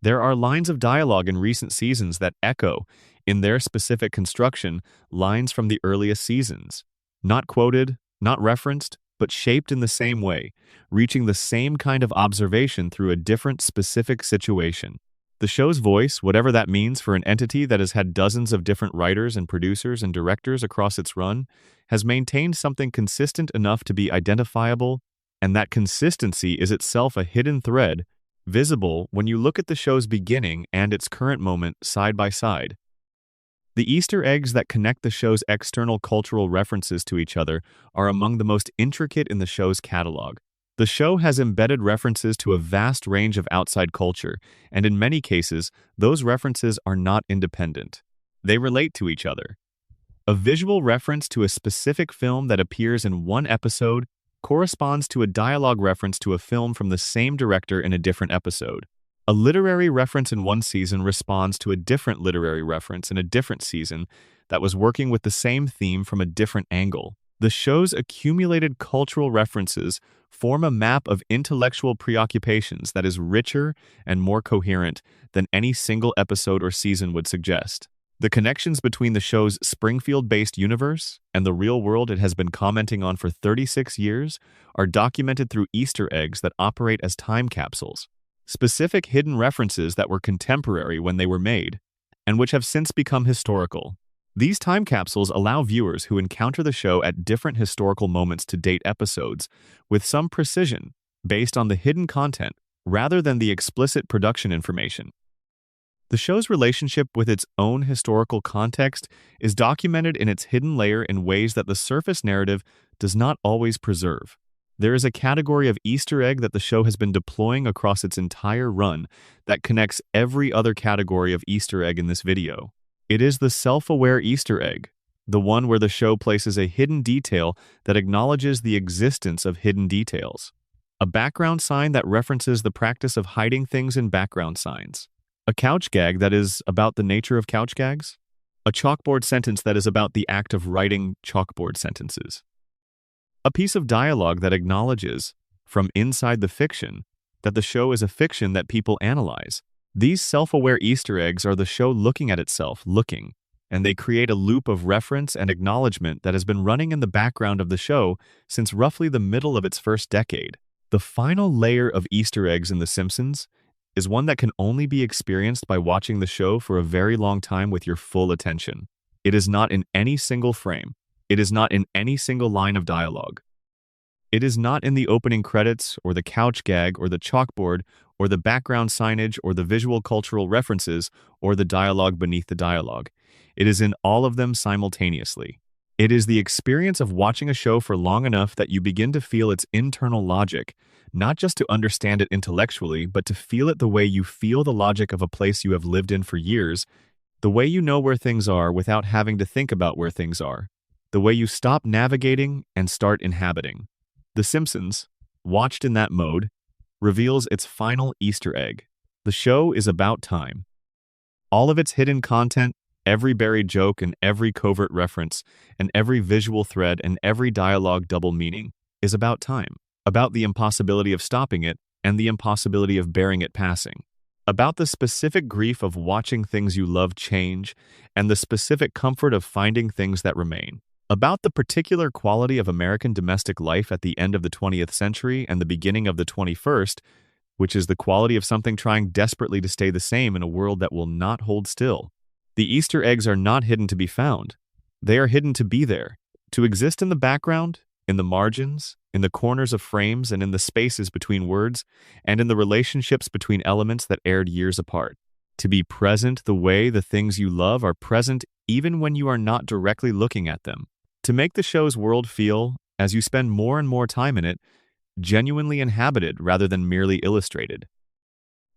Speaker 1: There are lines of dialogue in recent seasons that echo, in their specific construction, lines from the earliest seasons, not quoted, not referenced, but shaped in the same way, reaching the same kind of observation through a different specific situation. The show's voice, whatever that means for an entity that has had dozens of different writers and producers and directors across its run, has maintained something consistent enough to be identifiable, and that consistency is itself a hidden thread, visible when you look at the show's beginning and its current moment side by side. The Easter eggs that connect the show's external cultural references to each other are among the most intricate in the show's catalog. The show has embedded references to a vast range of outside culture, and in many cases, those references are not independent. They relate to each other. A visual reference to a specific film that appears in one episode corresponds to a dialogue reference to a film from the same director in a different episode. A literary reference in one season responds to a different literary reference in a different season that was working with the same theme from a different angle. The show's accumulated cultural references form a map of intellectual preoccupations that is richer and more coherent than any single episode or season would suggest. The connections between the show's Springfield-based universe and the real world it has been commenting on for 36 years are documented through Easter eggs that operate as time capsules. Specific hidden references that were contemporary when they were made, and which have since become historical. These time capsules allow viewers who encounter the show at different historical moments to date episodes with some precision based on the hidden content rather than the explicit production information. The show's relationship with its own historical context is documented in its hidden layer in ways that the surface narrative does not always preserve. There is a category of Easter egg that the show has been deploying across its entire run that connects every other category of Easter egg in this video. It is the self-aware Easter egg, the one where the show places a hidden detail that acknowledges the existence of hidden details. A background sign that references the practice of hiding things in background signs. A couch gag that is about the nature of couch gags. A chalkboard sentence that is about the act of writing chalkboard sentences. A piece of dialogue that acknowledges, from inside the fiction, that the show is a fiction that people analyze. These self-aware Easter eggs are the show looking at itself, and they create a loop of reference and acknowledgement that has been running in the background of the show since roughly the middle of its first decade. The final layer of Easter eggs in The Simpsons is one that can only be experienced by watching the show for a very long time with your full attention. It is not in any single frame. It is not in any single line of dialogue. It is not in the opening credits, or the couch gag, or the chalkboard, or the background signage, or the visual cultural references, or the dialogue beneath the dialogue. It is in all of them simultaneously. It is the experience of watching a show for long enough that you begin to feel its internal logic, not just to understand it intellectually, but to feel it the way you feel the logic of a place you have lived in for years, the way you know where things are without having to think about where things are, the way you stop navigating and start inhabiting. The Simpsons, watched in that mode, reveals its final Easter egg. The show is about time. All of its hidden content, every buried joke and every covert reference, and every visual thread and every dialogue double meaning is about time, about the impossibility of stopping it and the impossibility of bearing it passing, about the specific grief of watching things you love change and the specific comfort of finding things that remain, about the particular quality of American domestic life at the end of the 20th century and the beginning of the 21st, which is the quality of something trying desperately to stay the same in a world that will not hold still. The Easter eggs are not hidden to be found. They are hidden to be there, to exist in the background, in the margins, in the corners of frames, and in the spaces between words, and in the relationships between elements that aired years apart. To be present the way the things you love are present even when you are not directly looking at them. To make the show's world feel, as you spend more and more time in it, genuinely inhabited rather than merely illustrated.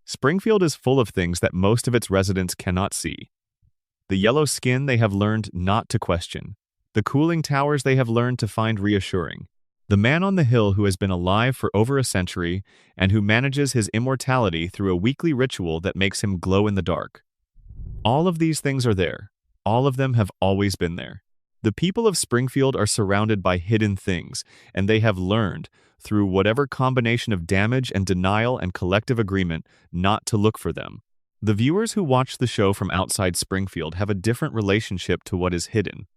Speaker 1: Springfield is full of things that most of its residents cannot see. The yellow skin they have learned not to question. The cooling towers they have learned to find reassuring. The man on the hill who has been alive for over a century and who manages his immortality through a weekly ritual that makes him glow in the dark. All of these things are there. All of them have always been there. The people of Springfield are surrounded by hidden things, and they have learned, through whatever combination of damage and denial and collective agreement, not to look for them. The viewers who watch the show from outside Springfield have a different relationship to what is hidden.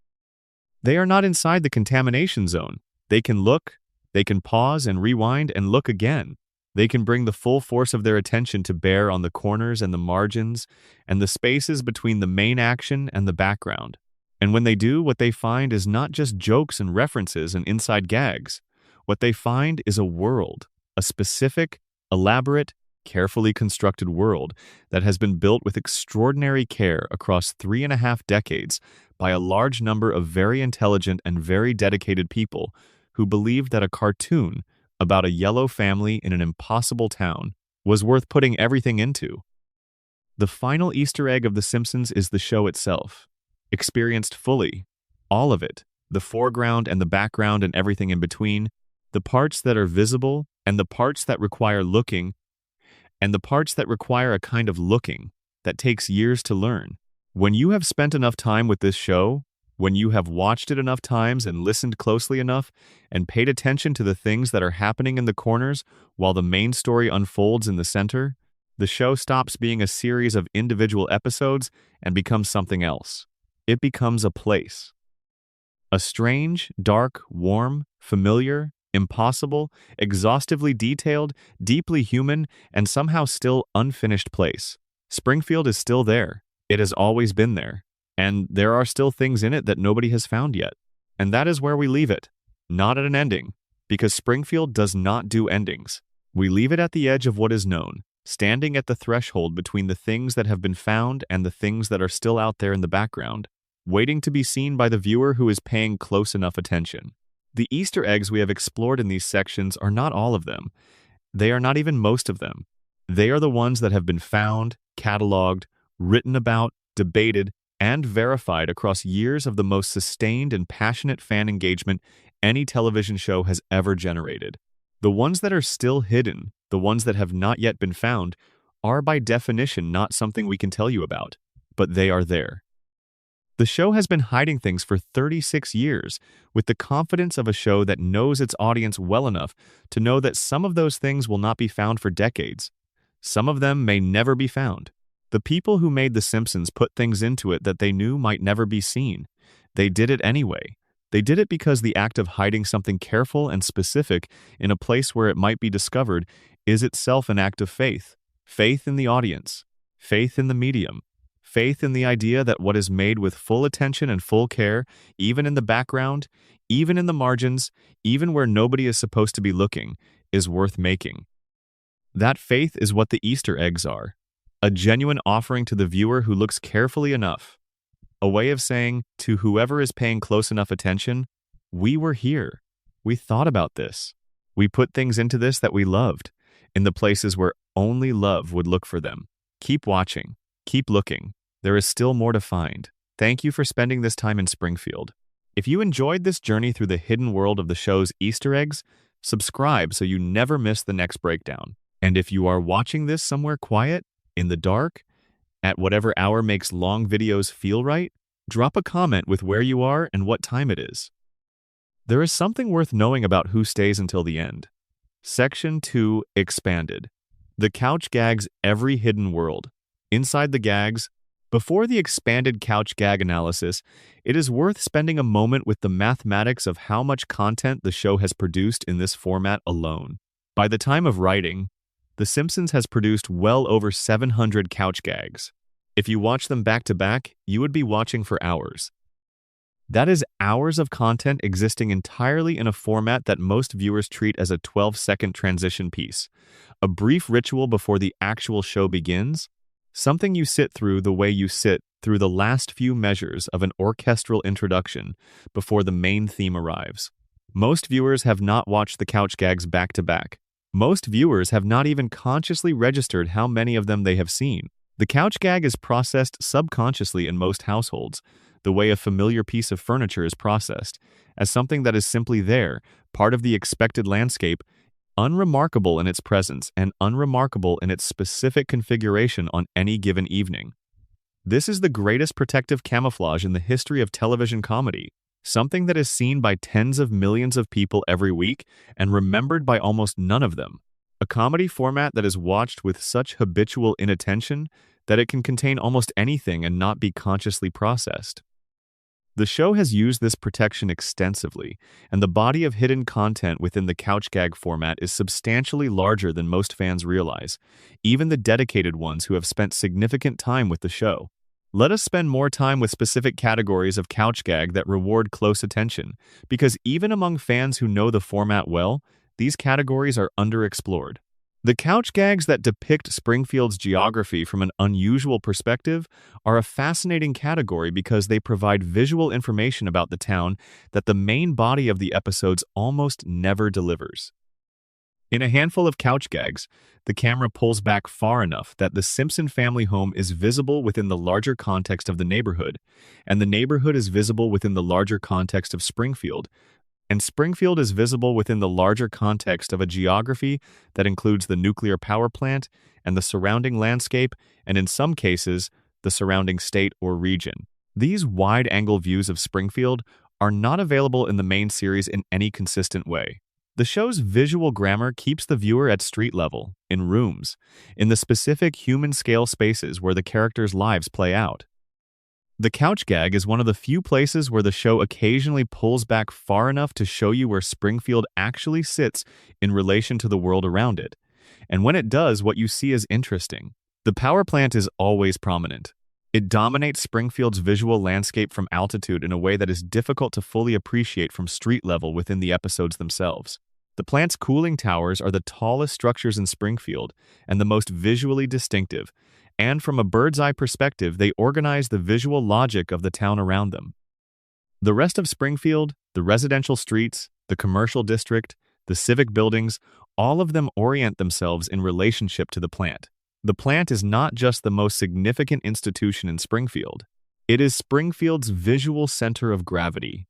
Speaker 1: They are not inside the contamination zone. They can look, they can pause and rewind and look again. They can bring the full force of their attention to bear on the corners and the margins and the spaces between the main action and the background. And when they do, what they find is not just jokes and references and inside gags. What they find is a world, a specific, elaborate, carefully constructed world that has been built with extraordinary care across 3.5 decades by a large number of very intelligent and very dedicated people who believed that a cartoon about a yellow family in an impossible town was worth putting everything into. The final Easter egg of The Simpsons is the show itself, experienced fully, all of it, the foreground and the background and everything in between, the parts that are visible and the parts that require looking, and the parts that require a kind of looking that takes years to learn. When you have spent enough time with this show, when you have watched it enough times and listened closely enough and paid attention to the things that are happening in the corners while the main story unfolds in the center, the show stops being a series of individual episodes and becomes something else. It becomes a place. A strange, dark, warm, familiar, impossible, exhaustively detailed, deeply human, and somehow still unfinished place. Springfield is still there. It has always been there. And there are still things in it that nobody has found yet. And that is where we leave it. Not at an ending, because Springfield does not do endings. We leave it at the edge of what is known, standing at the threshold between the things that have been found and the things that are still out there in the background, waiting to be seen by the viewer who is paying close enough attention. The Easter eggs we have explored in these sections are not all of them. They are not even most of them. They are the ones that have been found, cataloged, written about, debated, and verified across years of the most sustained and passionate fan engagement any television show has ever generated. The ones that are still hidden, the ones that have not yet been found, are by definition not something we can tell you about, but they are there. The show has been hiding things for 36 years, with the confidence of a show that knows its audience well enough to know that some of those things will not be found for decades. Some of them may never be found. The people who made The Simpsons put things into it that they knew might never be seen. They did it anyway. They did it because the act of hiding something careful and specific in a place where it might be discovered is itself an act of faith. Faith in the audience. Faith in the medium. Faith in the idea that what is made with full attention and full care, even in the background, even in the margins, even where nobody is supposed to be looking, is worth making. That faith is what the Easter eggs are. A genuine offering to the viewer who looks carefully enough. A way of saying to whoever is paying close enough attention, we were here. We thought about this. We put things into this that we loved, in the places where only love would look for them. Keep watching. Keep looking. There is still more to find. Thank you for spending this time in Springfield. If you enjoyed this journey through the hidden world of the show's Easter eggs, subscribe so you never miss the next breakdown. And if you are watching this somewhere quiet, in the dark, at whatever hour makes long videos feel right, drop a comment with where you are and what time it is. There is something worth knowing about who stays until the end. Section 2 Expanded. The couch gags every hidden world. Inside the gags, before the expanded couch gag analysis, it is worth spending a moment with the mathematics of how much content the show has produced in this format alone. By the time of writing, The Simpsons has produced well over 700 couch gags. If you watch them back to back, you would be watching for hours. That is hours of content existing entirely in a format that most viewers treat as a 12-second transition piece, a brief ritual before the actual show begins, something you sit through the way you sit through the last few measures of an orchestral introduction before the main theme arrives. Most viewers have not watched the couch gags back to back. Most viewers have not even consciously registered how many of them they have seen. The couch gag is processed subconsciously in most households, the way a familiar piece of furniture is processed, as something that is simply there, part of the expected landscape, unremarkable in its presence and unremarkable in its specific configuration on any given evening. This is the greatest protective camouflage in the history of television comedy, something that is seen by tens of millions of people every week and remembered by almost none of them. A comedy format that is watched with such habitual inattention that it can contain almost anything and not be consciously processed. The show has used this protection extensively, and the body of hidden content within the couch gag format is substantially larger than most fans realize, even the dedicated ones who have spent significant time with the show. Let us spend more time with specific categories of couch gag that reward close attention, because even among fans who know the format well, these categories are underexplored. The couch gags that depict Springfield's geography from an unusual perspective are a fascinating category because they provide visual information about the town that the main body of the episodes almost never delivers. In a handful of couch gags, the camera pulls back far enough that the Simpson family home is visible within the larger context of the neighborhood, and the neighborhood is visible within the larger context of Springfield, and Springfield is visible within the larger context of a geography that includes the nuclear power plant and the surrounding landscape, and in some cases, the surrounding state or region. These wide-angle views of Springfield are not available in the main series in any consistent way. The show's visual grammar keeps the viewer at street level, in rooms, in the specific human-scale spaces where the characters' lives play out. The couch gag is one of the few places where the show occasionally pulls back far enough to show you where Springfield actually sits in relation to the world around it. And when it does, what you see is interesting. The power plant is always prominent. It dominates Springfield's visual landscape from altitude in a way that is difficult to fully appreciate from street level within the episodes themselves. The plant's cooling towers are the tallest structures in Springfield and the most visually distinctive, and from a bird's-eye perspective, they organize the visual logic of the town around them. The rest of Springfield, the residential streets, the commercial district, the civic buildings, all of them orient themselves in relationship to the plant. The plant is not just the most significant institution in Springfield. It is Springfield's visual center of gravity,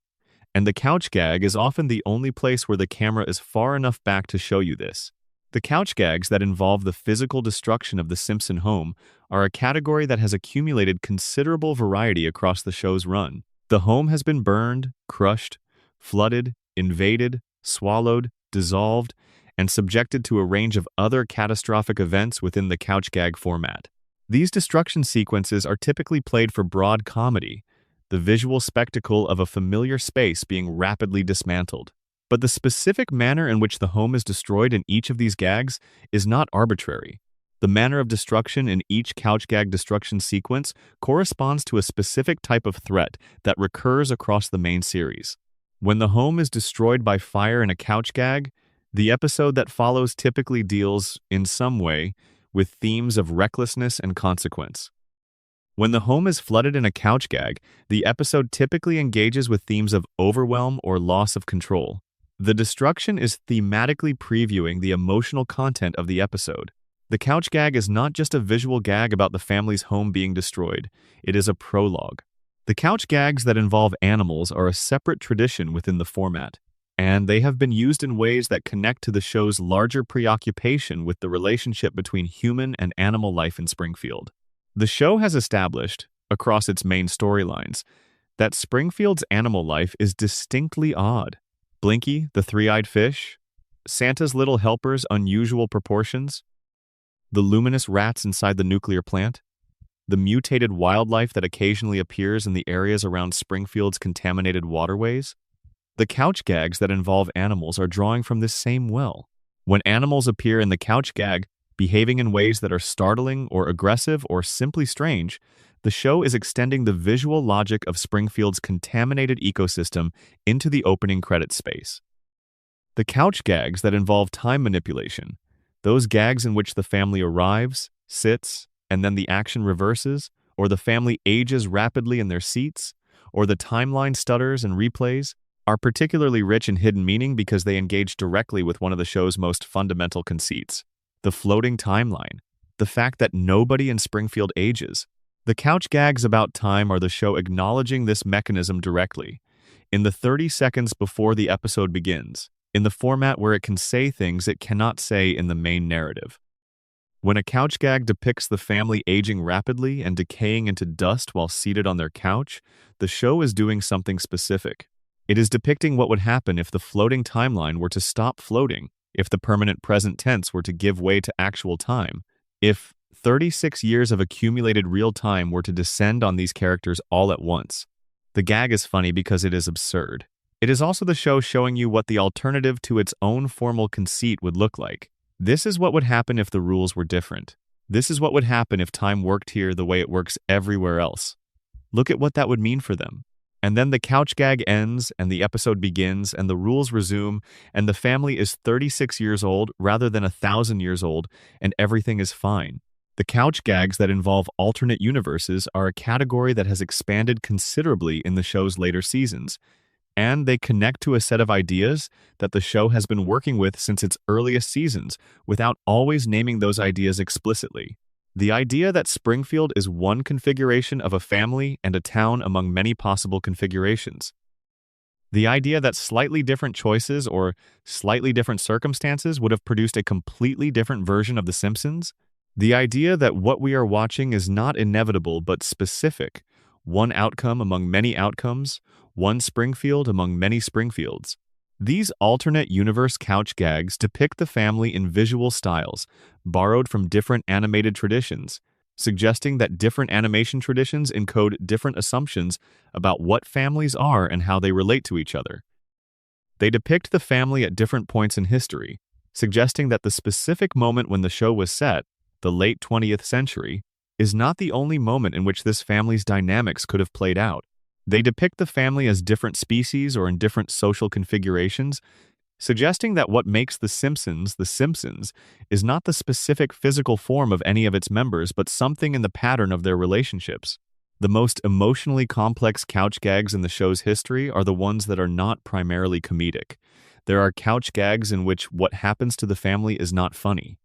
Speaker 1: and the couch gag is often the only place where the camera is far enough back to show you this. The couch gags that involve the physical destruction of the Simpson home are a category that has accumulated considerable variety across the show's run. The home has been burned, crushed, flooded, invaded, swallowed, dissolved, and subjected to a range of other catastrophic events within the couch gag format. These destruction sequences are typically played for broad comedy, the visual spectacle of a familiar space being rapidly dismantled. But the specific manner in which the home is destroyed in each of these gags is not arbitrary. The manner of destruction in each couch gag destruction sequence corresponds to a specific type of threat that recurs across the main series. When the home is destroyed by fire in a couch gag, the episode that follows typically deals, in some way, with themes of recklessness and consequence. When the home is flooded in a couch gag, the episode typically engages with themes of overwhelm or loss of control. The destruction is thematically previewing the emotional content of the episode. The couch gag is not just a visual gag about the family's home being destroyed, it is a prologue. The couch gags that involve animals are a separate tradition within the format, and they have been used in ways that connect to the show's larger preoccupation with the relationship between human and animal life in Springfield. The show has established, across its main storylines, that Springfield's animal life is distinctly odd. Blinky, the three-eyed fish, Santa's little helper's unusual proportions, the luminous rats inside the nuclear plant, the mutated wildlife that occasionally appears in the areas around Springfield's contaminated waterways. The couch gags that involve animals are drawing from this same well. When animals appear in the couch gag, behaving in ways that are startling or aggressive or simply strange, the show is extending the visual logic of Springfield's contaminated ecosystem into the opening credits space. The couch gags that involve time manipulation, those gags in which the family arrives, sits, and then the action reverses, or the family ages rapidly in their seats, or the timeline stutters and replays, are particularly rich in hidden meaning because they engage directly with one of the show's most fundamental conceits: the floating timeline, the fact that nobody in Springfield ages. The couch gags about time are the show acknowledging this mechanism directly, in the 30 seconds before the episode begins, in the format where it can say things it cannot say in the main narrative. When a couch gag depicts the family aging rapidly and decaying into dust while seated on their couch, the show is doing something specific. It is depicting what would happen if the floating timeline were to stop floating, if the permanent present tense were to give way to actual time, if 36 years of accumulated real time were to descend on these characters all at once. The gag is funny because it is absurd. It is also the show showing you what the alternative to its own formal conceit would look like. This is what would happen if the rules were different. This is what would happen if time worked here the way it works everywhere else. Look at what that would mean for them. And then the couch gag ends, and the episode begins, and the rules resume, and the family is 36 years old rather than 1,000 years old, and everything is fine. The couch gags that involve alternate universes are a category that has expanded considerably in the show's later seasons, and they connect to a set of ideas that the show has been working with since its earliest seasons without always naming those ideas explicitly. The idea that Springfield is one configuration of a family and a town among many possible configurations. The idea that slightly different choices or slightly different circumstances would have produced a completely different version of The Simpsons. The idea that what we are watching is not inevitable but specific, one outcome among many outcomes, one Springfield among many Springfields. These alternate universe couch gags depict the family in visual styles, borrowed from different animated traditions, suggesting that different animation traditions encode different assumptions about what families are and how they relate to each other. They depict the family at different points in history, suggesting that the specific moment when the show was set, the late 20th century, is not the only moment in which this family's dynamics could have played out. They depict the family as different species or in different social configurations, suggesting that what makes The Simpsons is not the specific physical form of any of its members but something in the pattern of their relationships. The most emotionally complex couch gags in the show's history are the ones that are not primarily comedic. There are couch gags in which what happens to the family is not funny.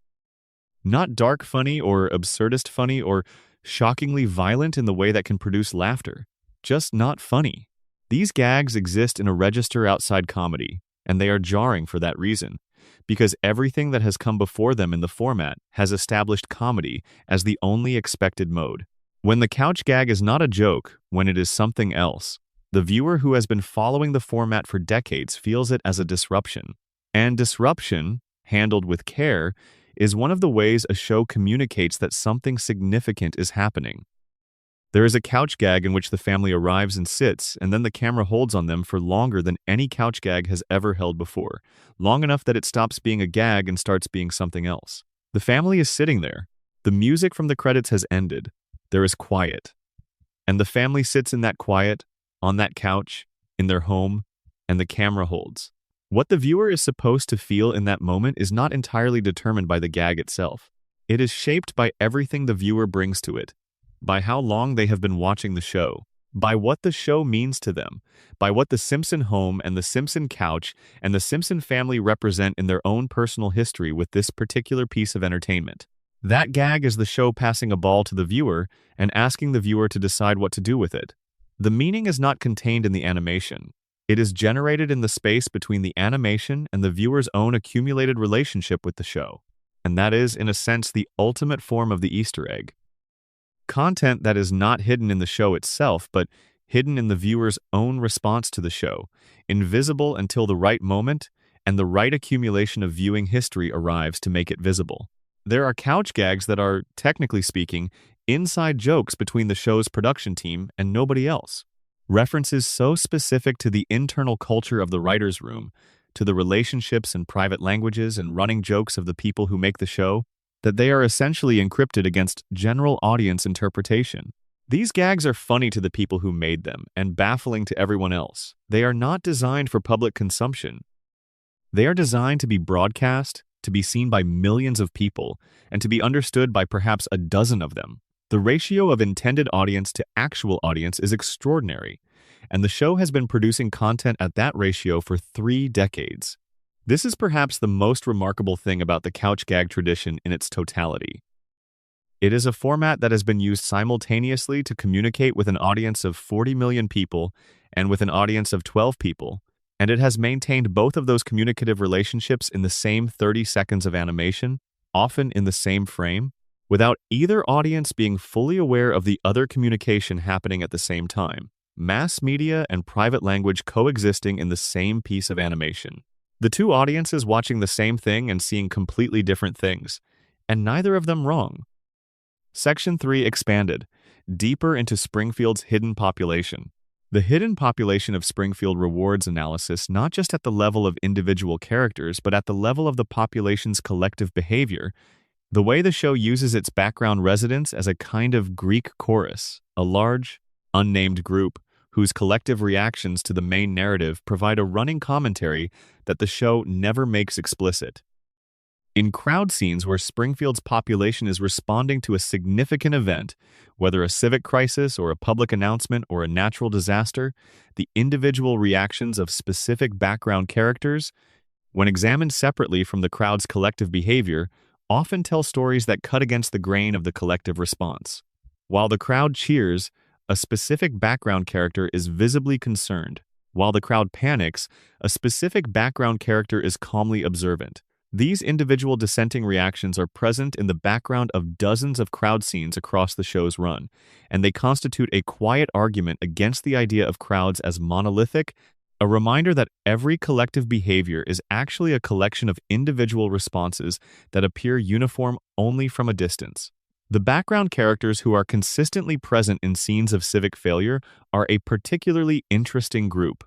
Speaker 1: Not dark funny or absurdist funny or shockingly violent in the way that can produce laughter. Just not funny. These gags exist in a register outside comedy, and they are jarring for that reason, because everything that has come before them in the format has established comedy as the only expected mode. When the couch gag is not a joke, when it is something else, the viewer who has been following the format for decades feels it as a disruption. And disruption, handled with care, is one of the ways a show communicates that something significant is happening. There is a couch gag in which the family arrives and sits, and then the camera holds on them for longer than any couch gag has ever held before, long enough that it stops being a gag and starts being something else. The family is sitting there. The music from the credits has ended. There is quiet. And the family sits in that quiet, on that couch, in their home, and the camera holds. What the viewer is supposed to feel in that moment is not entirely determined by the gag itself. It is shaped by everything the viewer brings to it, by how long they have been watching the show, by what the show means to them, by what the Simpson home and the Simpson couch and the Simpson family represent in their own personal history with this particular piece of entertainment. That gag is the show passing a ball to the viewer and asking the viewer to decide what to do with it. The meaning is not contained in the animation. It is generated in the space between the animation and the viewer's own accumulated relationship with the show. And that is, in a sense, the ultimate form of the Easter egg. Content that is not hidden in the show itself, but hidden in the viewer's own response to the show, invisible until the right moment and the right accumulation of viewing history arrives to make it visible. There are couch gags that are, technically speaking, inside jokes between the show's production team and nobody else. References so specific to the internal culture of the writer's room, to the relationships and private languages and running jokes of the people who make the show, that they are essentially encrypted against general audience interpretation. These gags are funny to the people who made them and baffling to everyone else. They are not designed for public consumption. They are designed to be broadcast, to be seen by millions of people, and to be understood by perhaps a dozen of them. The ratio of intended audience to actual audience is extraordinary, and the show has been producing content at that ratio for 3 decades. This is perhaps the most remarkable thing about the couch gag tradition in its totality. It is a format that has been used simultaneously to communicate with an audience of 40 million people and with an audience of 12 people, and it has maintained both of those communicative relationships in the same 30 seconds of animation, often in the same frame, without either audience being fully aware of the other communication happening at the same time. Mass media and private language coexisting in the same piece of animation. The two audiences watching the same thing and seeing completely different things, and neither of them wrong. Section 3 expanded, deeper into Springfield's hidden population. The hidden population of Springfield rewards analysis not just at the level of individual characters, but at the level of the population's collective behavior. The way the show uses its background residents as a kind of Greek chorus, a large, unnamed group whose collective reactions to the main narrative provide a running commentary that the show never makes explicit. In crowd scenes where Springfield's population is responding to a significant event, whether a civic crisis or a public announcement or a natural disaster, the individual reactions of specific background characters, when examined separately from the crowd's collective behavior, often tell stories that cut against the grain of the collective response. While the crowd cheers, a specific background character is visibly concerned. While the crowd panics, a specific background character is calmly observant. These individual dissenting reactions are present in the background of dozens of crowd scenes across the show's run, and they constitute a quiet argument against the idea of crowds as monolithic, a reminder that every collective behavior is actually a collection of individual responses that appear uniform only from a distance. The background characters who are consistently present in scenes of civic failure are a particularly interesting group.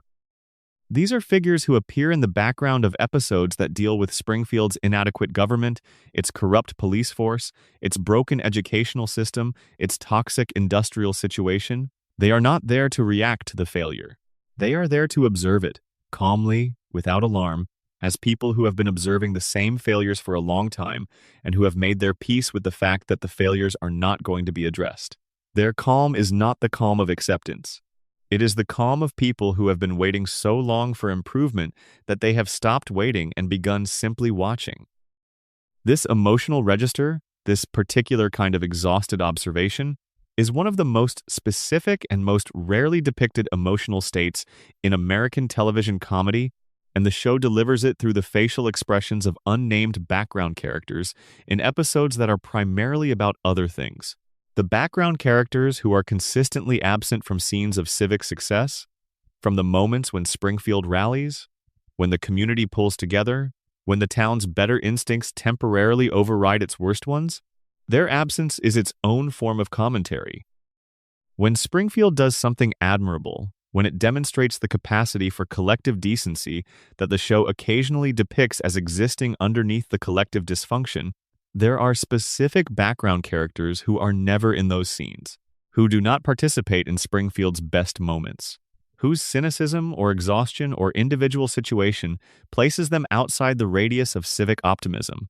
Speaker 1: These are figures who appear in the background of episodes that deal with Springfield's inadequate government, its corrupt police force, its broken educational system, its toxic industrial situation. They are not there to react to the failure. They are there to observe it, calmly, without alarm, as people who have been observing the same failures for a long time and who have made their peace with the fact that the failures are not going to be addressed. Their calm is not the calm of acceptance. It is the calm of people who have been waiting so long for improvement that they have stopped waiting and begun simply watching. This emotional register, this particular kind of exhausted observation, is one of the most specific and most rarely depicted emotional states in American television comedy, and the show delivers it through the facial expressions of unnamed background characters in episodes that are primarily about other things. The background characters who are consistently absent from scenes of civic success, from the moments when Springfield rallies, when the community pulls together, when the town's better instincts temporarily override its worst ones, their absence is its own form of commentary. When Springfield does something admirable, when it demonstrates the capacity for collective decency that the show occasionally depicts as existing underneath the collective dysfunction, there are specific background characters who are never in those scenes, who do not participate in Springfield's best moments, whose cynicism or exhaustion or individual situation places them outside the radius of civic optimism.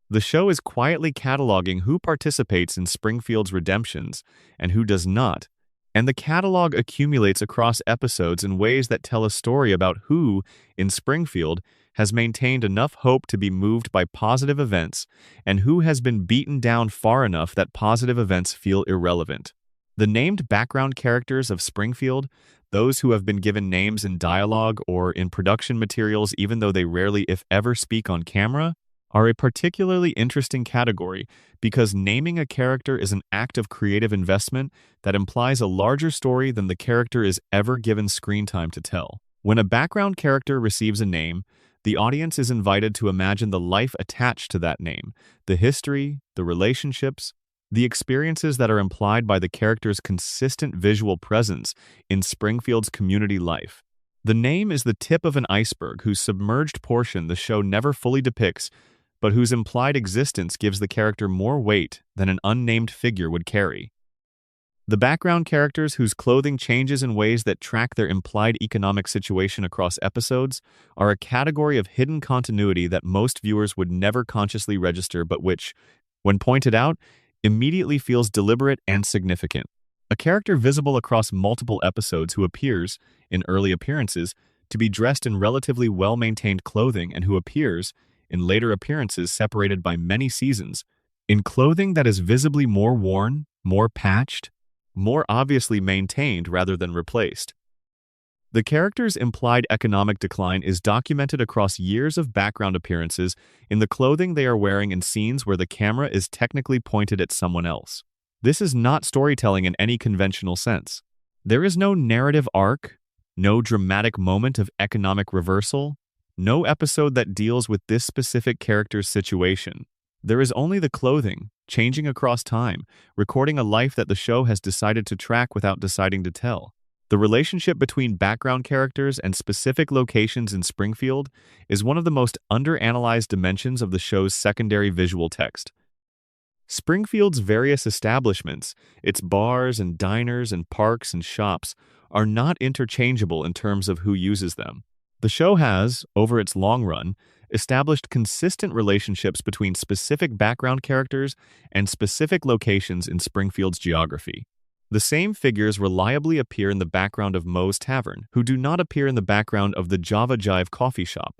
Speaker 1: The show is quietly cataloging who participates in Springfield's redemptions and who does not, and the catalog accumulates across episodes in ways that tell a story about who, in Springfield, has maintained enough hope to be moved by positive events and who has been beaten down far enough that positive events feel irrelevant. The named background characters of Springfield, those who have been given names in dialogue or in production materials even though they rarely if ever speak on camera, are a particularly interesting category because naming a character is an act of creative investment that implies a larger story than the character is ever given screen time to tell. When a background character receives a name, the audience is invited to imagine the life attached to that name, the history, the relationships, the experiences that are implied by the character's consistent visual presence in Springfield's community life. The name is the tip of an iceberg whose submerged portion the show never fully depicts, but whose implied existence gives the character more weight than an unnamed figure would carry. The background characters whose clothing changes in ways that track their implied economic situation across episodes are a category of hidden continuity that most viewers would never consciously register but which, when pointed out, immediately feels deliberate and significant. A character visible across multiple episodes who appears, in early appearances, to be dressed in relatively well-maintained clothing and who appears, in later appearances separated by many seasons, in clothing that is visibly more worn, more patched, more obviously maintained rather than replaced. The character's implied economic decline is documented across years of background appearances in the clothing they are wearing in scenes where the camera is technically pointed at someone else. This is not storytelling in any conventional sense. There is no narrative arc, no dramatic moment of economic reversal, no episode that deals with this specific character's situation. There is only the clothing, changing across time, recording a life that the show has decided to track without deciding to tell. The relationship between background characters and specific locations in Springfield is one of the most underanalyzed dimensions of the show's secondary visual text. Springfield's various establishments, its bars and diners and parks and shops, are not interchangeable in terms of who uses them. The show has, over its long run, established consistent relationships between specific background characters and specific locations in Springfield's geography. The same figures reliably appear in the background of Moe's Tavern, who do not appear in the background of the Java Jive coffee shop.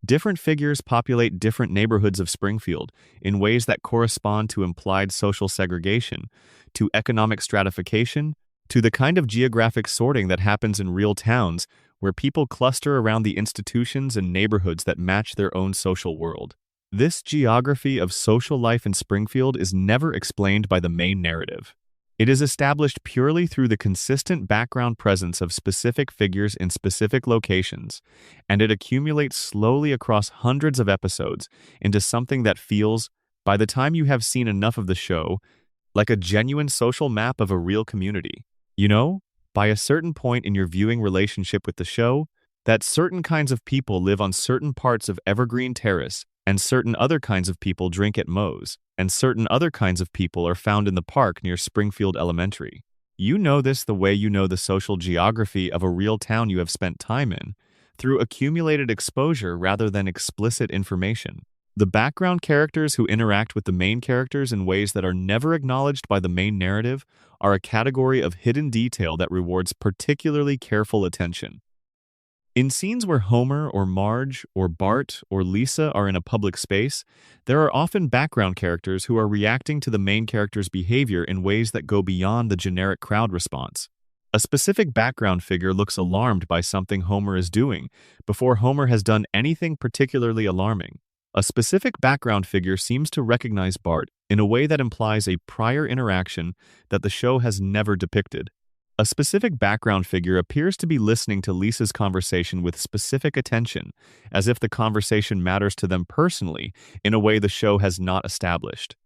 Speaker 1: Different figures populate different neighborhoods of Springfield in ways that correspond to implied social segregation, to economic stratification, to the kind of geographic sorting that happens in real towns where people cluster around the institutions and neighborhoods that match their own social world. This geography of social life in Springfield is never explained by the main narrative. It is established purely through the consistent background presence of specific figures in specific locations, and it accumulates slowly across hundreds of episodes into something that feels, by the time you have seen enough of the show, like a genuine social map of a real community. You know, by a certain point in your viewing relationship with the show, that certain kinds of people live on certain parts of Evergreen Terrace, and certain other kinds of people drink at Moe's, and certain other kinds of people are found in the park near Springfield Elementary. You know this the way you know the social geography of a real town you have spent time in, through accumulated exposure rather than explicit information. The background characters who interact with the main characters in ways that are never acknowledged by the main narrative are a category of hidden detail that rewards particularly careful attention. In scenes where Homer or Marge or Bart or Lisa are in a public space, there are often background characters who are reacting to the main character's behavior in ways that go beyond the generic crowd response. A specific background figure looks alarmed by something Homer is doing before Homer has done anything particularly alarming. A specific background figure seems to recognize Bart in a way that implies a prior interaction that the show has never depicted. A specific background figure appears to be listening to Lisa's conversation with specific attention, as if the conversation matters to them personally in a way the show has not established.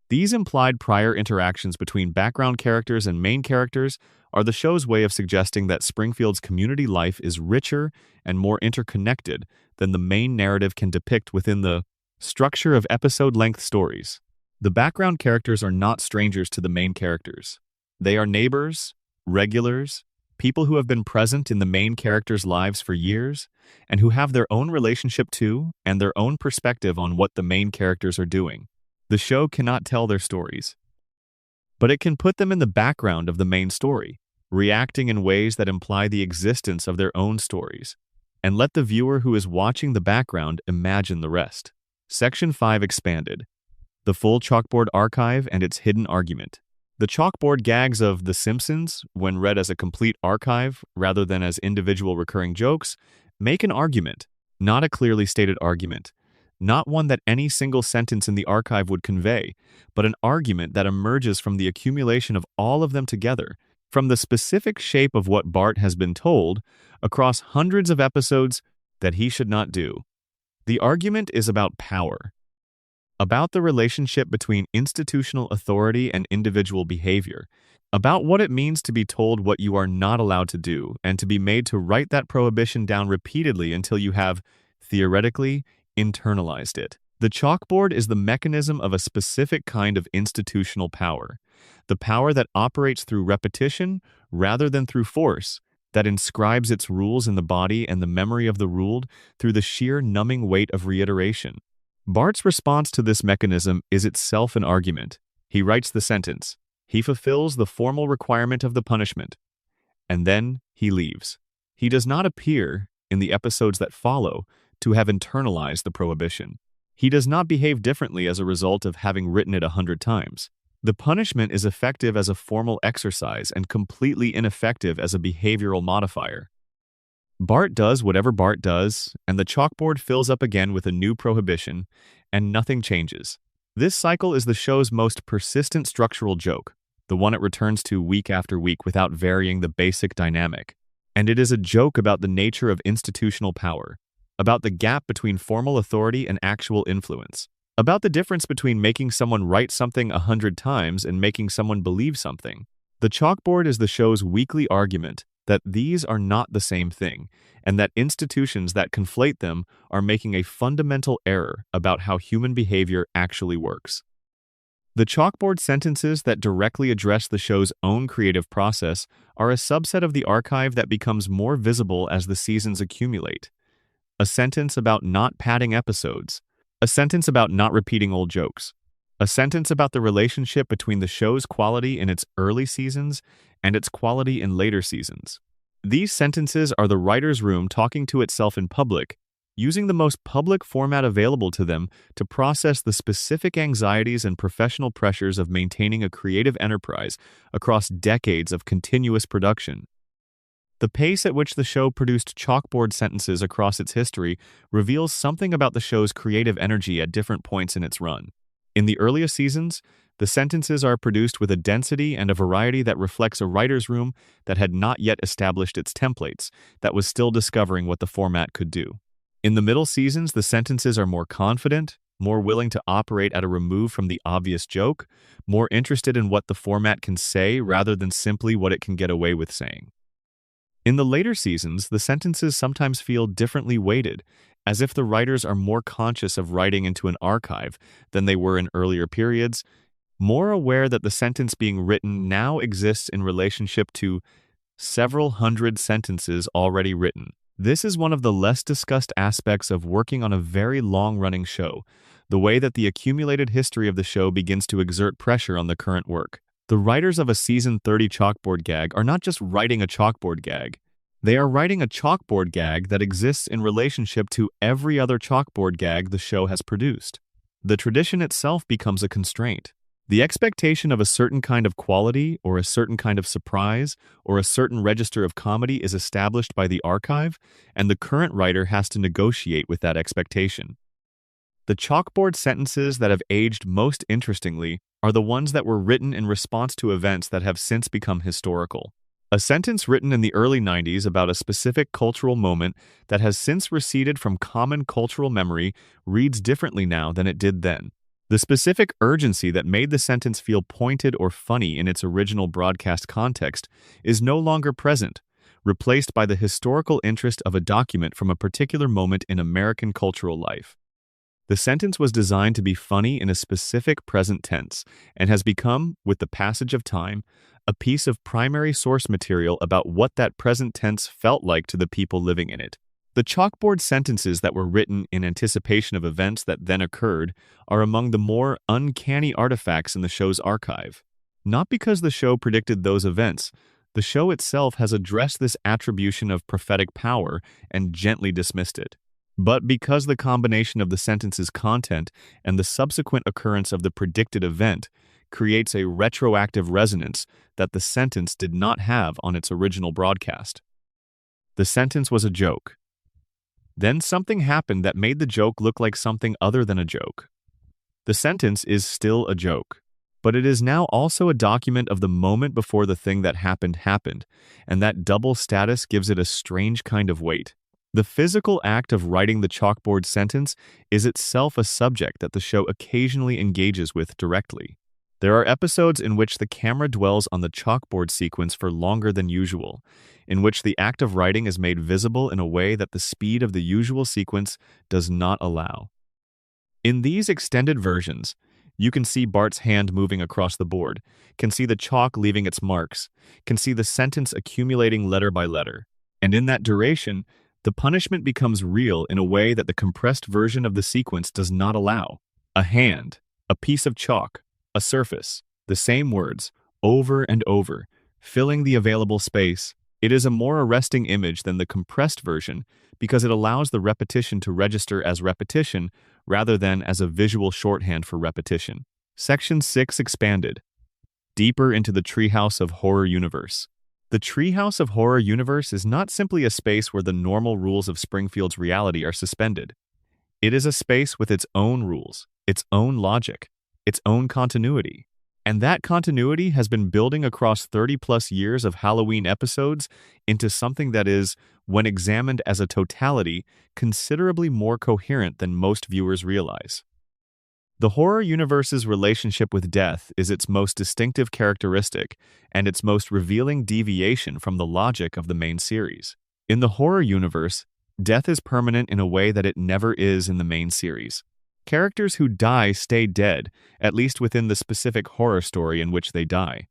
Speaker 1: These implied prior interactions between background characters and main characters are the show's way of suggesting that Springfield's community life is richer and more interconnected than the main narrative can depict within the structure of episode-length stories. The background characters are not strangers to the main characters. They are neighbors, regulars, people who have been present in the main characters' lives for years, and who have their own relationship to and their own perspective on what the main characters are doing. The show cannot tell their stories, but it can put them in the background of the main story, reacting in ways that imply the existence of their own stories, and let the viewer who is watching the background imagine the rest. Section 5 expanded. The full chalkboard archive and its hidden argument. The chalkboard gags of The Simpsons, when read as a complete archive rather than as individual recurring jokes, make an argument, not a clearly stated argument, not one that any single sentence in the archive would convey, but an argument that emerges from the accumulation of all of them together, from the specific shape of what Bart has been told across hundreds of episodes that he should not do. The argument is about power, about the relationship between institutional authority and individual behavior, about what it means to be told what you are not allowed to do and to be made to write that prohibition down repeatedly until you have, theoretically, internalized it. The chalkboard is the mechanism of a specific kind of institutional power, the power that operates through repetition rather than through force, that inscribes its rules in the body and the memory of the ruled through the sheer numbing weight of reiteration. Bart's response to this mechanism is itself an argument. He writes the sentence, he fulfills the formal requirement of the punishment, and then he leaves. He does not appear, in the episodes that follow, to have internalized the prohibition. He does not behave differently as a result of having written it 100 times. The punishment is effective as a formal exercise and completely ineffective as a behavioral modifier. Bart does whatever Bart does, and the chalkboard fills up again with a new prohibition, and nothing changes. This cycle is the show's most persistent structural joke, the one it returns to week after week without varying the basic dynamic. And it is a joke about the nature of institutional power, about the gap between formal authority and actual influence, about the difference between making someone write something 100 times and making someone believe something. The chalkboard is the show's weekly argument that these are not the same thing, and that institutions that conflate them are making a fundamental error about how human behavior actually works. The chalkboard sentences that directly address the show's own creative process are a subset of the archive that becomes more visible as the seasons accumulate. A sentence about not padding episodes, a sentence about not repeating old jokes, a sentence about the relationship between the show's quality in its early seasons and its quality in later seasons. These sentences are the writer's room talking to itself in public, using the most public format available to them to process the specific anxieties and professional pressures of maintaining a creative enterprise across decades of continuous production. The pace at which the show produced chalkboard sentences across its history reveals something about the show's creative energy at different points in its run. In the earliest seasons, the sentences are produced with a density and a variety that reflects a writer's room that had not yet established its templates, that was still discovering what the format could do. In the middle seasons, the sentences are more confident, more willing to operate at a remove from the obvious joke, more interested in what the format can say rather than simply what it can get away with saying. In the later seasons, the sentences sometimes feel differently weighted, as if the writers are more conscious of writing into an archive than they were in earlier periods, more aware that the sentence being written now exists in relationship to several hundred sentences already written. This is one of the less discussed aspects of working on a very long-running show, the way that the accumulated history of the show begins to exert pressure on the current work. The writers of a season 30 chalkboard gag are not just writing a chalkboard gag. They are writing a chalkboard gag that exists in relationship to every other chalkboard gag the show has produced. The tradition itself becomes a constraint. The expectation of a certain kind of quality, or a certain kind of surprise, or a certain register of comedy is established by the archive, and the current writer has to negotiate with that expectation. The chalkboard sentences that have aged most interestingly are the ones that were written in response to events that have since become historical. A sentence written in the early 90s about a specific cultural moment that has since receded from common cultural memory reads differently now than it did then. The specific urgency that made the sentence feel pointed or funny in its original broadcast context is no longer present, replaced by the historical interest of a document from a particular moment in American cultural life. The sentence was designed to be funny in a specific present tense and has become, with the passage of time, a piece of primary source material about what that present tense felt like to the people living in it. The chalkboard sentences that were written in anticipation of events that then occurred are among the more uncanny artifacts in the show's archive. Not because the show predicted those events, the show itself has addressed this attribution of prophetic power and gently dismissed it, but because the combination of the sentence's content and the subsequent occurrence of the predicted event creates a retroactive resonance that the sentence did not have on its original broadcast. The sentence was a joke. Then something happened that made the joke look like something other than a joke. The sentence is still a joke, but it is now also a document of the moment before the thing that happened, and that double status gives it a strange kind of weight. The physical act of writing the chalkboard sentence is itself a subject that the show occasionally engages with directly. There are episodes in which the camera dwells on the chalkboard sequence for longer than usual, in which the act of writing is made visible in a way that the speed of the usual sequence does not allow. In these extended versions, you can see Bart's hand moving across the board, can see the chalk leaving its marks, can see the sentence accumulating letter by letter, and in that duration, the punishment becomes real in a way that the compressed version of the sequence does not allow. A hand, a piece of chalk, a surface, the same words, over and over, filling the available space. It is a more arresting image than the compressed version because it allows the repetition to register as repetition rather than as a visual shorthand for repetition. Section 6 expanded. Deeper into the Treehouse of Horror universe. The Treehouse of Horror universe is not simply a space where the normal rules of Springfield's reality are suspended. It is a space with its own rules, its own logic, its own continuity. And that continuity has been building across 30-plus years of Halloween episodes into something that is, when examined as a totality, considerably more coherent than most viewers realize. The horror universe's relationship with death is its most distinctive characteristic and its most revealing deviation from the logic of the main series. In the horror universe, death is permanent in a way that it never is in the main series. Characters who die stay dead, at least within the specific horror story in which they die.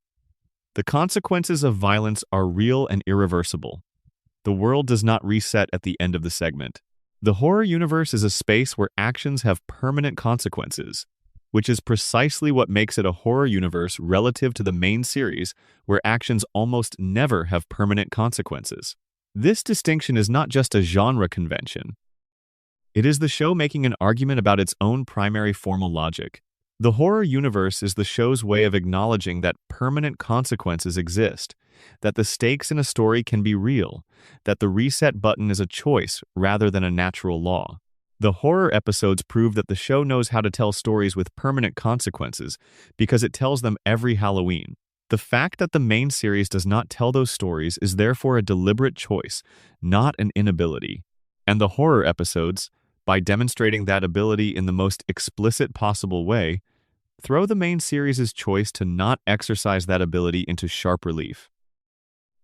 Speaker 1: The consequences of violence are real and irreversible. The world does not reset at the end of the segment. The horror universe is a space where actions have permanent consequences, which is precisely what makes it a horror universe relative to the main series, where actions almost never have permanent consequences. This distinction is not just a genre convention. It is the show making an argument about its own primary formal logic. The horror universe is the show's way of acknowledging that permanent consequences exist, that the stakes in a story can be real, that the reset button is a choice rather than a natural law. The horror episodes prove that the show knows how to tell stories with permanent consequences because it tells them every Halloween. The fact that the main series does not tell those stories is therefore a deliberate choice, not an inability. And the horror episodes, by demonstrating that ability in the most explicit possible way, throw the main series' choice to not exercise that ability into sharp relief.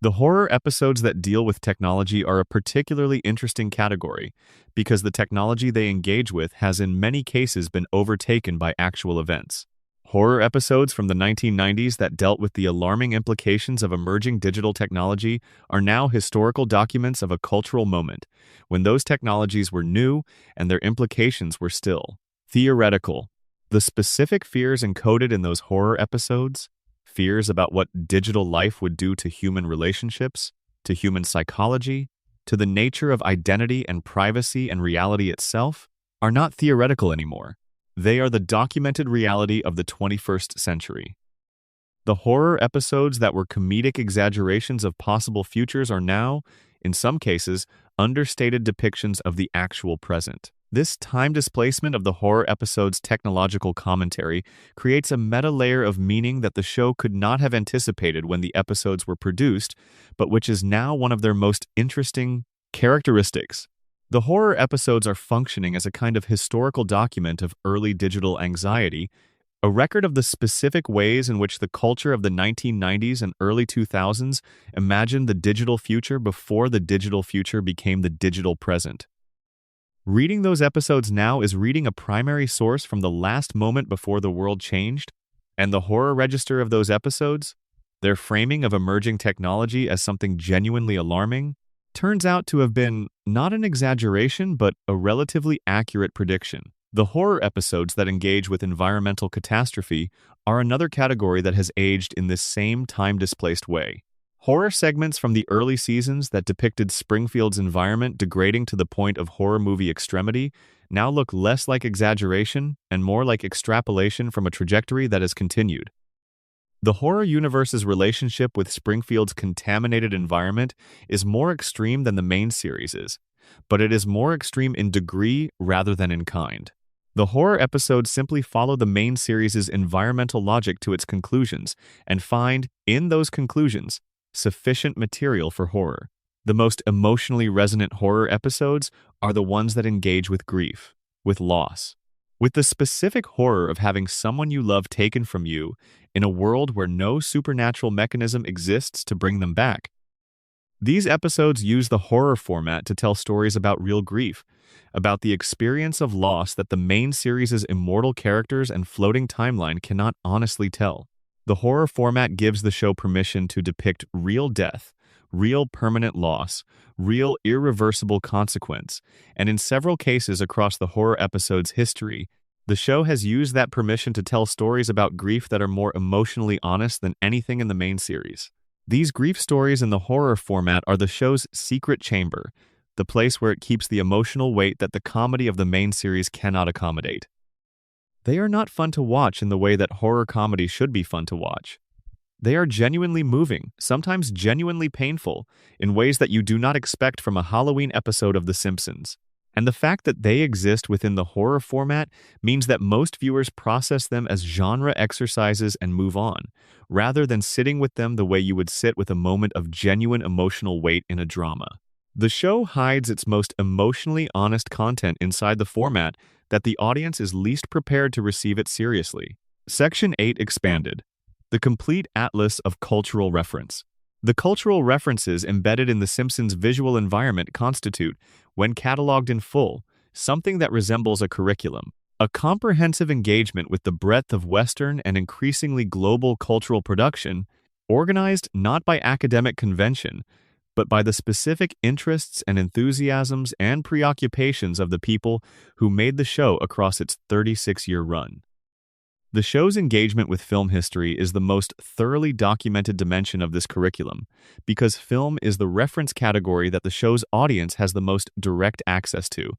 Speaker 1: The horror episodes that deal with technology are a particularly interesting category because the technology they engage with has in many cases been overtaken by actual events. Horror episodes from the 1990s that dealt with the alarming implications of emerging digital technology are now historical documents of a cultural moment, when those technologies were new and their implications were still theoretical. The specific fears encoded in those horror episodes, fears about what digital life would do to human relationships, to human psychology, to the nature of identity and privacy and reality itself, are not theoretical anymore. They are the documented reality of the 21st century. The horror episodes that were comedic exaggerations of possible futures are now, in some cases, understated depictions of the actual present. This time displacement of the horror episode's technological commentary creates a meta layer of meaning that the show could not have anticipated when the episodes were produced, but which is now one of their most interesting characteristics. The horror episodes are functioning as a kind of historical document of early digital anxiety, a record of the specific ways in which the culture of the 1990s and early 2000s imagined the digital future before the digital future became the digital present. Reading those episodes now is reading a primary source from the last moment before the world changed, and the horror register of those episodes, their framing of emerging technology as something genuinely alarming, turns out to have been not an exaggeration but a relatively accurate prediction. The horror episodes that engage with environmental catastrophe are another category that has aged in this same time-displaced way. Horror segments from the early seasons that depicted Springfield's environment degrading to the point of horror movie extremity now look less like exaggeration and more like extrapolation from a trajectory that has continued. The horror universe's relationship with Springfield's contaminated environment is more extreme than the main series is, but it is more extreme in degree rather than in kind. The horror episodes simply follow the main series' environmental logic to its conclusions and find, in those conclusions, sufficient material for horror. The most emotionally resonant horror episodes are the ones that engage with grief, with loss, with the specific horror of having someone you love taken from you in a world where no supernatural mechanism exists to bring them back. These episodes use the horror format to tell stories about real grief, about the experience of loss that the main series' immortal characters and floating timeline cannot honestly tell. The horror format gives the show permission to depict real death, real permanent loss, real irreversible consequence, and in several cases across the horror episode's history, the show has used that permission to tell stories about grief that are more emotionally honest than anything in the main series. These grief stories in the horror format are the show's secret chamber, the place where it keeps the emotional weight that the comedy of the main series cannot accommodate. They are not fun to watch in the way that horror comedy should be fun to watch. They are genuinely moving, sometimes genuinely painful, in ways that you do not expect from a Halloween episode of The Simpsons. And the fact that they exist within the horror format means that most viewers process them as genre exercises and move on, rather than sitting with them the way you would sit with a moment of genuine emotional weight in a drama. The show hides its most emotionally honest content inside the format that the audience is least prepared to receive it seriously. Section 8 expanded. The complete atlas of cultural reference. The cultural references embedded in The Simpsons' visual environment constitute, when cataloged in full, something that resembles a curriculum, a comprehensive engagement with the breadth of Western and increasingly global cultural production, organized not by academic convention, but by the specific interests and enthusiasms and preoccupations of the people who made the show across its 36-year run. The show's engagement with film history is the most thoroughly documented dimension of this curriculum, because film is the reference category that the show's audience has the most direct access to,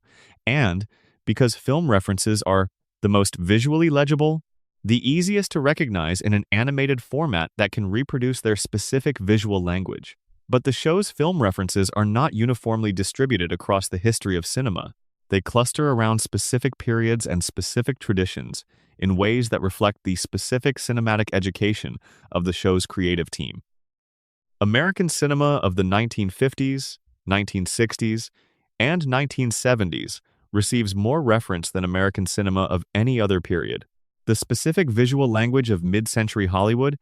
Speaker 1: and because film references are the most visually legible, the easiest to recognize in an animated format that can reproduce their specific visual language. But the show's film references are not uniformly distributed across the history of cinema. They cluster around specific periods and specific traditions in ways that reflect the specific cinematic education of the show's creative team. American cinema of the 1950s, 1960s, and 1970s receives more reference than American cinema of any other period. The specific visual language of mid-century Hollywood,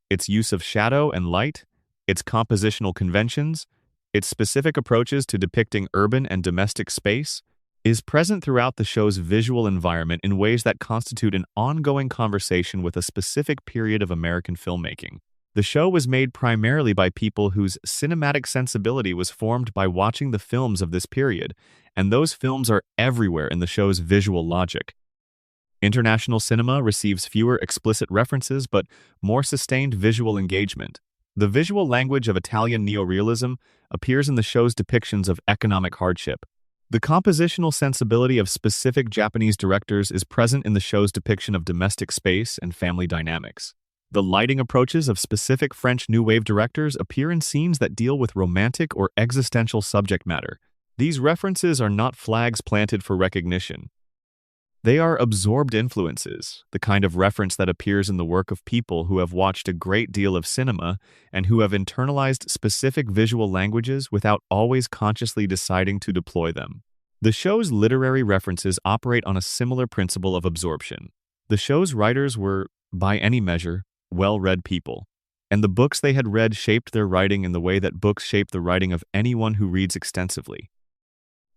Speaker 1: its use of shadow and light, its compositional conventions, its specific approaches to depicting urban and domestic space, is present throughout the show's visual environment in ways that constitute an ongoing conversation with a specific period of American filmmaking. The show was made primarily by people whose cinematic sensibility was formed by watching the films of this period, and those films are everywhere in the show's visual logic. International cinema receives fewer explicit references but more sustained visual engagement. The visual language of Italian neorealism appears in the show's depictions of economic hardship. The compositional sensibility of specific Japanese directors is present in the show's depiction of domestic space and family dynamics. The lighting approaches of specific French New Wave directors appear in scenes that deal with romantic or existential subject matter. These references are not flags planted for recognition. They are absorbed influences, the kind of reference that appears in the work of people who have watched a great deal of cinema and who have internalized specific visual languages without always consciously deciding to deploy them. The show's literary references operate on a similar principle of absorption. The show's writers were, by any measure, well-read people, and the books they had read shaped their writing in the way that books shape the writing of anyone who reads extensively.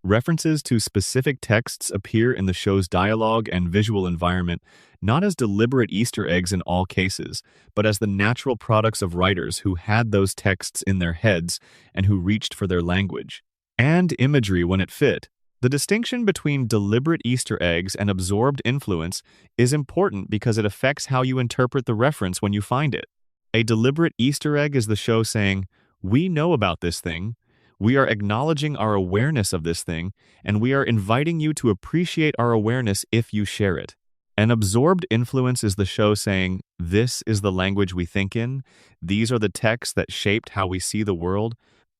Speaker 1: References to specific texts appear in the show's dialogue and visual environment, not as deliberate Easter eggs in all cases, but as the natural products of writers who had those texts in their heads and who reached for their language and imagery when it fit. The distinction between deliberate Easter eggs and absorbed influence is important because it affects how you interpret the reference when you find it. A deliberate Easter egg is the show saying, "We know about this thing. We are acknowledging our awareness of this thing, and we are inviting you to appreciate our awareness if you share it." An absorbed influence is the show saying, "This is the language we think in. These are the texts that shaped how we see the world.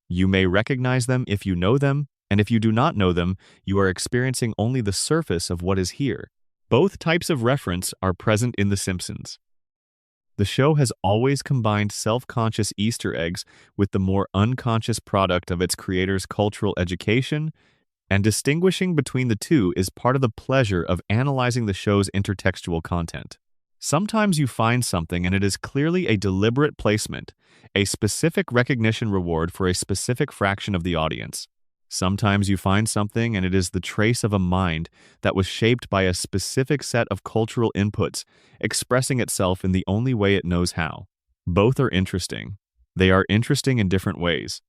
Speaker 1: You may recognize them if you know them, and if you do not know them, you are experiencing only the surface of what is here." Both types of reference are present in The Simpsons. The show has always combined self-conscious Easter eggs with the more unconscious product of its creators' cultural education, and distinguishing between the two is part of the pleasure of analyzing the show's intertextual content. Sometimes you find something and it is clearly a deliberate placement, a specific recognition reward for a specific fraction of the audience. Sometimes you find something and it is the trace of a mind that was shaped by a specific set of cultural inputs, expressing itself in the only way it knows how. Both are interesting. They are interesting in different ways.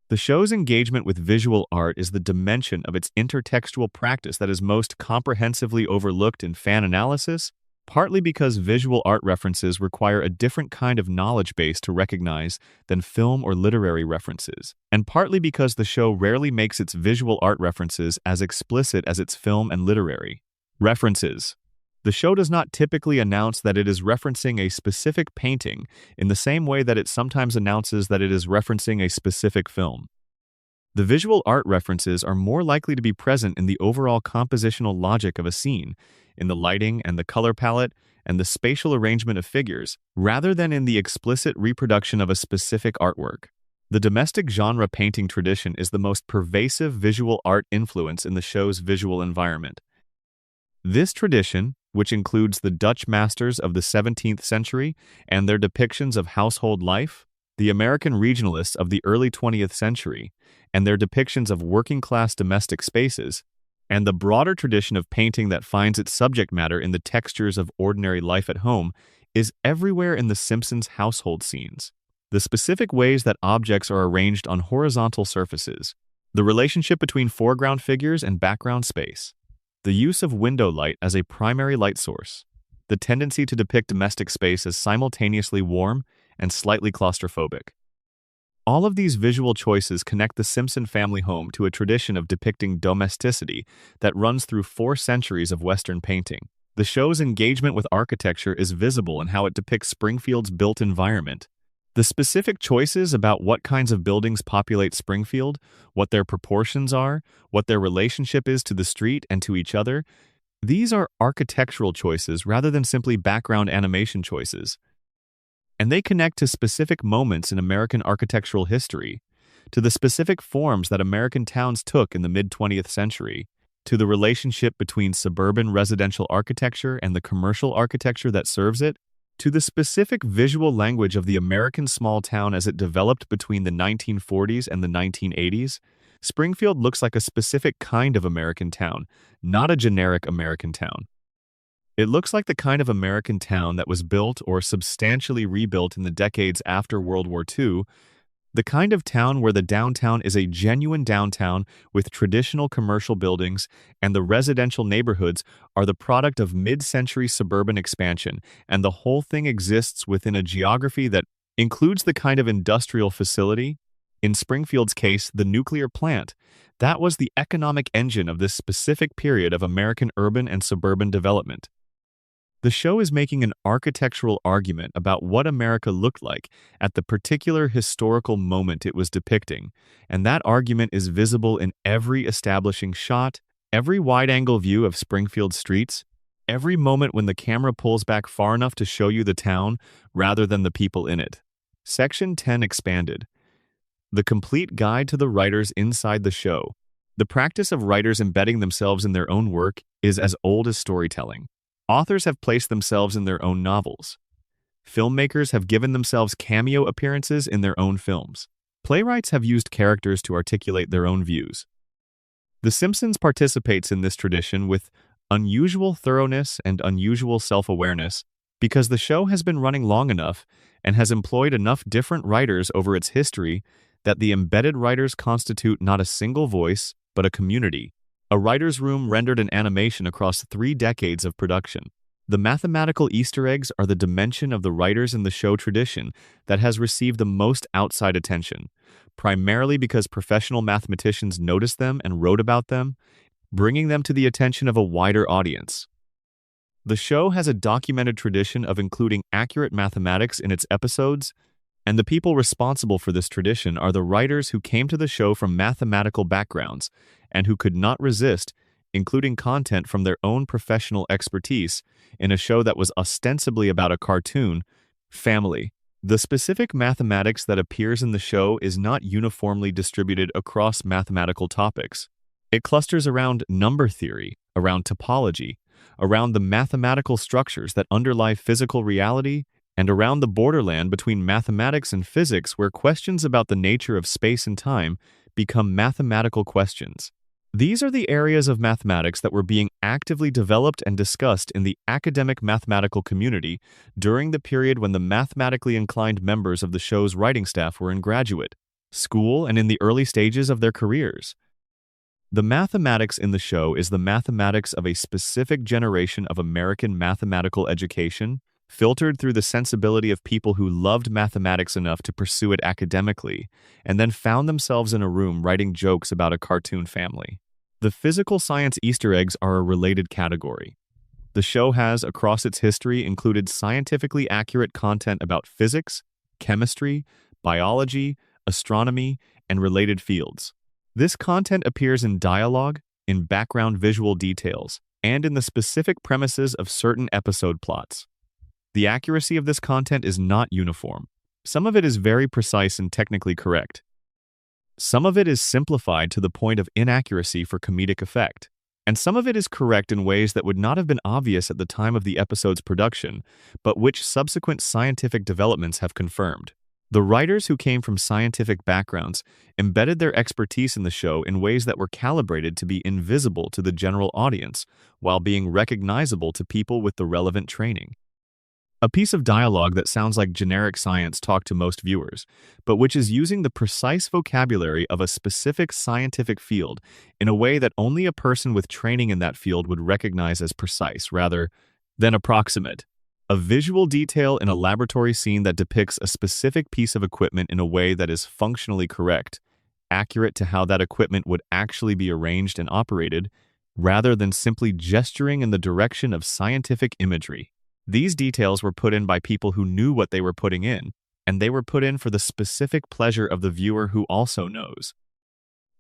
Speaker 1: The show's engagement with visual art is the dimension of its intertextual practice that is most comprehensively overlooked in fan analysis, partly because visual art references require a different kind of knowledge base to recognize than film or literary references, and partly because the show rarely makes its visual art references as explicit as its film and literary references. The show does not typically announce that it is referencing a specific painting in the same way that it sometimes announces that it is referencing a specific film. The visual art references are more likely to be present in the overall compositional logic of a scene, in the lighting and the color palette and the spatial arrangement of figures, rather than in the explicit reproduction of a specific artwork. The domestic genre painting tradition is the most pervasive visual art influence in the show's visual environment. This tradition, which includes the Dutch masters of the 17th century and their depictions of household life, the American regionalists of the early 20th century, and their depictions of working-class domestic spaces, and the broader tradition of painting that finds its subject matter in the textures of ordinary life at home, is everywhere in The Simpsons' household scenes. The specific ways that objects are arranged on horizontal surfaces, the relationship between foreground figures and background space, the use of window light as a primary light source, the tendency to depict domestic space as simultaneously warm and slightly claustrophobic. All of these visual choices connect the Simpson family home to a tradition of depicting domesticity that runs through 4 centuries of Western painting. The show's engagement with architecture is visible in how it depicts Springfield's built environment. The specific choices about what kinds of buildings populate Springfield, what their proportions are, what their relationship is to the street and to each other, these are architectural choices rather than simply background animation choices. And they connect to specific moments in American architectural history, to the specific forms that American towns took in the mid-20th century, to the relationship between suburban residential architecture and the commercial architecture that serves it, to the specific visual language of the American small town as it developed between the 1940s and the 1980s, Springfield looks like a specific kind of American town, not a generic American town. It looks like the kind of American town that was built or substantially rebuilt in the decades after World War II, the kind of town where the downtown is a genuine downtown with traditional commercial buildings and the residential neighborhoods are the product of mid-century suburban expansion, and the whole thing exists within a geography that includes the kind of industrial facility, in Springfield's case, the nuclear plant, that was the economic engine of this specific period of American urban and suburban development. The show is making an architectural argument about what America looked like at the particular historical moment it was depicting, and that argument is visible in every establishing shot, every wide-angle view of Springfield streets, every moment when the camera pulls back far enough to show you the town rather than the people in it. Section 10 expanded. The complete guide to the writers inside the show. The practice of writers embedding themselves in their own work is as old as storytelling. Authors have placed themselves in their own novels. Filmmakers have given themselves cameo appearances in their own films. Playwrights have used characters to articulate their own views. The Simpsons participates in this tradition with unusual thoroughness and unusual self-awareness because the show has been running long enough and has employed enough different writers over its history that the embedded writers constitute not a single voice, but a community. A writer's room rendered an animation across 3 decades of production. The mathematical Easter eggs are the dimension of the writers in the show tradition that has received the most outside attention, primarily because professional mathematicians noticed them and wrote about them, bringing them to the attention of a wider audience. The show has a documented tradition of including accurate mathematics in its episodes, and the people responsible for this tradition are the writers who came to the show from mathematical backgrounds and who could not resist including content from their own professional expertise in a show that was ostensibly about a cartoon, family. The specific mathematics that appears in the show is not uniformly distributed across mathematical topics. It clusters around number theory, around topology, around the mathematical structures that underlie physical reality, and around the borderland between mathematics and physics where questions about the nature of space and time become mathematical questions. These are the areas of mathematics that were being actively developed and discussed in the academic mathematical community during the period when the mathematically inclined members of the show's writing staff were in graduate school and in the early stages of their careers. The mathematics in the show is the mathematics of a specific generation of American mathematical education, filtered through the sensibility of people who loved mathematics enough to pursue it academically, and then found themselves in a room writing jokes about a cartoon family. The physical science Easter eggs are a related category. The show has, across its history, included scientifically accurate content about physics, chemistry, biology, astronomy, and related fields. This content appears in dialogue, in background visual details, and in the specific premises of certain episode plots. The accuracy of this content is not uniform. Some of it is very precise and technically correct. Some of it is simplified to the point of inaccuracy for comedic effect, and some of it is correct in ways that would not have been obvious at the time of the episode's production, but which subsequent scientific developments have confirmed. The writers who came from scientific backgrounds embedded their expertise in the show in ways that were calibrated to be invisible to the general audience, while being recognizable to people with the relevant training. A piece of dialogue that sounds like generic science talk to most viewers, but which is using the precise vocabulary of a specific scientific field in a way that only a person with training in that field would recognize as precise rather than approximate. A visual detail in a laboratory scene that depicts a specific piece of equipment in a way that is functionally correct, accurate to how that equipment would actually be arranged and operated, rather than simply gesturing in the direction of scientific imagery. These details were put in by people who knew what they were putting in, and they were put in for the specific pleasure of the viewer who also knows.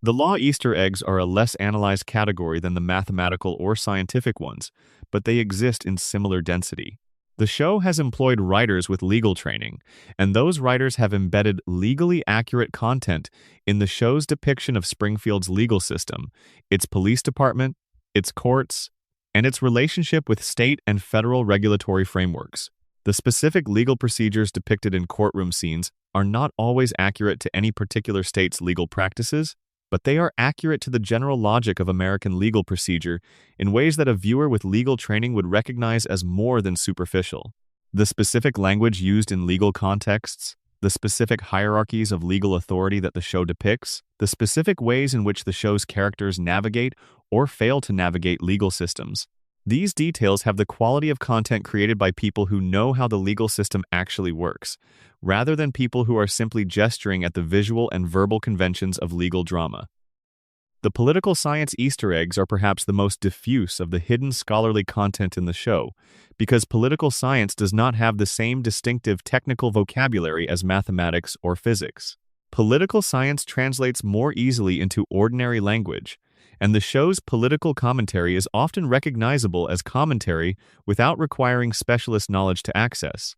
Speaker 1: The law Easter eggs are a less analyzed category than the mathematical or scientific ones, but they exist in similar density. The show has employed writers with legal training, and those writers have embedded legally accurate content in the show's depiction of Springfield's legal system, its police department, its courts, and its relationship with state and federal regulatory frameworks. The specific legal procedures depicted in courtroom scenes are not always accurate to any particular state's legal practices, but they are accurate to the general logic of American legal procedure in ways that a viewer with legal training would recognize as more than superficial. The specific language used in legal contexts, the specific hierarchies of legal authority that the show depicts, the specific ways in which the show's characters navigate or fail to navigate legal systems. These details have the quality of content created by people who know how the legal system actually works, rather than people who are simply gesturing at the visual and verbal conventions of legal drama. The political science Easter eggs are perhaps the most diffuse of the hidden scholarly content in the show, because political science does not have the same distinctive technical vocabulary as mathematics or physics. Political science translates more easily into ordinary language, and the show's political commentary is often recognizable as commentary without requiring specialist knowledge to access.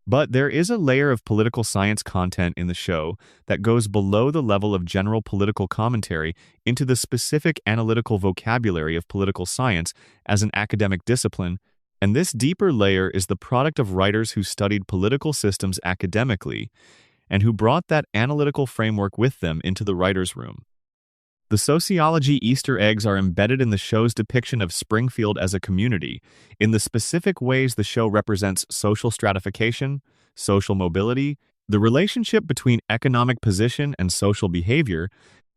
Speaker 1: But there is a layer of political science content in the show that goes below the level of general political commentary into the specific analytical vocabulary of political science as an academic discipline, and this deeper layer is the product of writers who studied political systems academically and who brought that analytical framework with them into the writer's room. The sociology Easter eggs are embedded in the show's depiction of Springfield as a community, in the specific ways the show represents social stratification, social mobility, the relationship between economic position and social behavior,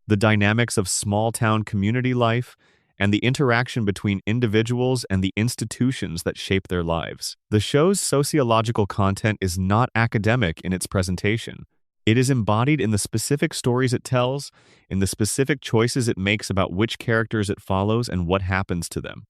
Speaker 1: the dynamics of small-town community life, and the interaction between individuals and the institutions that shape their lives. The show's sociological content is not academic in its presentation. It is embodied in the specific stories it tells, in the specific choices it makes about which characters it follows and what happens to them.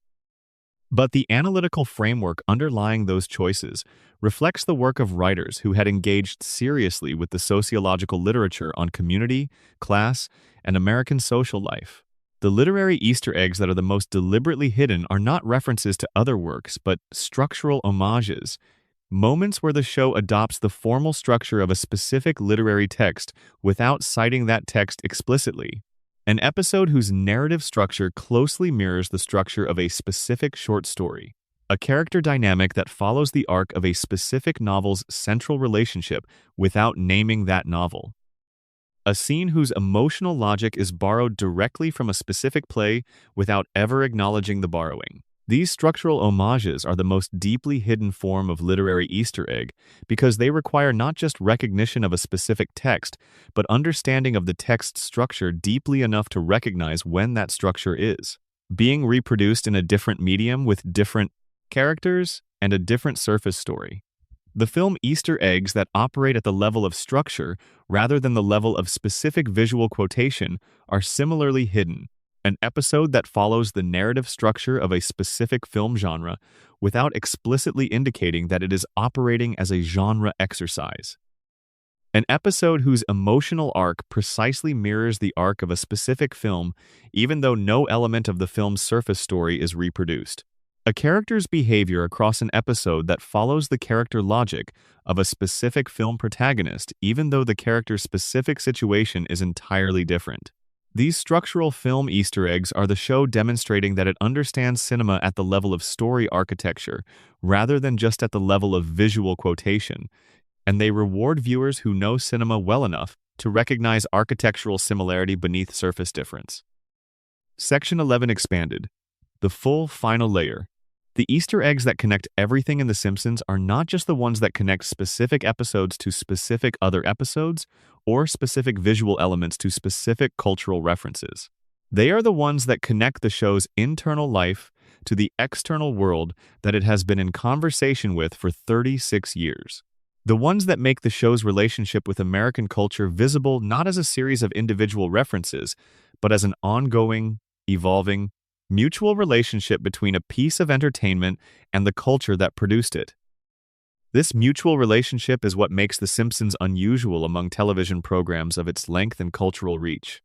Speaker 1: But the analytical framework underlying those choices reflects the work of writers who had engaged seriously with the sociological literature on community, class, and American social life. The literary Easter eggs that are the most deliberately hidden are not references to other works, but structural homages, moments where the show adopts the formal structure of a specific literary text without citing that text explicitly. An episode whose narrative structure closely mirrors the structure of a specific short story. A character dynamic that follows the arc of a specific novel's central relationship without naming that novel. A scene whose emotional logic is borrowed directly from a specific play without ever acknowledging the borrowing. These structural homages are the most deeply hidden form of literary Easter egg because they require not just recognition of a specific text, but understanding of the text's structure deeply enough to recognize when that structure is being reproduced in a different medium with different characters and a different surface story. The film Easter eggs that operate at the level of structure rather than the level of specific visual quotation are similarly hidden. An episode that follows the narrative structure of a specific film genre without explicitly indicating that it is operating as a genre exercise. An episode whose emotional arc precisely mirrors the arc of a specific film, even though no element of the film's surface story is reproduced. A character's behavior across an episode that follows the character logic of a specific film protagonist, even though the character's specific situation is entirely different. These structural film Easter eggs are the show demonstrating that it understands cinema at the level of story architecture, rather than just at the level of visual quotation, and they reward viewers who know cinema well enough to recognize architectural similarity beneath surface difference. Section 11 expanded. The full final layer. The Easter eggs that connect everything in The Simpsons are not just the ones that connect specific episodes to specific other episodes or specific visual elements to specific cultural references. They are the ones that connect the show's internal life to the external world that it has been in conversation with for 36 years. The ones that make the show's relationship with American culture visible not as a series of individual references, but as an ongoing, evolving, mutual relationship between a piece of entertainment and the culture that produced it. This mutual relationship is what makes The Simpsons unusual among television programs of its length and cultural reach.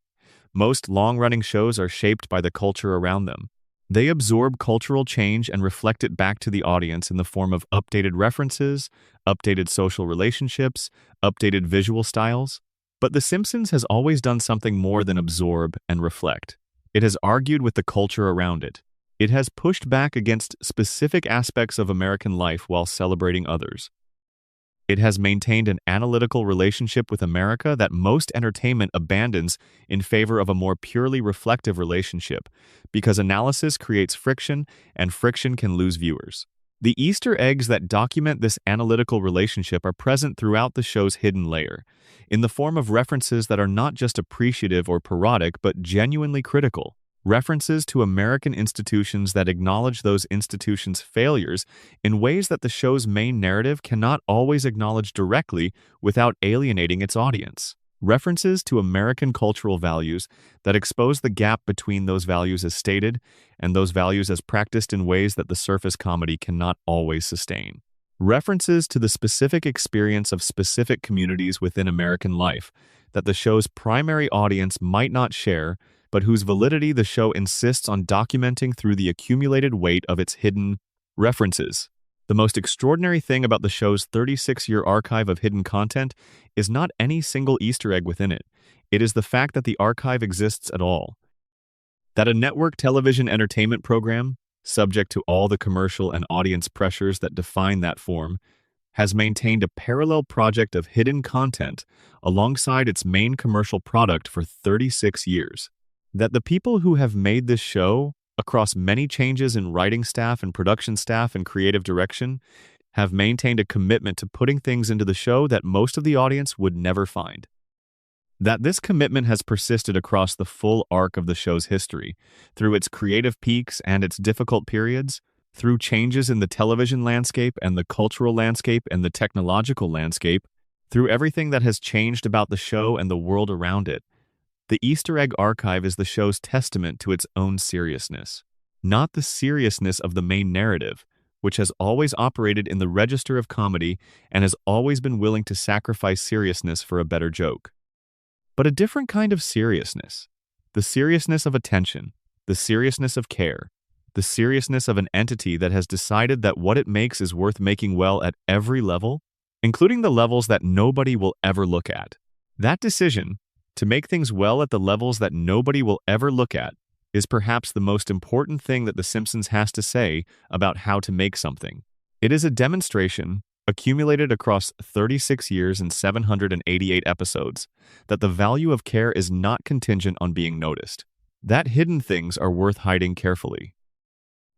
Speaker 1: Most long-running shows are shaped by the culture around them. They absorb cultural change and reflect it back to the audience in the form of updated references, updated social relationships, updated visual styles. But The Simpsons has always done something more than absorb and reflect. It has argued with the culture around it. It has pushed back against specific aspects of American life while celebrating others. It has maintained an analytical relationship with America that most entertainment abandons in favor of a more purely reflective relationship, because analysis creates friction, and friction can lose viewers. The Easter eggs that document this analytical relationship are present throughout the show's hidden layer, in the form of references that are not just appreciative or parodic but genuinely critical. References to American institutions that acknowledge those institutions' failures in ways that the show's main narrative cannot always acknowledge directly without alienating its audience. References to American cultural values that expose the gap between those values as stated and those values as practiced in ways that the surface comedy cannot always sustain. References to the specific experience of specific communities within American life that the show's primary audience might not share, but whose validity the show insists on documenting through the accumulated weight of its hidden references. The most extraordinary thing about the show's 36-year archive of hidden content is not any single Easter egg within it. It is the fact that the archive exists at all. That a network television entertainment program, subject to all the commercial and audience pressures that define that form, has maintained a parallel project of hidden content alongside its main commercial product for 36 years. That the people who have made this show, across many changes in writing staff and production staff and creative direction, have maintained a commitment to putting things into the show that most of the audience would never find. That this commitment has persisted across the full arc of the show's history, through its creative peaks and its difficult periods, through changes in the television landscape and the cultural landscape and the technological landscape, through everything that has changed about the show and the world around it. The Easter egg archive is the show's testament to its own seriousness, not the seriousness of the main narrative, which has always operated in the register of comedy and has always been willing to sacrifice seriousness for a better joke. But a different kind of seriousness, the seriousness of attention, the seriousness of care, the seriousness of an entity that has decided that what it makes is worth making well at every level, including the levels that nobody will ever look at. That decision, to make things well at the levels that nobody will ever look at, is perhaps the most important thing that The Simpsons has to say about how to make something. It is a demonstration, accumulated across 36 years and 788 episodes, that the value of care is not contingent on being noticed. That hidden things are worth hiding carefully.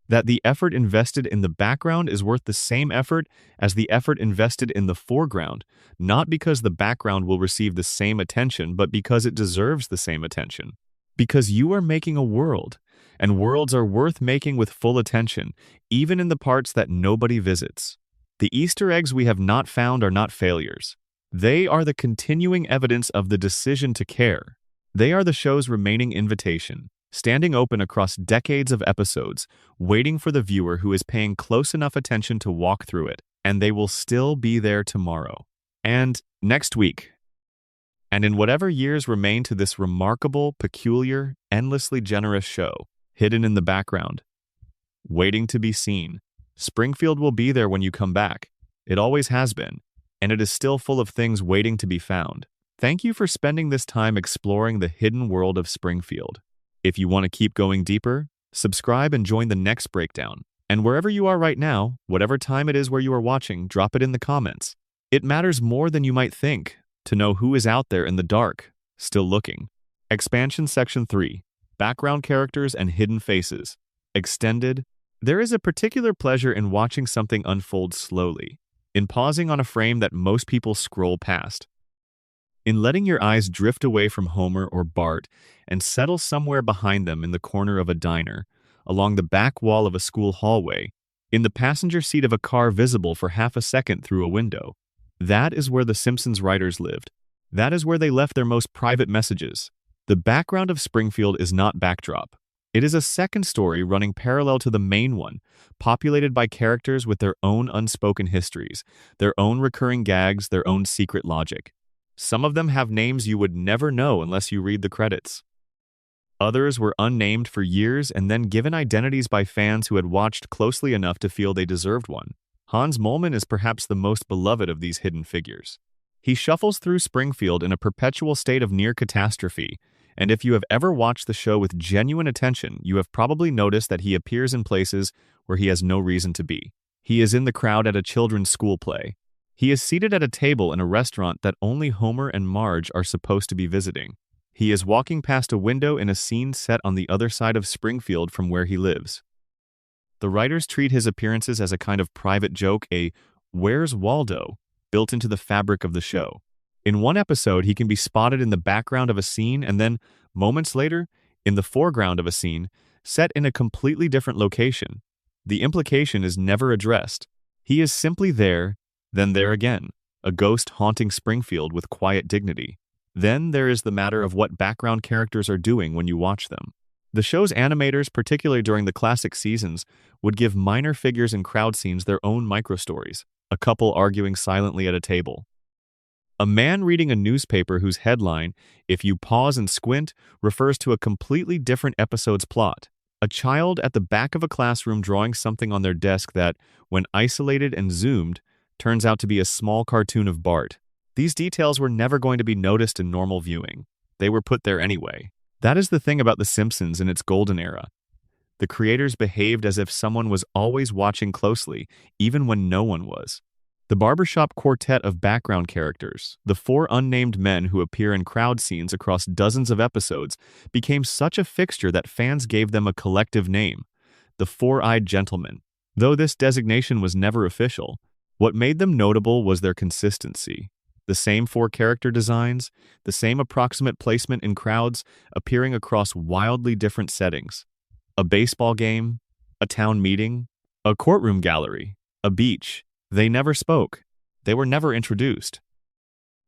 Speaker 1: That the effort invested in the background is worth the same effort as the effort invested in the foreground, not because the background will receive the same attention, but because it deserves the same attention. Because you are making a world, and worlds are worth making with full attention, even in the parts that nobody visits. The Easter eggs we have not found are not failures. They are the continuing evidence of the decision to care. They are the show's remaining invitation, standing open across decades of episodes, waiting for the viewer who is paying close enough attention to walk through it, and they will still be there tomorrow. And next week. And in whatever years remain to this remarkable, peculiar, endlessly generous show, hidden in the background, waiting to be seen, Springfield will be there when you come back. It always has been, and it is still full of things waiting to be found. Thank you for spending this time exploring the hidden world of Springfield. If you want to keep going deeper, subscribe and join the next breakdown. And wherever you are right now, whatever time it is where you are watching, drop it in the comments. It matters more than you might think to know who is out there in the dark, still looking. Expansion Section 3. Background characters and hidden faces. Extended. There is a particular pleasure in watching something unfold slowly, in pausing on a frame that most people scroll past, in letting your eyes drift away from Homer or Bart and settle somewhere behind them in the corner of a diner, along the back wall of a school hallway, in the passenger seat of a car visible for half a second through a window. That is where the Simpsons writers lived. That is where they left their most private messages. The background of Springfield is not backdrop. It is a second story running parallel to the main one, populated by characters with their own unspoken histories, their own recurring gags, their own secret logic. Some of them have names you would never know unless you read the credits. Others were unnamed for years and then given identities by fans who had watched closely enough to feel they deserved one. Hans Moleman is perhaps the most beloved of these hidden figures. He shuffles through Springfield in a perpetual state of near catastrophe, and if you have ever watched the show with genuine attention, you have probably noticed that he appears in places where he has no reason to be. He is in the crowd at a children's school play. He is seated at a table in a restaurant that only Homer and Marge are supposed to be visiting. He is walking past a window in a scene set on the other side of Springfield from where he lives. The writers treat his appearances as a kind of private joke, a "Where's Waldo?" built into the fabric of the show. In one episode, he can be spotted in the background of a scene and then, moments later, in the foreground of a scene, set in a completely different location. The implication is never addressed. He is simply there, then there again, a ghost haunting Springfield with quiet dignity. Then there is the matter of what background characters are doing when you watch them. The show's animators, particularly during the classic seasons, would give minor figures in crowd scenes their own microstories, a couple arguing silently at a table. A man reading a newspaper whose headline, if you pause and squint, refers to a completely different episode's plot. A child at the back of a classroom drawing something on their desk that, when isolated and zoomed, turns out to be a small cartoon of Bart. These details were never going to be noticed in normal viewing. They were put there anyway. That is the thing about The Simpsons in its golden era. The creators behaved as if someone was always watching closely, even when no one was. The barbershop quartet of background characters, the four unnamed men who appear in crowd scenes across dozens of episodes, became such a fixture that fans gave them a collective name, the Four-Eyed Gentlemen. Though this designation was never official, what made them notable was their consistency. The same four character designs, the same approximate placement in crowds, appearing across wildly different settings. A baseball game, a town meeting, a courtroom gallery, a beach. They never spoke. They were never introduced.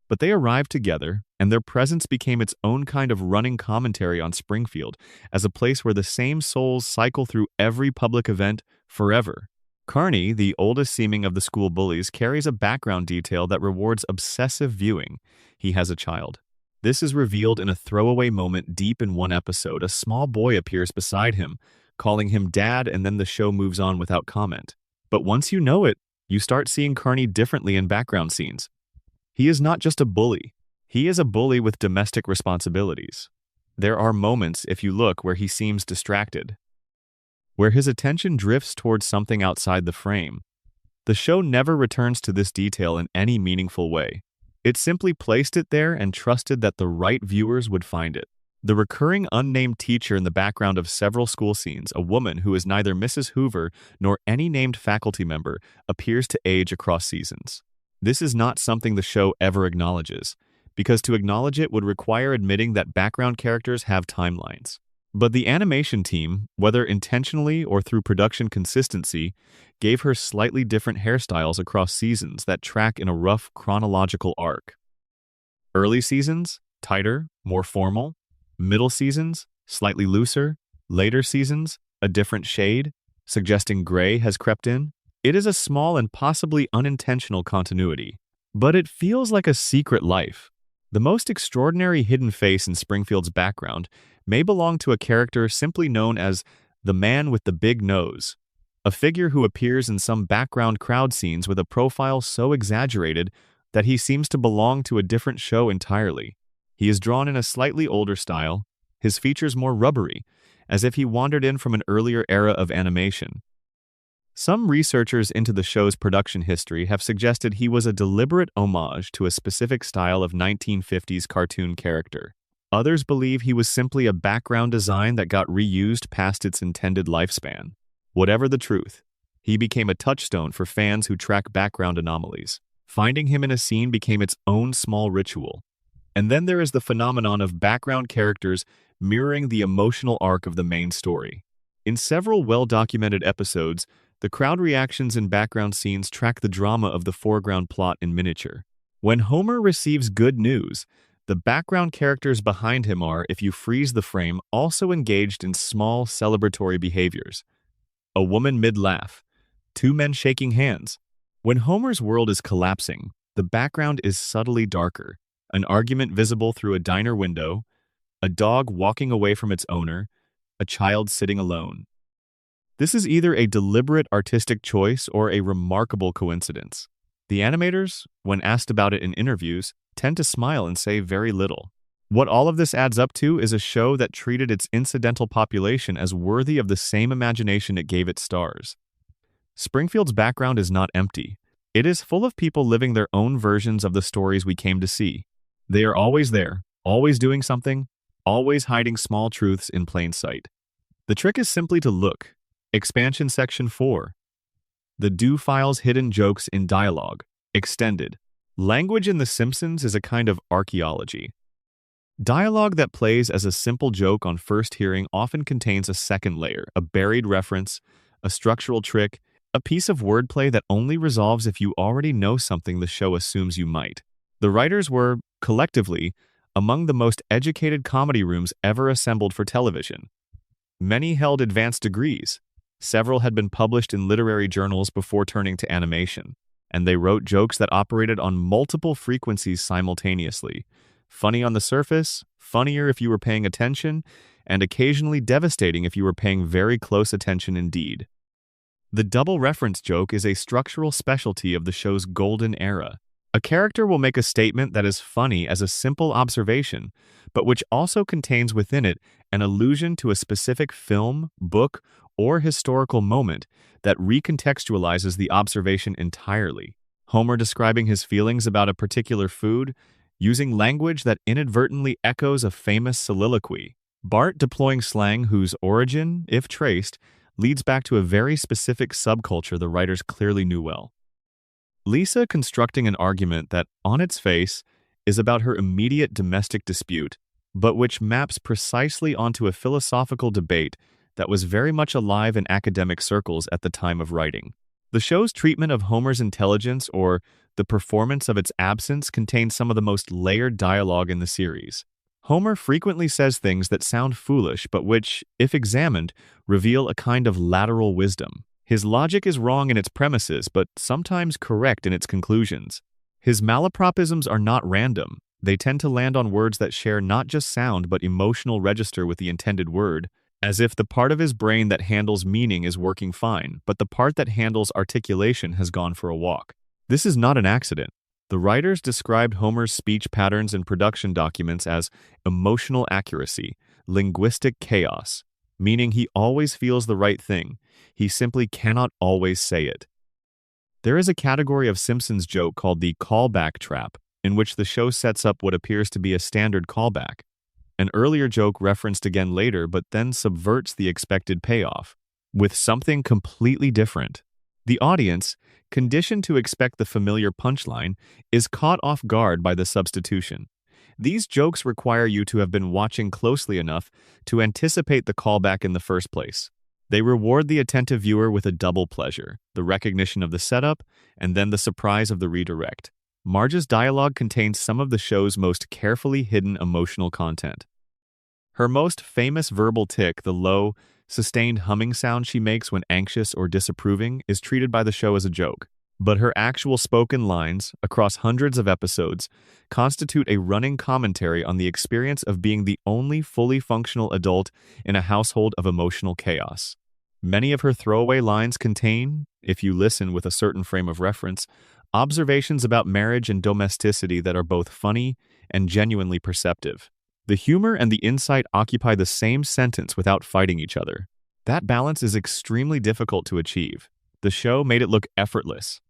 Speaker 1: But they arrived together, and their presence became its own kind of running commentary on Springfield as a place where the same souls cycle through every public event forever. Carney, the oldest seeming of the school bullies, carries a background detail that rewards obsessive viewing. He has a child. This is revealed in a throwaway moment deep in one episode. A small boy appears beside him, calling him Dad, and then the show moves on without comment. But once you know it, you start seeing Carney differently in background scenes. He is not just a bully. He is a bully with domestic responsibilities. There are moments, if you look, where he seems distracted, where his attention drifts towards something outside the frame. The show never returns to this detail in any meaningful way. It simply placed it there and trusted that the right viewers would find it. The recurring unnamed teacher in the background of several school scenes, a woman who is neither Mrs. Hoover nor any named faculty member, appears to age across seasons. This is not something the show ever acknowledges, because to acknowledge it would require admitting that background characters have timelines. But the animation team, whether intentionally or through production consistency, gave her slightly different hairstyles across seasons that track in a rough chronological arc. Early seasons, tighter, more formal. Middle seasons, slightly looser. Later seasons, a different shade, suggesting gray has crept in. It is a small and possibly unintentional continuity, but it feels like a secret life. The most extraordinary hidden face in Springfield's background may belong to a character simply known as the man with the big nose, a figure who appears in some background crowd scenes with a profile so exaggerated that he seems to belong to a different show entirely. He is drawn in a slightly older style, his features more rubbery, as if he wandered in from an earlier era of animation. Some researchers into the show's production history have suggested he was a deliberate homage to a specific style of 1950s cartoon character. Others believe he was simply a background design that got reused past its intended lifespan. Whatever the truth, he became a touchstone for fans who track background anomalies. Finding him in a scene became its own small ritual. And then there is the phenomenon of background characters mirroring the emotional arc of the main story. In several well-documented episodes, the crowd reactions in background scenes track the drama of the foreground plot in miniature. When Homer receives good news, the background characters behind him are, if you freeze the frame, also engaged in small celebratory behaviors. A woman mid-laugh, two men shaking hands. When Homer's world is collapsing, the background is subtly darker. An argument visible through a diner window, a dog walking away from its owner, a child sitting alone. This is either a deliberate artistic choice or a remarkable coincidence. The animators, when asked about it in interviews, tend to smile and say very little. What all of this adds up to is a show that treated its incidental population as worthy of the same imagination it gave its stars. Springfield's background is not empty. It is full of people living their own versions of the stories we came to see. They are always there, always doing something, always hiding small truths in plain sight. The trick is simply to look. Expansion Section 4. The Do File's hidden jokes in dialogue. Extended. Language in The Simpsons is a kind of archaeology. Dialogue that plays as a simple joke on first hearing often contains a second layer, a buried reference, a structural trick, a piece of wordplay that only resolves if you already know something the show assumes you might. The writers were, collectively, among the most educated comedy rooms ever assembled for television. Many held advanced degrees. Several had been published in literary journals before turning to animation, and they wrote jokes that operated on multiple frequencies simultaneously. Funny on the surface, funnier if you were paying attention, and occasionally devastating if you were paying very close attention indeed. The double reference joke is a structural specialty of the show's golden era. A character will make a statement that is funny as a simple observation, but which also contains within it an allusion to a specific film, book, or historical moment that recontextualizes the observation entirely. Homer describing his feelings about a particular food, using language that inadvertently echoes a famous soliloquy. Bart deploying slang whose origin, if traced, leads back to a very specific subculture the writers clearly knew well. Lisa constructing an argument that, on its face, is about her immediate domestic dispute, but which maps precisely onto a philosophical debate that was very much alive in academic circles at the time of writing. The show's treatment of Homer's intelligence or the performance of its absence contains some of the most layered dialogue in the series. Homer frequently says things that sound foolish but which, if examined, reveal a kind of lateral wisdom. His logic is wrong in its premises, but sometimes correct in its conclusions. His malapropisms are not random. They tend to land on words that share not just sound but emotional register with the intended word, as if the part of his brain that handles meaning is working fine, but the part that handles articulation has gone for a walk. This is not an accident. The writers described Homer's speech patterns in production documents as emotional accuracy, linguistic chaos, meaning he always feels the right thing. He simply cannot always say it. There is a category of Simpsons joke called the callback trap, in which the show sets up what appears to be a standard callback. An earlier joke referenced again later, but then subverts the expected payoff with something completely different. The audience, conditioned to expect the familiar punchline, is caught off guard by the substitution. These jokes require you to have been watching closely enough to anticipate the callback in the first place. They reward the attentive viewer with a double pleasure, the recognition of the setup and then the surprise of the redirect. Marge's dialogue contains some of the show's most carefully hidden emotional content. Her most famous verbal tic, the low, sustained humming sound she makes when anxious or disapproving, is treated by the show as a joke. But her actual spoken lines, across hundreds of episodes, constitute a running commentary on the experience of being the only fully functional adult in a household of emotional chaos. Many of her throwaway lines contain, if you listen with a certain frame of reference, observations about marriage and domesticity that are both funny and genuinely perceptive. The humor and the insight occupy the same sentence without fighting each other. That balance is extremely difficult to achieve. The show made it look effortless.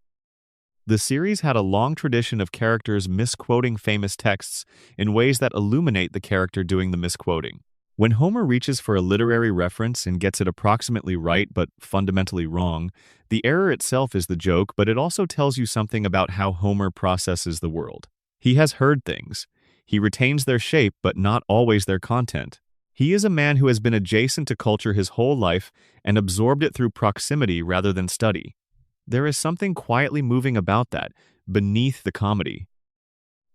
Speaker 1: The series had a long tradition of characters misquoting famous texts in ways that illuminate the character doing the misquoting. When Homer reaches for a literary reference and gets it approximately right but fundamentally wrong, the error itself is the joke, but it also tells you something about how Homer processes the world. He has heard things. He retains their shape but not always their content. He is a man who has been adjacent to culture his whole life and absorbed it through proximity rather than study. There is something quietly moving about that, beneath the comedy.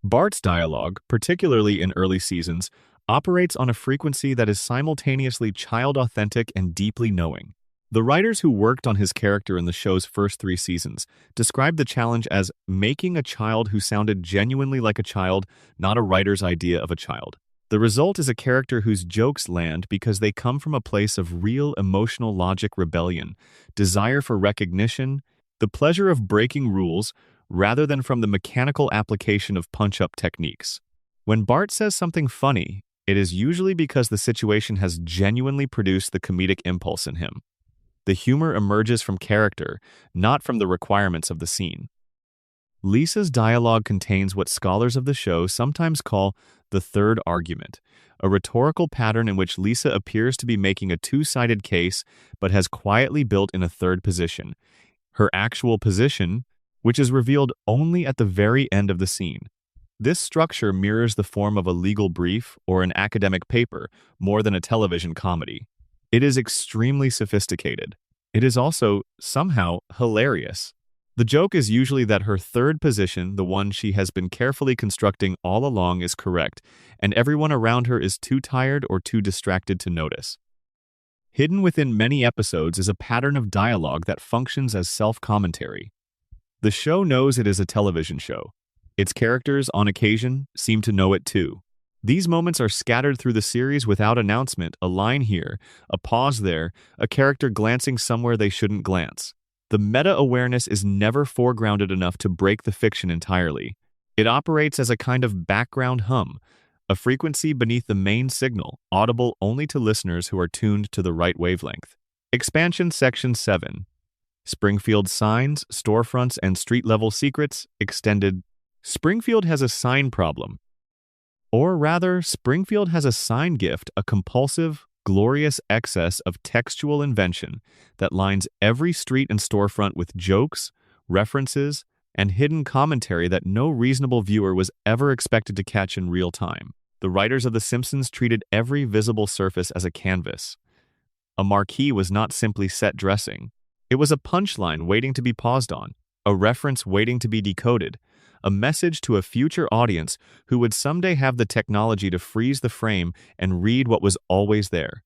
Speaker 1: Bart's dialogue, particularly in early seasons, operates on a frequency that is simultaneously child-authentic and deeply knowing. The writers who worked on his character in the show's first 3 seasons described the challenge as making a child who sounded genuinely like a child, not a writer's idea of a child. The result is a character whose jokes land because they come from a place of real emotional logic rebellion, desire for recognition, the pleasure of breaking rules, rather than from the mechanical application of punch-up techniques. When Bart says something funny, it is usually because the situation has genuinely produced the comedic impulse in him. The humor emerges from character, not from the requirements of the scene. Lisa's dialogue contains what scholars of the show sometimes call the third argument, a rhetorical pattern in which Lisa appears to be making a two-sided case but has quietly built in a third position, her actual position, which is revealed only at the very end of the scene. This structure mirrors the form of a legal brief or an academic paper more than a television comedy. It is extremely sophisticated. It is also, somehow, hilarious. The joke is usually that her third position, the one she has been carefully constructing all along, is correct, and everyone around her is too tired or too distracted to notice. Hidden within many episodes is a pattern of dialogue that functions as self-commentary. The show knows it is a television show. Its characters, on occasion, seem to know it too. These moments are scattered through the series without announcement, a line here, a pause there, a character glancing somewhere they shouldn't glance. The meta-awareness is never foregrounded enough to break the fiction entirely. It operates as a kind of background hum, a frequency beneath the main signal, audible only to listeners who are tuned to the right wavelength. Expansion Section 7. Springfield Signs, Storefronts, and Street-Level Secrets, Extended. Springfield has a sign problem. Or rather, Springfield has a sign gift, a compulsive, glorious excess of textual invention that lines every street and storefront with jokes, references, and hidden commentary that no reasonable viewer was ever expected to catch in real time. The writers of The Simpsons treated every visible surface as a canvas. A marquee was not simply set dressing. It was a punchline waiting to be paused on, a reference waiting to be decoded, a message to a future audience who would someday have the technology to freeze the frame and read what was always there.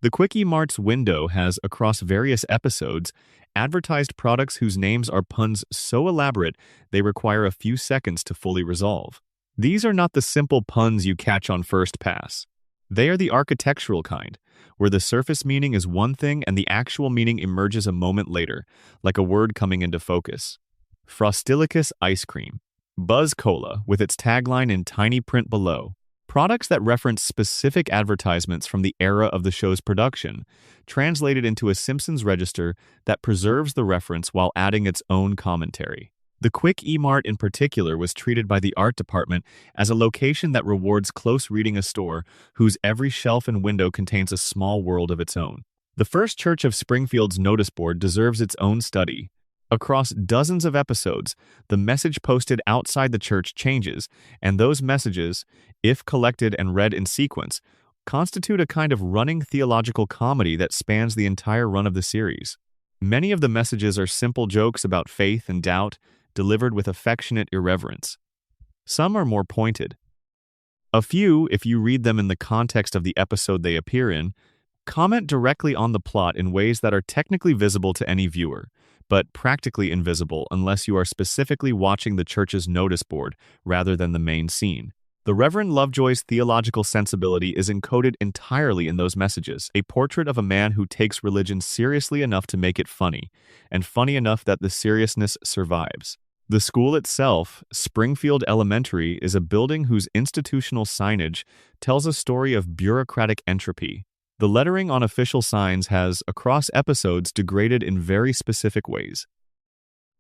Speaker 1: The Quickie Mart's window has, across various episodes, advertised products whose names are puns so elaborate they require a few seconds to fully resolve. These are not the simple puns you catch on first pass. They are the architectural kind, where the surface meaning is one thing and the actual meaning emerges a moment later, like a word coming into focus. Frostilicus ice cream. Buzz Cola, with its tagline in tiny print below. Products that reference specific advertisements from the era of the show's production, translated into a Simpsons register that preserves the reference while adding its own commentary. The Quick E-Mart in particular was treated by the art department as a location that rewards close reading, a store whose every shelf and window contains a small world of its own. The First Church of Springfield's notice board deserves its own study. Across dozens of episodes, the message posted outside the church changes, and those messages, if collected and read in sequence, constitute a kind of running theological comedy that spans the entire run of the series. Many of the messages are simple jokes about faith and doubt, delivered with affectionate irreverence. Some are more pointed. A few, if you read them in the context of the episode they appear in, comment directly on the plot in ways that are technically visible to any viewer, but practically invisible unless you are specifically watching the church's notice board rather than the main scene. The Reverend Lovejoy's theological sensibility is encoded entirely in those messages, a portrait of a man who takes religion seriously enough to make it funny, and funny enough that the seriousness survives. The school itself, Springfield Elementary, is a building whose institutional signage tells a story of bureaucratic entropy. The lettering on official signs has, across episodes, degraded in very specific ways.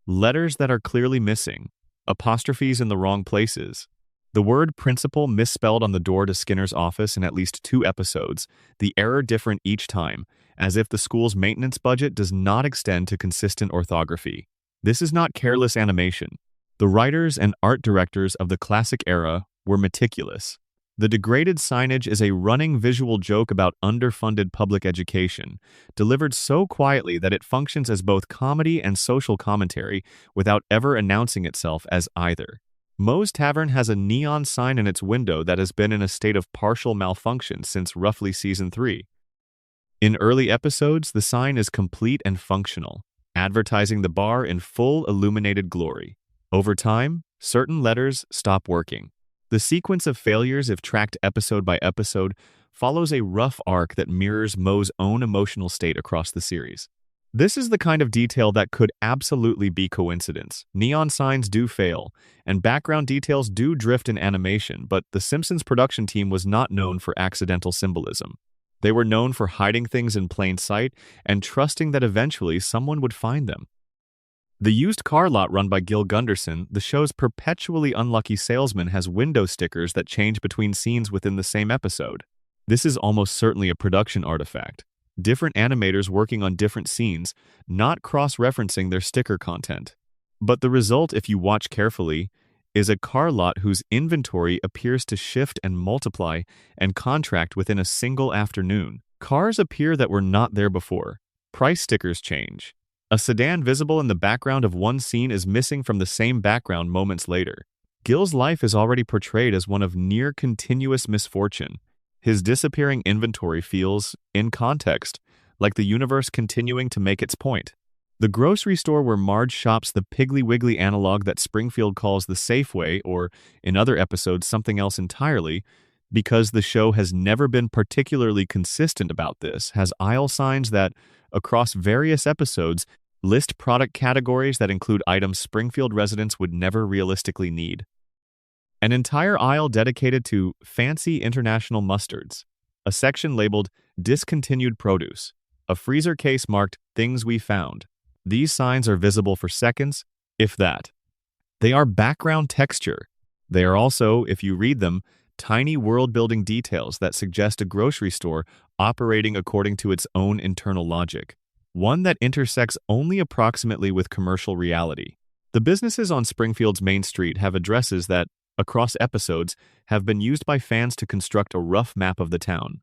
Speaker 1: Letters that are clearly missing, apostrophes in the wrong places, the word principal misspelled on the door to Skinner's office in at least 2 episodes, the error different each time, as if the school's maintenance budget does not extend to consistent orthography. This is not careless animation. The writers and art directors of the classic era were meticulous. The degraded signage is a running visual joke about underfunded public education, delivered so quietly that it functions as both comedy and social commentary without ever announcing itself as either. Moe's Tavern has a neon sign in its window that has been in a state of partial malfunction since roughly season 3. In early episodes, the sign is complete and functional, advertising the bar in full illuminated glory. Over time, certain letters stop working. The sequence of failures, if tracked episode by episode, follows a rough arc that mirrors Moe's own emotional state across the series. This is the kind of detail that could absolutely be coincidence. Neon signs do fail, and background details do drift in animation, but the Simpsons production team was not known for accidental symbolism. They were known for hiding things in plain sight and trusting that eventually someone would find them. The used car lot run by Gil Gunderson, the show's perpetually unlucky salesman, has window stickers that change between scenes within the same episode. This is almost certainly a production artifact. Different animators working on different scenes, not cross-referencing their sticker content. But the result, if you watch carefully, is a car lot whose inventory appears to shift and multiply and contract within a single afternoon. Cars appear that were not there before. Price stickers change. A sedan visible in the background of one scene is missing from the same background moments later. Gil's life is already portrayed as one of near-continuous misfortune. His disappearing inventory feels, in context, like the universe continuing to make its point. The grocery store where Marge shops the Piggly Wiggly analog that Springfield calls the Safeway, or, in other episodes, something else entirely, because the show has never been particularly consistent about this, has aisle signs that, across various episodes, list product categories that include items Springfield residents would never realistically need. An entire aisle dedicated to fancy international mustards, a section labeled discontinued produce, a freezer case marked things we found. These signs are visible for seconds, if that. They are background texture. They are also, if you read them, tiny world-building details that suggest a grocery store operating according to its own internal logic, one that intersects only approximately with commercial reality. The businesses on Springfield's main street have addresses that, across episodes, have been used by fans to construct a rough map of the town.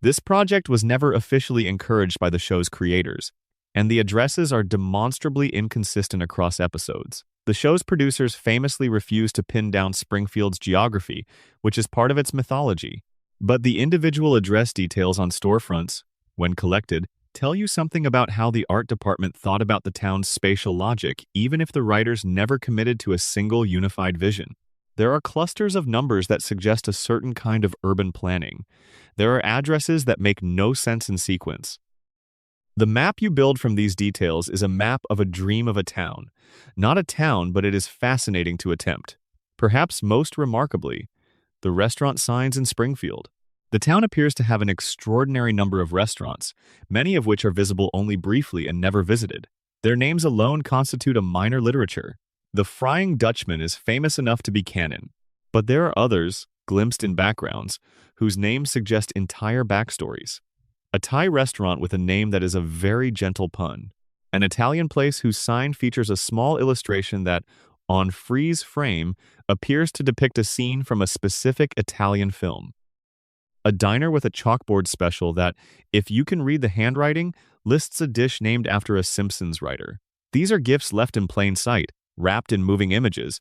Speaker 1: This project was never officially encouraged by the show's creators, and the addresses are demonstrably inconsistent across episodes. The show's producers famously refused to pin down Springfield's geography, which is part of its mythology. But the individual address details on storefronts, when collected, tell you something about how the art department thought about the town's spatial logic, even if the writers never committed to a single unified vision. There are clusters of numbers that suggest a certain kind of urban planning. There are addresses that make no sense in sequence. The map you build from these details is a map of a dream of a town. Not a town, but it is fascinating to attempt. Perhaps most remarkably, the restaurant signs in Springfield. The town appears to have an extraordinary number of restaurants, many of which are visible only briefly and never visited. Their names alone constitute a minor literature. The Frying Dutchman is famous enough to be canon, but there are others, glimpsed in backgrounds, whose names suggest entire backstories. A Thai restaurant with a name that is a very gentle pun. An Italian place whose sign features a small illustration that, on freeze frame, appears to depict a scene from a specific Italian film. A diner with a chalkboard special that, if you can read the handwriting, lists a dish named after a Simpsons writer. These are gifts left in plain sight, wrapped in moving images,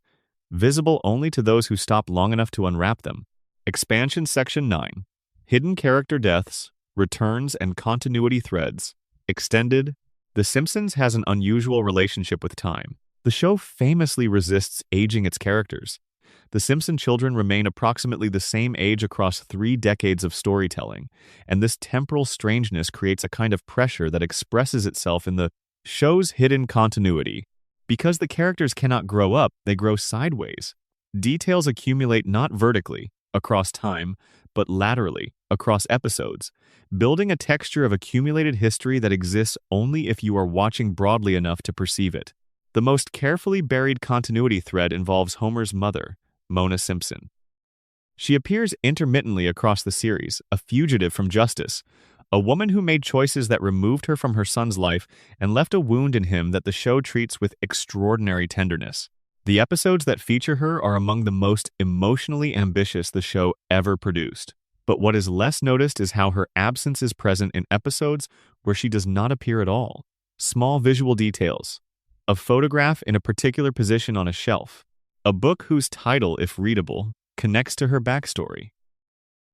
Speaker 1: visible only to those who stop long enough to unwrap them. Expansion Section 9. Hidden character deaths, returns, and continuity threads. Extended. The Simpsons has an unusual relationship with time. The show famously resists aging its characters. The Simpson children remain approximately the same age across 3 decades of storytelling, and this temporal strangeness creates a kind of pressure that expresses itself in the show's hidden continuity. Because the characters cannot grow up, they grow sideways. Details accumulate not vertically, across time, but laterally, across episodes, building a texture of accumulated history that exists only if you are watching broadly enough to perceive it. The most carefully buried continuity thread involves Homer's mother, Mona Simpson. She appears intermittently across the series, a fugitive from justice, a woman who made choices that removed her from her son's life and left a wound in him that the show treats with extraordinary tenderness. The episodes that feature her are among the most emotionally ambitious the show ever produced. But what is less noticed is how her absence is present in episodes where she does not appear at all. Small visual details. A photograph in a particular position on a shelf. A book whose title, if readable, connects to her backstory.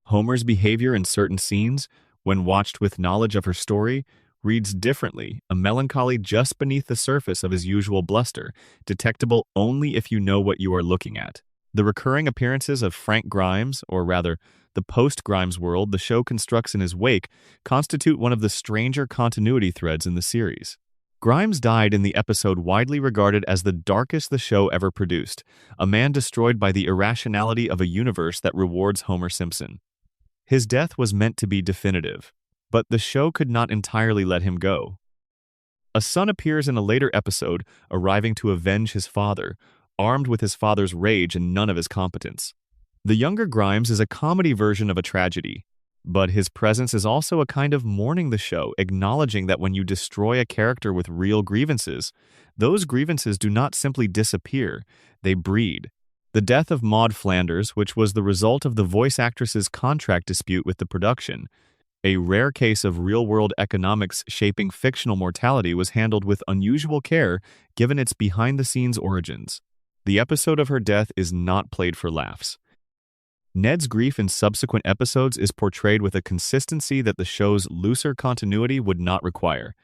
Speaker 1: Homer's behavior in certain scenes, when watched with knowledge of her story, reads differently, a melancholy just beneath the surface of his usual bluster, detectable only if you know what you are looking at. The recurring appearances of Frank Grimes, or rather, the post-Grimes world the show constructs in his wake, constitute one of the stranger continuity threads in the series. Grimes died in the episode widely regarded as the darkest the show ever produced, a man destroyed by the irrationality of a universe that rewards Homer Simpson. His death was meant to be definitive, but the show could not entirely let him go. A son appears in a later episode, arriving to avenge his father, armed with his father's rage and none of his competence. The younger Grimes is a comedy version of a tragedy, but his presence is also a kind of mourning the show, acknowledging that when you destroy a character with real grievances, those grievances do not simply disappear, they breed. The death of Maud Flanders, which was the result of the voice actress's contract dispute with the production, a rare case of real-world economics shaping fictional mortality, was handled with unusual care given its behind-the-scenes origins. The episode of her death is not played for laughs. Ned's grief in subsequent episodes is portrayed with a consistency that the show's looser continuity would not require.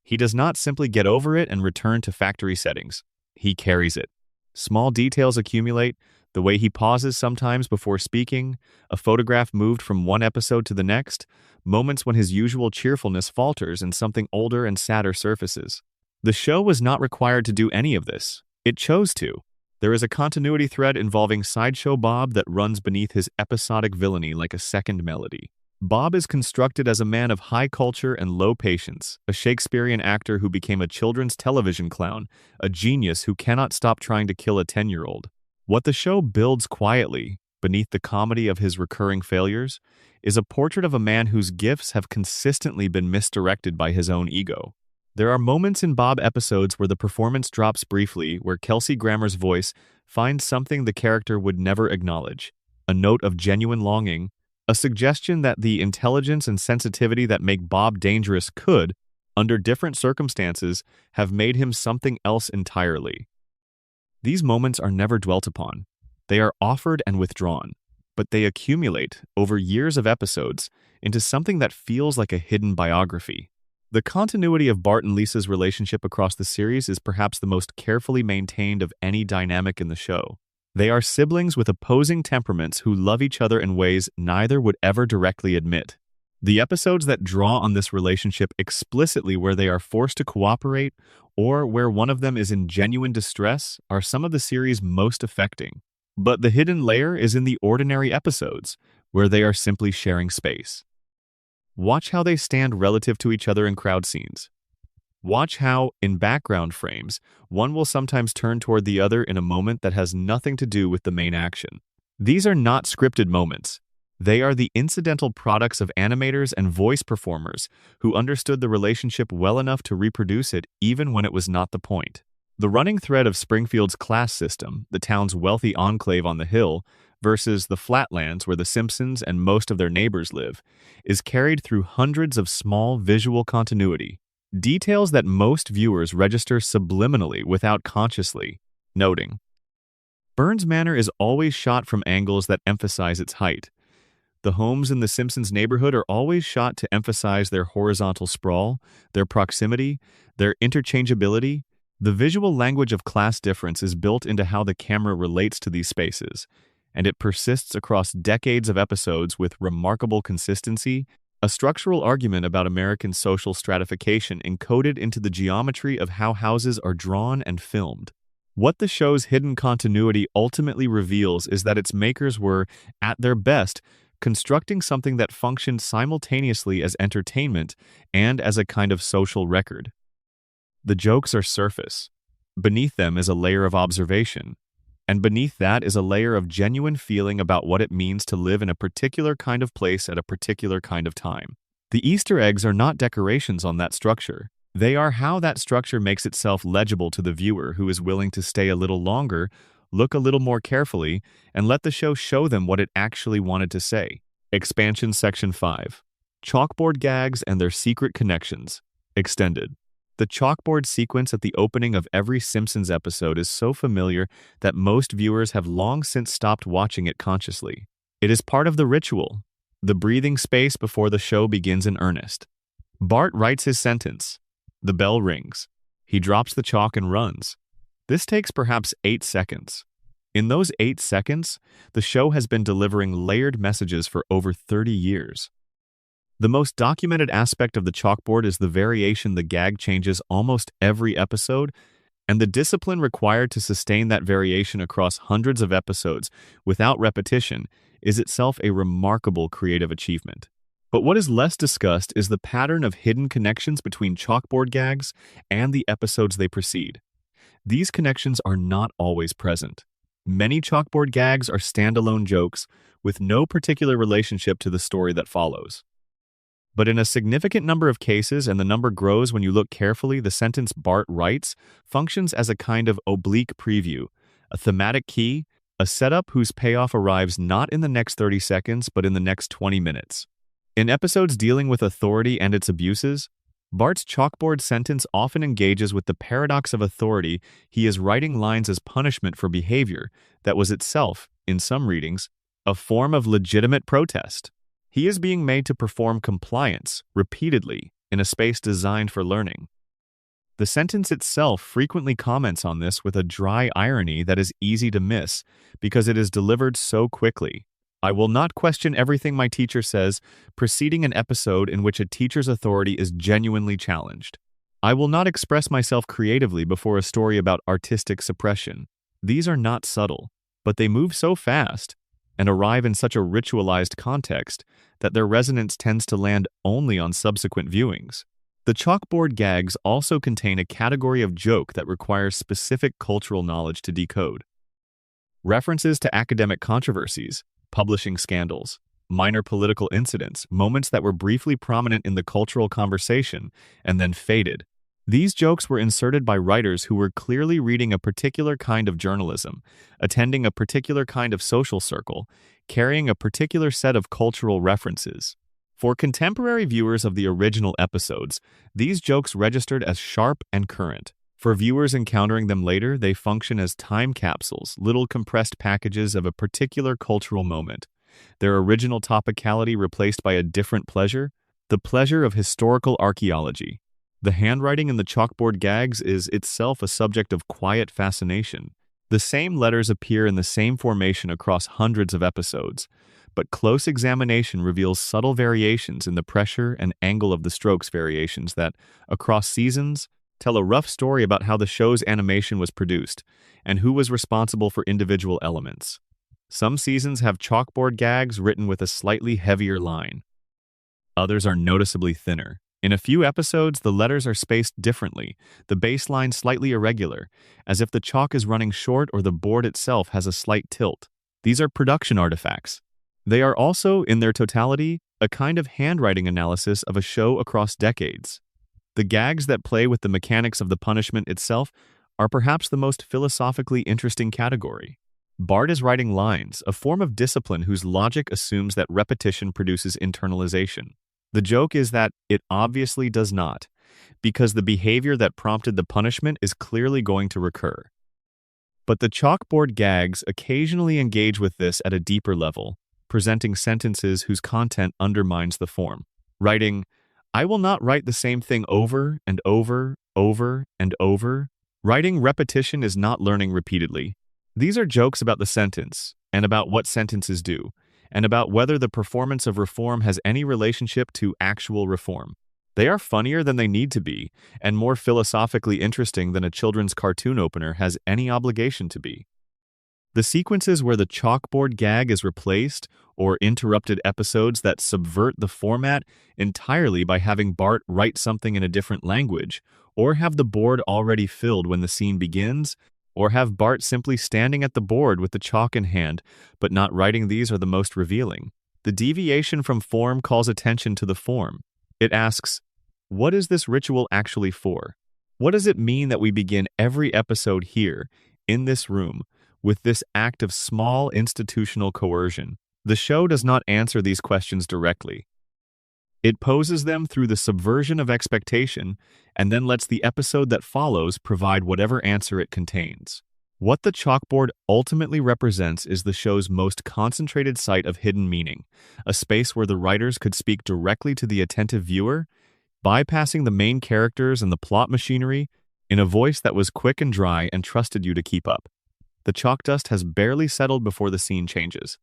Speaker 1: He does not simply get over it and return to factory settings. He carries it. Small details accumulate, the way he pauses sometimes before speaking, a photograph moved from one episode to the next, moments when his usual cheerfulness falters and something older and sadder surfaces. The show was not required to do any of this. It chose to. There is a continuity thread involving Sideshow Bob that runs beneath his episodic villainy like a second melody. Bob is constructed as a man of high culture and low patience, a Shakespearean actor who became a children's television clown, a genius who cannot stop trying to kill a 10-year-old. What the show builds quietly, beneath the comedy of his recurring failures, is a portrait of a man whose gifts have consistently been misdirected by his own ego. There are moments in Bob episodes where the performance drops briefly, where Kelsey Grammer's voice finds something the character would never acknowledge, a note of genuine longing, a suggestion that the intelligence and sensitivity that make Bob dangerous could, under different circumstances, have made him something else entirely. These moments are never dwelt upon. They are offered and withdrawn, but they accumulate, over years of episodes, into something that feels like a hidden biography. The continuity of Bart and Lisa's relationship across the series is perhaps the most carefully maintained of any dynamic in the show. They are siblings with opposing temperaments who love each other in ways neither would ever directly admit. The episodes that draw on this relationship explicitly, where they are forced to cooperate or where one of them is in genuine distress, are some of the series' most affecting. But the hidden layer is in the ordinary episodes, where they are simply sharing space. Watch how they stand relative to each other in crowd scenes. Watch how, in background frames, one will sometimes turn toward the other in a moment that has nothing to do with the main action. These are not scripted moments. They are the incidental products of animators and voice performers who understood the relationship well enough to reproduce it even when it was not the point. The running thread of Springfield's class system, the town's wealthy enclave on the hill, versus the flatlands where the Simpsons and most of their neighbors live, is carried through hundreds of small visual continuity, details that most viewers register subliminally without consciously noting. Burns Manor is always shot from angles that emphasize its height. The homes in the Simpsons neighborhood are always shot to emphasize their horizontal sprawl, their proximity, their interchangeability. The visual language of class difference is built into how the camera relates to these spaces, and it persists across decades of episodes with remarkable consistency, a structural argument about American social stratification encoded into the geometry of how houses are drawn and filmed. What the show's hidden continuity ultimately reveals is that its makers were, at their best, constructing something that functioned simultaneously as entertainment and as a kind of social record. The jokes are surface. Beneath them is a layer of observation. And beneath that is a layer of genuine feeling about what it means to live in a particular kind of place at a particular kind of time. The Easter eggs are not decorations on that structure. They are how that structure makes itself legible to the viewer who is willing to stay a little longer, look a little more carefully, and let the show show them what it actually wanted to say. Expansion Section 5. Chalkboard gags and their secret connections. Extended. The chalkboard sequence at the opening of every Simpsons episode is so familiar that most viewers have long since stopped watching it consciously. It is part of the ritual, the breathing space before the show begins in earnest. Bart writes his sentence. The bell rings. He drops the chalk and runs. This takes perhaps 8 seconds. In those 8 seconds, the show has been delivering layered messages for over 30 years. The most documented aspect of the chalkboard is the variation the gag changes almost every episode, and the discipline required to sustain that variation across hundreds of episodes without repetition is itself a remarkable creative achievement. But what is less discussed is the pattern of hidden connections between chalkboard gags and the episodes they precede. These connections are not always present. Many chalkboard gags are standalone jokes with no particular relationship to the story that follows. But in a significant number of cases, and the number grows when you look carefully, the sentence Bart writes functions as a kind of oblique preview, a thematic key, a setup whose payoff arrives not in the next 30 seconds but in the next 20 minutes. In episodes dealing with authority and its abuses, Bart's chalkboard sentence often engages with the paradox of authority. He is writing lines as punishment for behavior that was itself, in some readings, a form of legitimate protest. He is being made to perform compliance repeatedly in a space designed for learning. The sentence itself frequently comments on this with a dry irony that is easy to miss because it is delivered so quickly. I will not question everything my teacher says, preceding an episode in which a teacher's authority is genuinely challenged. I will not express myself creatively before a story about artistic suppression. These are not subtle, but they move so fast and arrive in such a ritualized context that their resonance tends to land only on subsequent viewings. The chalkboard gags also contain a category of joke that requires specific cultural knowledge to decode. References to academic controversies, publishing scandals, minor political incidents, moments that were briefly prominent in the cultural conversation and then faded. These jokes were inserted by writers who were clearly reading a particular kind of journalism, attending a particular kind of social circle, carrying a particular set of cultural references. For contemporary viewers of the original episodes, these jokes registered as sharp and current. For viewers encountering them later, they function as time capsules, little compressed packages of a particular cultural moment. Their original topicality replaced by a different pleasure, the pleasure of historical archaeology. The handwriting in the chalkboard gags is itself a subject of quiet fascination. The same letters appear in the same formation across hundreds of episodes, but close examination reveals subtle variations in the pressure and angle of the strokes variations that, across seasons, tell a rough story about how the show's animation was produced and who was responsible for individual elements. Some seasons have chalkboard gags written with a slightly heavier line. Others are noticeably thinner. In a few episodes, the letters are spaced differently, the baseline slightly irregular, as if the chalk is running short or the board itself has a slight tilt. These are production artifacts. They are also, in their totality, a kind of handwriting analysis of a show across decades. The gags that play with the mechanics of the punishment itself are perhaps the most philosophically interesting category. Bart is writing lines, a form of discipline whose logic assumes that repetition produces internalization. The joke is that it obviously does not, because the behavior that prompted the punishment is clearly going to recur. But the chalkboard gags occasionally engage with this at a deeper level, presenting sentences whose content undermines the form. Writing, I will not write the same thing over and over, over and over. Writing repetition is not learning repeatedly. These are jokes about the sentence, and about what sentences do, and about whether the performance of reform has any relationship to actual reform. They are funnier than they need to be, and more philosophically interesting than a children's cartoon opener has any obligation to be. The sequences where the chalkboard gag is replaced, or interrupted episodes that subvert the format entirely by having Bart write something in a different language, or have the board already filled when the scene begins, or have Bart simply standing at the board with the chalk in hand, but not writing, these are the most revealing. The deviation from form calls attention to the form. It asks, what is this ritual actually for? What does it mean that we begin every episode here, in this room, with this act of small institutional coercion? The show does not answer these questions directly. It poses them through the subversion of expectation and then lets the episode that follows provide whatever answer it contains. What the chalkboard ultimately represents is the show's most concentrated site of hidden meaning, a space where the writers could speak directly to the attentive viewer, bypassing the main characters and the plot machinery, in a voice that was quick and dry and trusted you to keep up. The chalk dust has barely settled before the scene changes.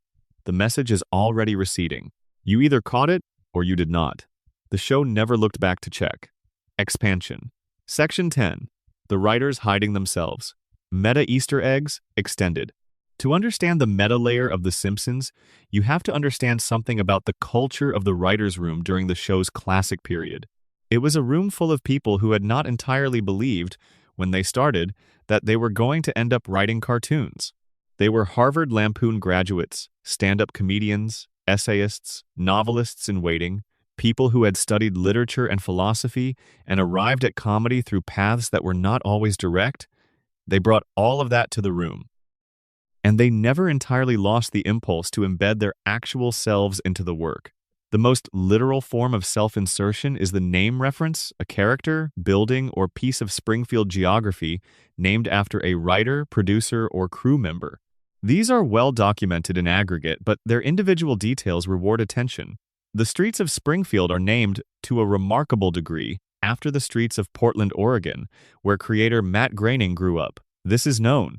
Speaker 1: The message is already receding. You either caught it or you did not. The show never looked back to check. Expansion. Section 10. The writers hiding themselves. Meta Easter eggs extended. To understand the meta layer of The Simpsons, you have to understand something about the culture of the writer's room during the show's classic period. It was a room full of people who had not entirely believed, when they started, that they were going to end up writing cartoons. They were Harvard Lampoon graduates, stand-up comedians, essayists, novelists in waiting, people who had studied literature and philosophy and arrived at comedy through paths that were not always direct. They brought all of that to the room. And they never entirely lost the impulse to embed their actual selves into the work. The most literal form of self-insertion is the name reference, a character, building, or piece of Springfield geography named after a writer, producer, or crew member. These are well documented in aggregate, but their individual details reward attention. The streets of Springfield are named, to a remarkable degree, after the streets of Portland, Oregon, where creator Matt Groening grew up. This is known.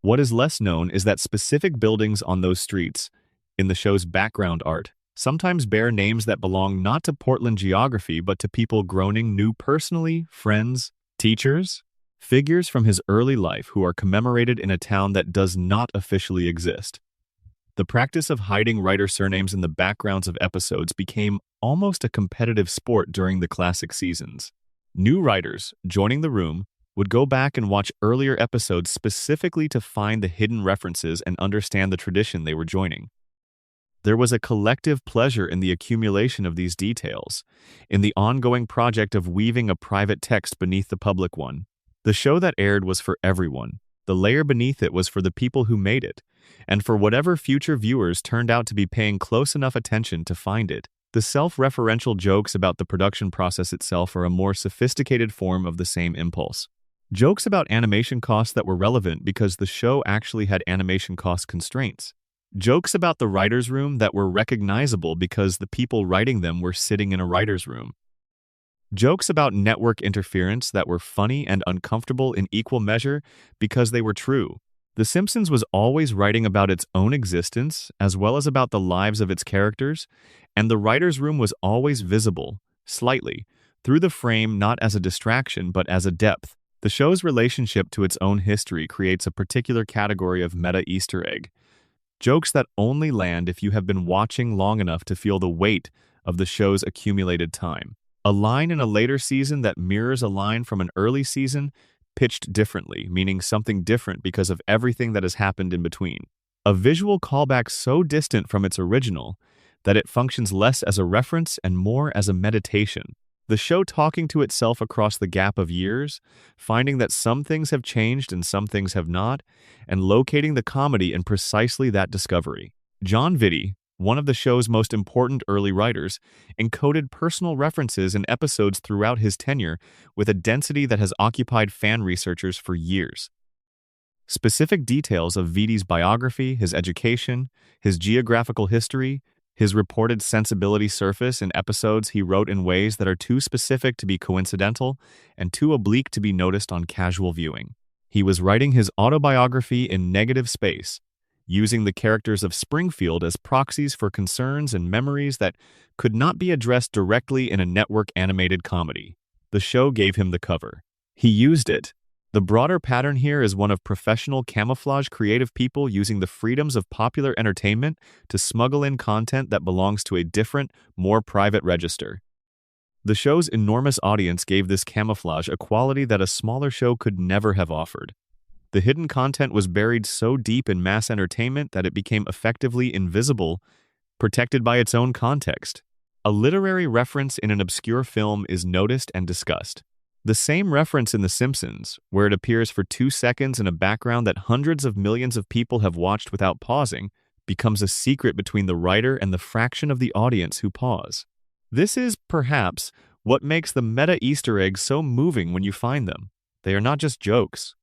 Speaker 1: What is less known is that specific buildings on those streets, in the show's background art, sometimes bear names that belong not to Portland geography but to people Groening knew personally, friends, teachers, figures from his early life who are commemorated in a town that does not officially exist. The practice of hiding writer surnames in the backgrounds of episodes became almost a competitive sport during the classic seasons. New writers, joining the room, would go back and watch earlier episodes specifically to find the hidden references and understand the tradition they were joining. There was a collective pleasure in the accumulation of these details, in the ongoing project of weaving a private text beneath the public one. The show that aired was for everyone. The layer beneath it was for the people who made it, and for whatever future viewers turned out to be paying close enough attention to find it. The self-referential jokes about the production process itself are a more sophisticated form of the same impulse. Jokes about animation costs that were relevant because the show actually had animation cost constraints. Jokes about the writer's room that were recognizable because the people writing them were sitting in a writer's room. Jokes about network interference that were funny and uncomfortable in equal measure because they were true. The Simpsons was always writing about its own existence as well as about the lives of its characters, and the writer's room was always visible, slightly, through the frame not as a distraction but as a depth. The show's relationship to its own history creates a particular category of meta Easter egg. Jokes that only land if you have been watching long enough to feel the weight of the show's accumulated time. A line in a later season that mirrors a line from an early season, pitched differently, meaning something different because of everything that has happened in between. A visual callback so distant from its original that it functions less as a reference and more as a meditation. The show talking to itself across the gap of years, finding that some things have changed and some things have not, and locating the comedy in precisely that discovery. John Vitti, one of the show's most important early writers, encoded personal references in episodes throughout his tenure with a density that has occupied fan researchers for years. Specific details of Vitti's biography, his education, his geographical history, his reported sensibility surface in episodes he wrote in ways that are too specific to be coincidental and too oblique to be noticed on casual viewing. He was writing his autobiography in negative space, using the characters of Springfield as proxies for concerns and memories that could not be addressed directly in a network-animated comedy. The show gave him the cover. He used it. The broader pattern here is one of professional camouflage creative people using the freedoms of popular entertainment to smuggle in content that belongs to a different, more private register. The show's enormous audience gave this camouflage a quality that a smaller show could never have offered. The hidden content was buried so deep in mass entertainment that it became effectively invisible, protected by its own context. A literary reference in an obscure film is noticed and discussed. The same reference in The Simpsons, where it appears for 2 seconds in a background that hundreds of millions of people have watched without pausing, becomes a secret between the writer and the fraction of the audience who pause. This is, perhaps, what makes the meta Easter eggs so moving when you find them. They are not just jokes.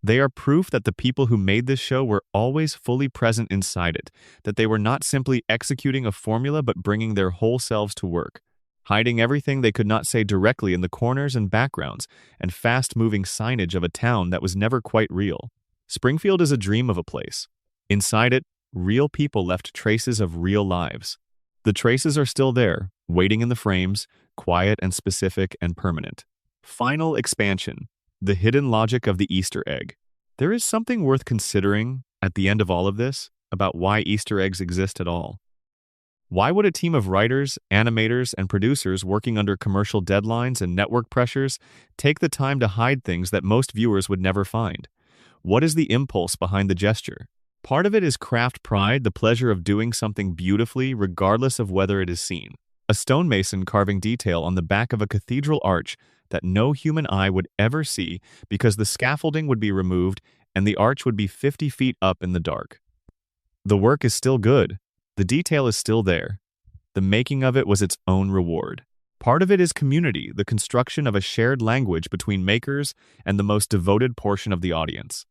Speaker 1: They are proof that the people who made this show were always fully present inside it, that they were not simply executing a formula but bringing their whole selves to work, hiding everything they could not say directly in the corners and backgrounds and fast-moving signage of a town that was never quite real. Springfield is a dream of a place. Inside it, real people left traces of real lives. The traces are still there, waiting in the frames, quiet and specific and permanent. Final expansion. The hidden logic of the Easter egg. There is something worth considering at the end of all of this, about why Easter eggs exist at all. Why would a team of writers, animators, and producers working under commercial deadlines and network pressures take the time to hide things that most viewers would never find? What is the impulse behind the gesture? Part of it is craft pride, the pleasure of doing something beautifully regardless of whether it is seen. A stonemason carving detail on the back of a cathedral arch that no human eye would ever see because the scaffolding would be removed and the arch would be 50 feet up in the dark. The work is still good. The detail is still there. The making of it was its own reward. Part of it is community, the construction of a shared language between makers and the most devoted portion of the audience.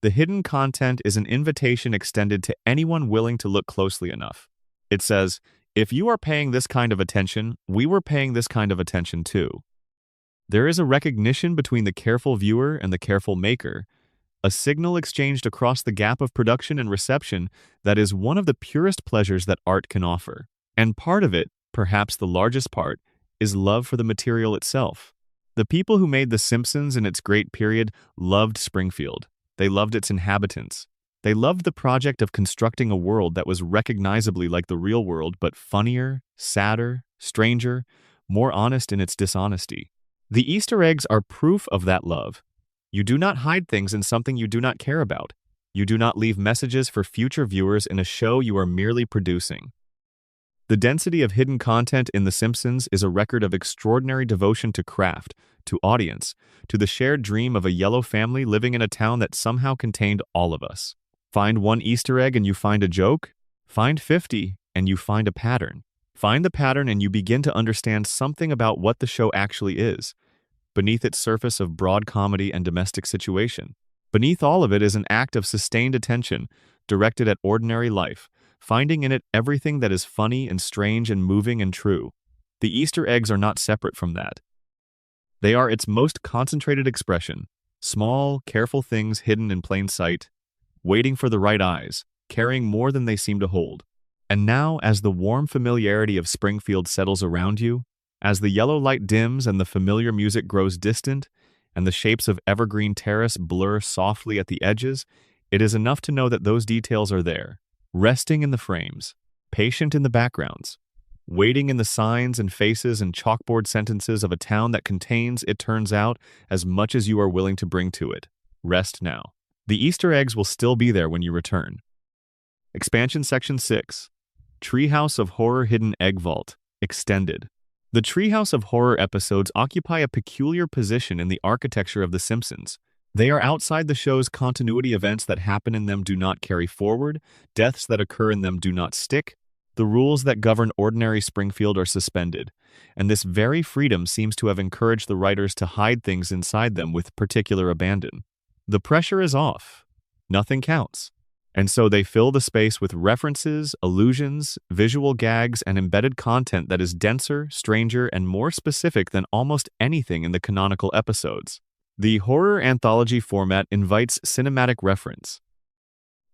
Speaker 1: The hidden content is an invitation extended to anyone willing to look closely enough. It says, if you are paying this kind of attention, we were paying this kind of attention too. There is a recognition between the careful viewer and the careful maker, a signal exchanged across the gap of production and reception that is one of the purest pleasures that art can offer. And part of it, perhaps the largest part, is love for the material itself. The people who made The Simpsons in its great period loved Springfield. They loved its inhabitants. They loved the project of constructing a world that was recognizably like the real world, but funnier, sadder, stranger, more honest in its dishonesty. The Easter eggs are proof of that love. You do not hide things in something you do not care about. You do not leave messages for future viewers in a show you are merely producing. The density of hidden content in The Simpsons is a record of extraordinary devotion to craft, to audience, to the shared dream of a yellow family living in a town that somehow contained all of us. Find one Easter egg and you find a joke. Find 50 and you find a pattern. Find the pattern and you begin to understand something about what the show actually is. Beneath its surface of broad comedy and domestic situation. Beneath all of it is an act of sustained attention, directed at ordinary life, finding in it everything that is funny and strange and moving and true. The Easter eggs are not separate from that. They are its most concentrated expression, small, careful things hidden in plain sight, waiting for the right eyes, carrying more than they seem to hold. And now, as the warm familiarity of Springfield settles around you, as the yellow light dims and the familiar music grows distant, and the shapes of Evergreen Terrace blur softly at the edges, it is enough to know that those details are there, resting in the frames, patient in the backgrounds, waiting in the signs and faces and chalkboard sentences of a town that contains, it turns out, as much as you are willing to bring to it. Rest now. The Easter eggs will still be there when you return. Expansion Section 6. Treehouse of Horror Hidden Egg Vault. Extended. The Treehouse of Horror episodes occupy a peculiar position in the architecture of The Simpsons. They are outside the show's continuity. Events that happen in them do not carry forward, deaths that occur in them do not stick, the rules that govern ordinary Springfield are suspended, and this very freedom seems to have encouraged the writers to hide things inside them with particular abandon. The pressure is off. Nothing counts. And so they fill the space with references, allusions, visual gags, and embedded content that is denser, stranger, and more specific than almost anything in the canonical episodes. The horror anthology format invites cinematic reference.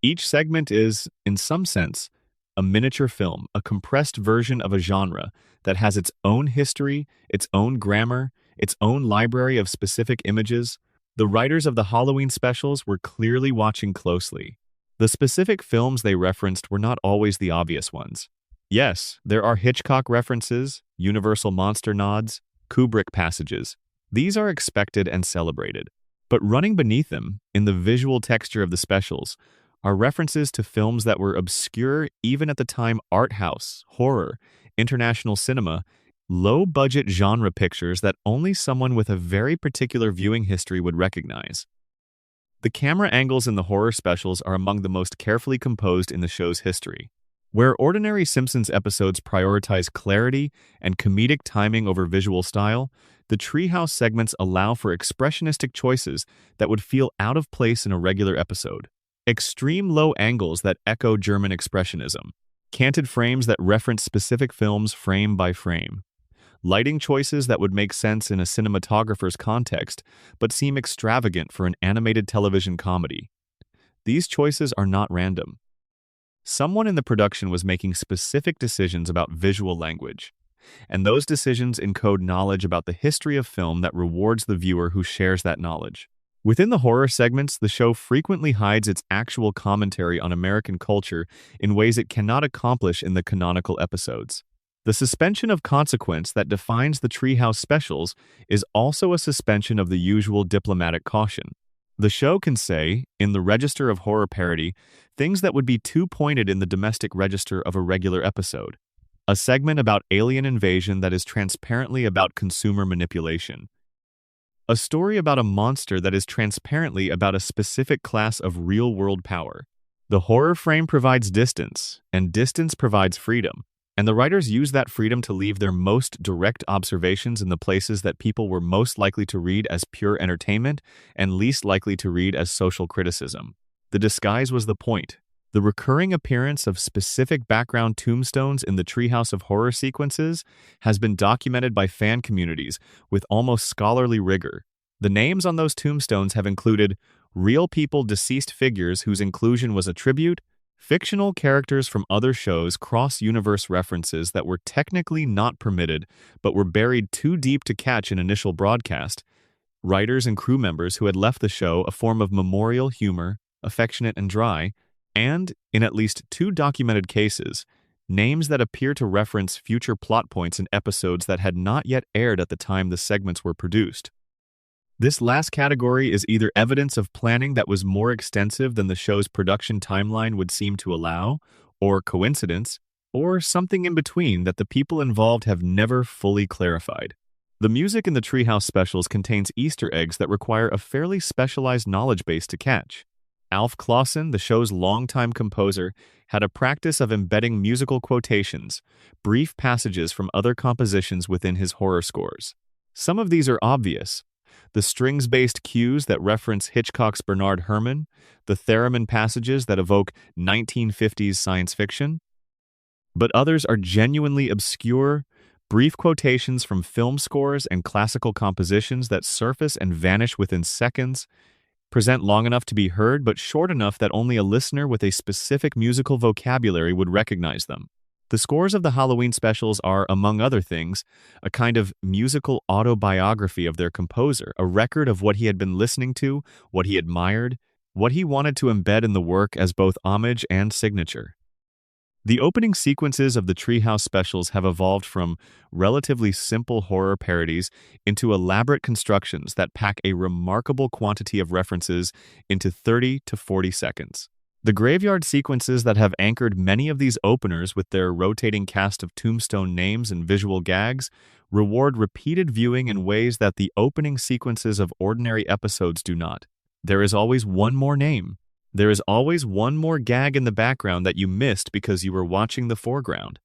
Speaker 1: Each segment is, in some sense, a miniature film, a compressed version of a genre that has its own history, its own grammar, its own library of specific images. The writers of the Halloween specials were clearly watching closely. The specific films they referenced were not always the obvious ones. Yes, there are Hitchcock references, Universal monster nods, Kubrick passages. These are expected and celebrated. But running beneath them, in the visual texture of the specials, are references to films that were obscure even at the time: art house, horror, international cinema, low-budget genre pictures that only someone with a very particular viewing history would recognize. The camera angles in the horror specials are among the most carefully composed in the show's history. Where ordinary Simpsons episodes prioritize clarity and comedic timing over visual style, the Treehouse segments allow for expressionistic choices that would feel out of place in a regular episode. Extreme low angles that echo German expressionism. Canted frames that reference specific films frame by frame. Lighting choices that would make sense in a cinematographer's context, but seem extravagant for an animated television comedy. These choices are not random. Someone in the production was making specific decisions about visual language, and those decisions encode knowledge about the history of film that rewards the viewer who shares that knowledge. Within the horror segments, the show frequently hides its actual commentary on American culture in ways it cannot accomplish in the canonical episodes. The suspension of consequence that defines the Treehouse specials is also a suspension of the usual diplomatic caution. The show can say, in the register of horror parody, things that would be too pointed in the domestic register of a regular episode. A segment about alien invasion that is transparently about consumer manipulation. A story about a monster that is transparently about a specific class of real-world power. The horror frame provides distance, and distance provides freedom. And the writers use that freedom to leave their most direct observations in the places that people were most likely to read as pure entertainment and least likely to read as social criticism. The disguise was the point. The recurring appearance of specific background tombstones in the Treehouse of Horror sequences has been documented by fan communities with almost scholarly rigor. The names on those tombstones have included real people, deceased figures whose inclusion was a tribute, fictional characters from other shows, cross-universe references that were technically not permitted but were buried too deep to catch an initial broadcast, writers and crew members who had left the show a form of memorial humor, affectionate and dry, and, in at least 2 documented cases, names that appear to reference future plot points in episodes that had not yet aired at the time the segments were produced. This last category is either evidence of planning that was more extensive than the show's production timeline would seem to allow, or coincidence, or something in between that the people involved have never fully clarified. The music in the Treehouse specials contains Easter eggs that require a fairly specialized knowledge base to catch. Alf Clausen, the show's longtime composer, had a practice of embedding musical quotations, brief passages from other compositions within his horror scores. Some of these are obvious. The strings-based cues that reference Hitchcock's Bernard Herrmann, the theremin passages that evoke 1950s science fiction. But others are genuinely obscure, brief quotations from film scores and classical compositions that surface and vanish within seconds, present long enough to be heard but short enough that only a listener with a specific musical vocabulary would recognize them. The scores of the Halloween specials are, among other things, a kind of musical autobiography of their composer, a record of what he had been listening to, what he admired, what he wanted to embed in the work as both homage and signature. The opening sequences of the Treehouse specials have evolved from relatively simple horror parodies into elaborate constructions that pack a remarkable quantity of references into 30 to 40 seconds. The graveyard sequences that have anchored many of these openers with their rotating cast of tombstone names and visual gags reward repeated viewing in ways that the opening sequences of ordinary episodes do not. There is always one more name. There is always one more gag in the background that you missed because you were watching the foreground.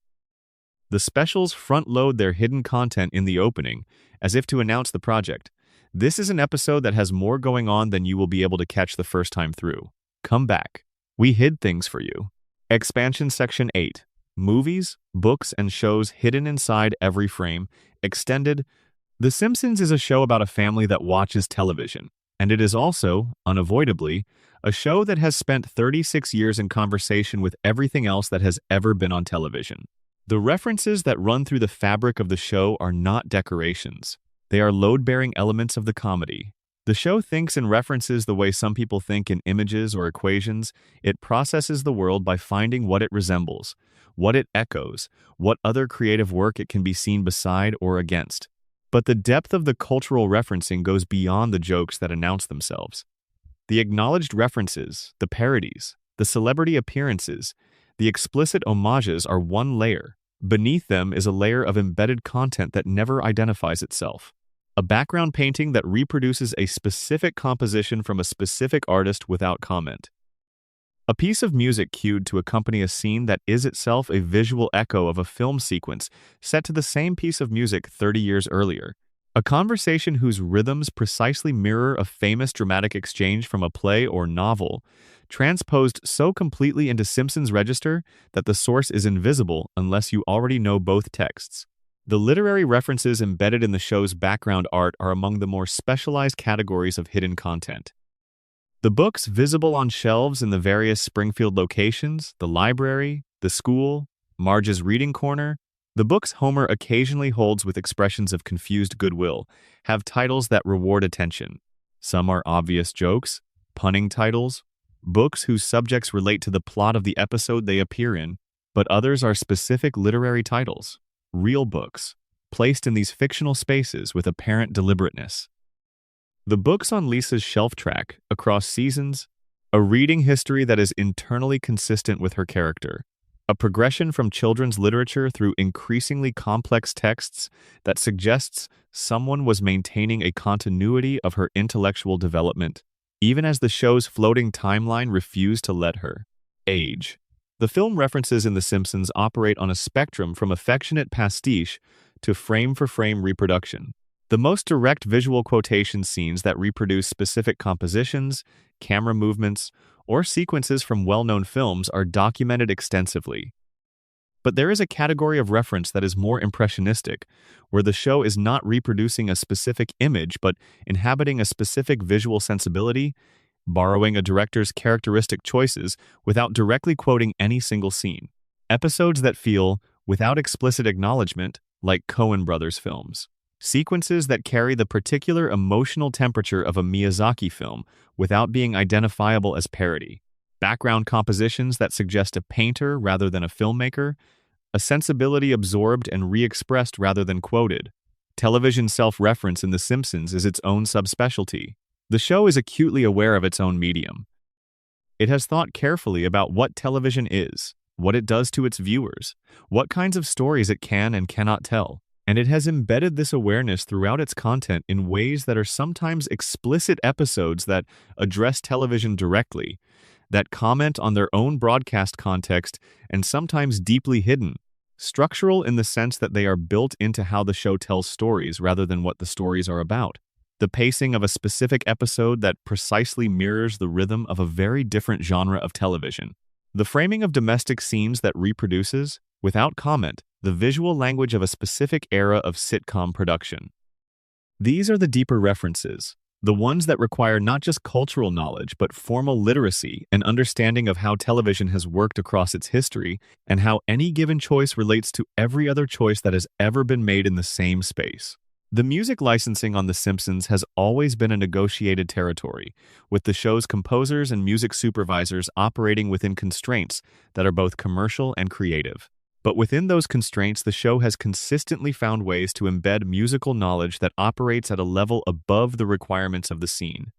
Speaker 1: The specials front-load their hidden content in the opening, as if to announce the project. This is an episode that has more going on than you will be able to catch the first time through. Come back. We hid things for you. Expansion Section 8. Movies, books, and shows hidden inside every frame. Extended. The Simpsons is a show about a family that watches television, and it is also, unavoidably, a show that has spent 36 years in conversation with everything else that has ever been on television. The references that run through the fabric of the show are not decorations. They are load-bearing elements of the comedy. The show thinks in references the way some people think in images or equations. It processes the world by finding what it resembles, what it echoes, what other creative work it can be seen beside or against. But the depth of the cultural referencing goes beyond the jokes that announce themselves. The acknowledged references, the parodies, the celebrity appearances, the explicit homages are one layer. Beneath them is a layer of embedded content that never identifies itself. A background painting that reproduces a specific composition from a specific artist without comment. A piece of music cued to accompany a scene that is itself a visual echo of a film sequence set to the same piece of music 30 years earlier. A conversation whose rhythms precisely mirror a famous dramatic exchange from a play or novel, transposed so completely into Simpsons register that the source is invisible unless you already know both texts. The literary references embedded in the show's background art are among the more specialized categories of hidden content. The books visible on shelves in the various Springfield locations, the library, the school, Marge's reading corner, the books Homer occasionally holds with expressions of confused goodwill, have titles that reward attention. Some are obvious jokes, punning titles, books whose subjects relate to the plot of the episode they appear in, but others are specific literary titles, real books, placed in these fictional spaces with apparent deliberateness. The books on Lisa's shelf track, across seasons, a reading history that is internally consistent with her character, a progression from children's literature through increasingly complex texts that suggests someone was maintaining a continuity of her intellectual development, even as the show's floating timeline refused to let her age. The film references in The Simpsons operate on a spectrum from affectionate pastiche to frame-for-frame reproduction. The most direct visual quotation scenes that reproduce specific compositions, camera movements, or sequences from well-known films are documented extensively. But there is a category of reference that is more impressionistic, where the show is not reproducing a specific image but inhabiting a specific visual sensibility, borrowing a director's characteristic choices without directly quoting any single scene. Episodes that feel, without explicit acknowledgement, like Coen Brothers films. Sequences that carry the particular emotional temperature of a Miyazaki film without being identifiable as parody. Background compositions that suggest a painter rather than a filmmaker. A sensibility absorbed and re-expressed rather than quoted. Television self-reference in The Simpsons is its own subspecialty. The show is acutely aware of its own medium. It has thought carefully about what television is, what it does to its viewers, what kinds of stories it can and cannot tell. And it has embedded this awareness throughout its content in ways that are sometimes explicit episodes that address television directly, that comment on their own broadcast context, and sometimes deeply hidden. Structural in the sense that they are built into how the show tells stories rather than what the stories are about. The pacing of a specific episode that precisely mirrors the rhythm of a very different genre of television. The framing of domestic scenes that reproduces, without comment, the visual language of a specific era of sitcom production. These are the deeper references, the ones that require not just cultural knowledge but formal literacy and understanding of how television has worked across its history and how any given choice relates to every other choice that has ever been made in the same space. The music licensing on The Simpsons has always been a negotiated territory, with the show's composers and music supervisors operating within constraints that are both commercial and creative. But within those constraints, the show has consistently found ways to embed musical knowledge that operates at a level above the requirements of the scene.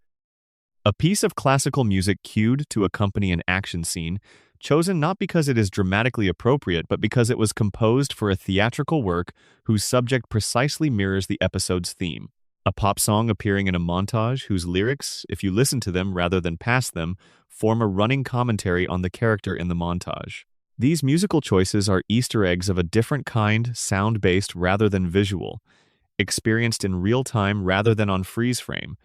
Speaker 1: A piece of classical music cued to accompany an action scene, chosen not because it is dramatically appropriate, but because it was composed for a theatrical work whose subject precisely mirrors the episode's theme. A pop song appearing in a montage whose lyrics, if you listen to them rather than past them, form a running commentary on the character in the montage. These musical choices are Easter eggs of a different kind, sound-based rather than visual, experienced in real time rather than on freeze frame,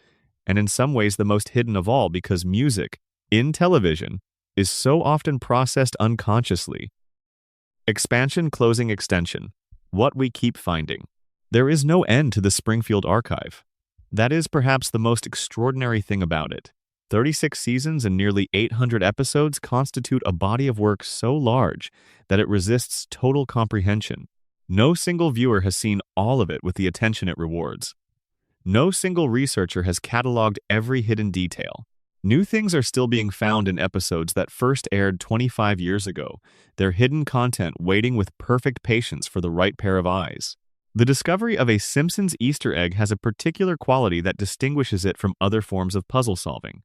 Speaker 1: and in some ways the most hidden of all because music, in television, is so often processed unconsciously. Expansion, closing, extension. What we keep finding. There is no end to the Springfield archive. That is perhaps the most extraordinary thing about it. 36 seasons and nearly 800 episodes constitute a body of work so large that it resists total comprehension. No single viewer has seen all of it with the attention it rewards. No single researcher has cataloged every hidden detail. New things are still being found in episodes that first aired 25 years ago, their hidden content waiting with perfect patience for the right pair of eyes. The discovery of a Simpsons Easter egg has a particular quality that distinguishes it from other forms of puzzle solving.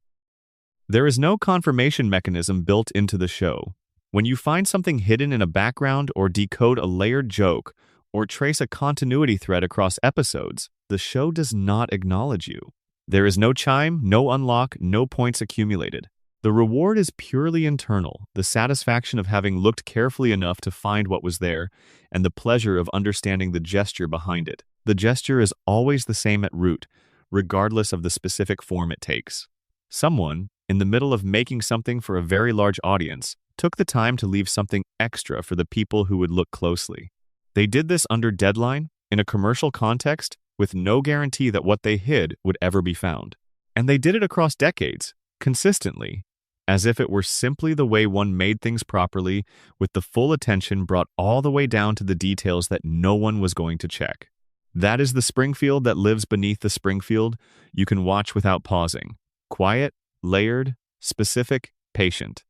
Speaker 1: There is no confirmation mechanism built into the show. When you find something hidden in a background or decode a layered joke or trace a continuity thread across episodes, the show does not acknowledge you. There is no chime, no unlock, no points accumulated. The reward is purely internal, the satisfaction of having looked carefully enough to find what was there, and the pleasure of understanding the gesture behind it. The gesture is always the same at root, regardless of the specific form it takes. Someone, in the middle of making something for a very large audience, took the time to leave something extra for the people who would look closely. They did this under deadline, in a commercial context, with no guarantee that what they hid would ever be found. And they did it across decades, consistently, as if it were simply the way one made things properly, with the full attention brought all the way down to the details that no one was going to check. That is the Springfield that lives beneath the Springfield you can watch without pausing. Quiet, layered, specific, patient.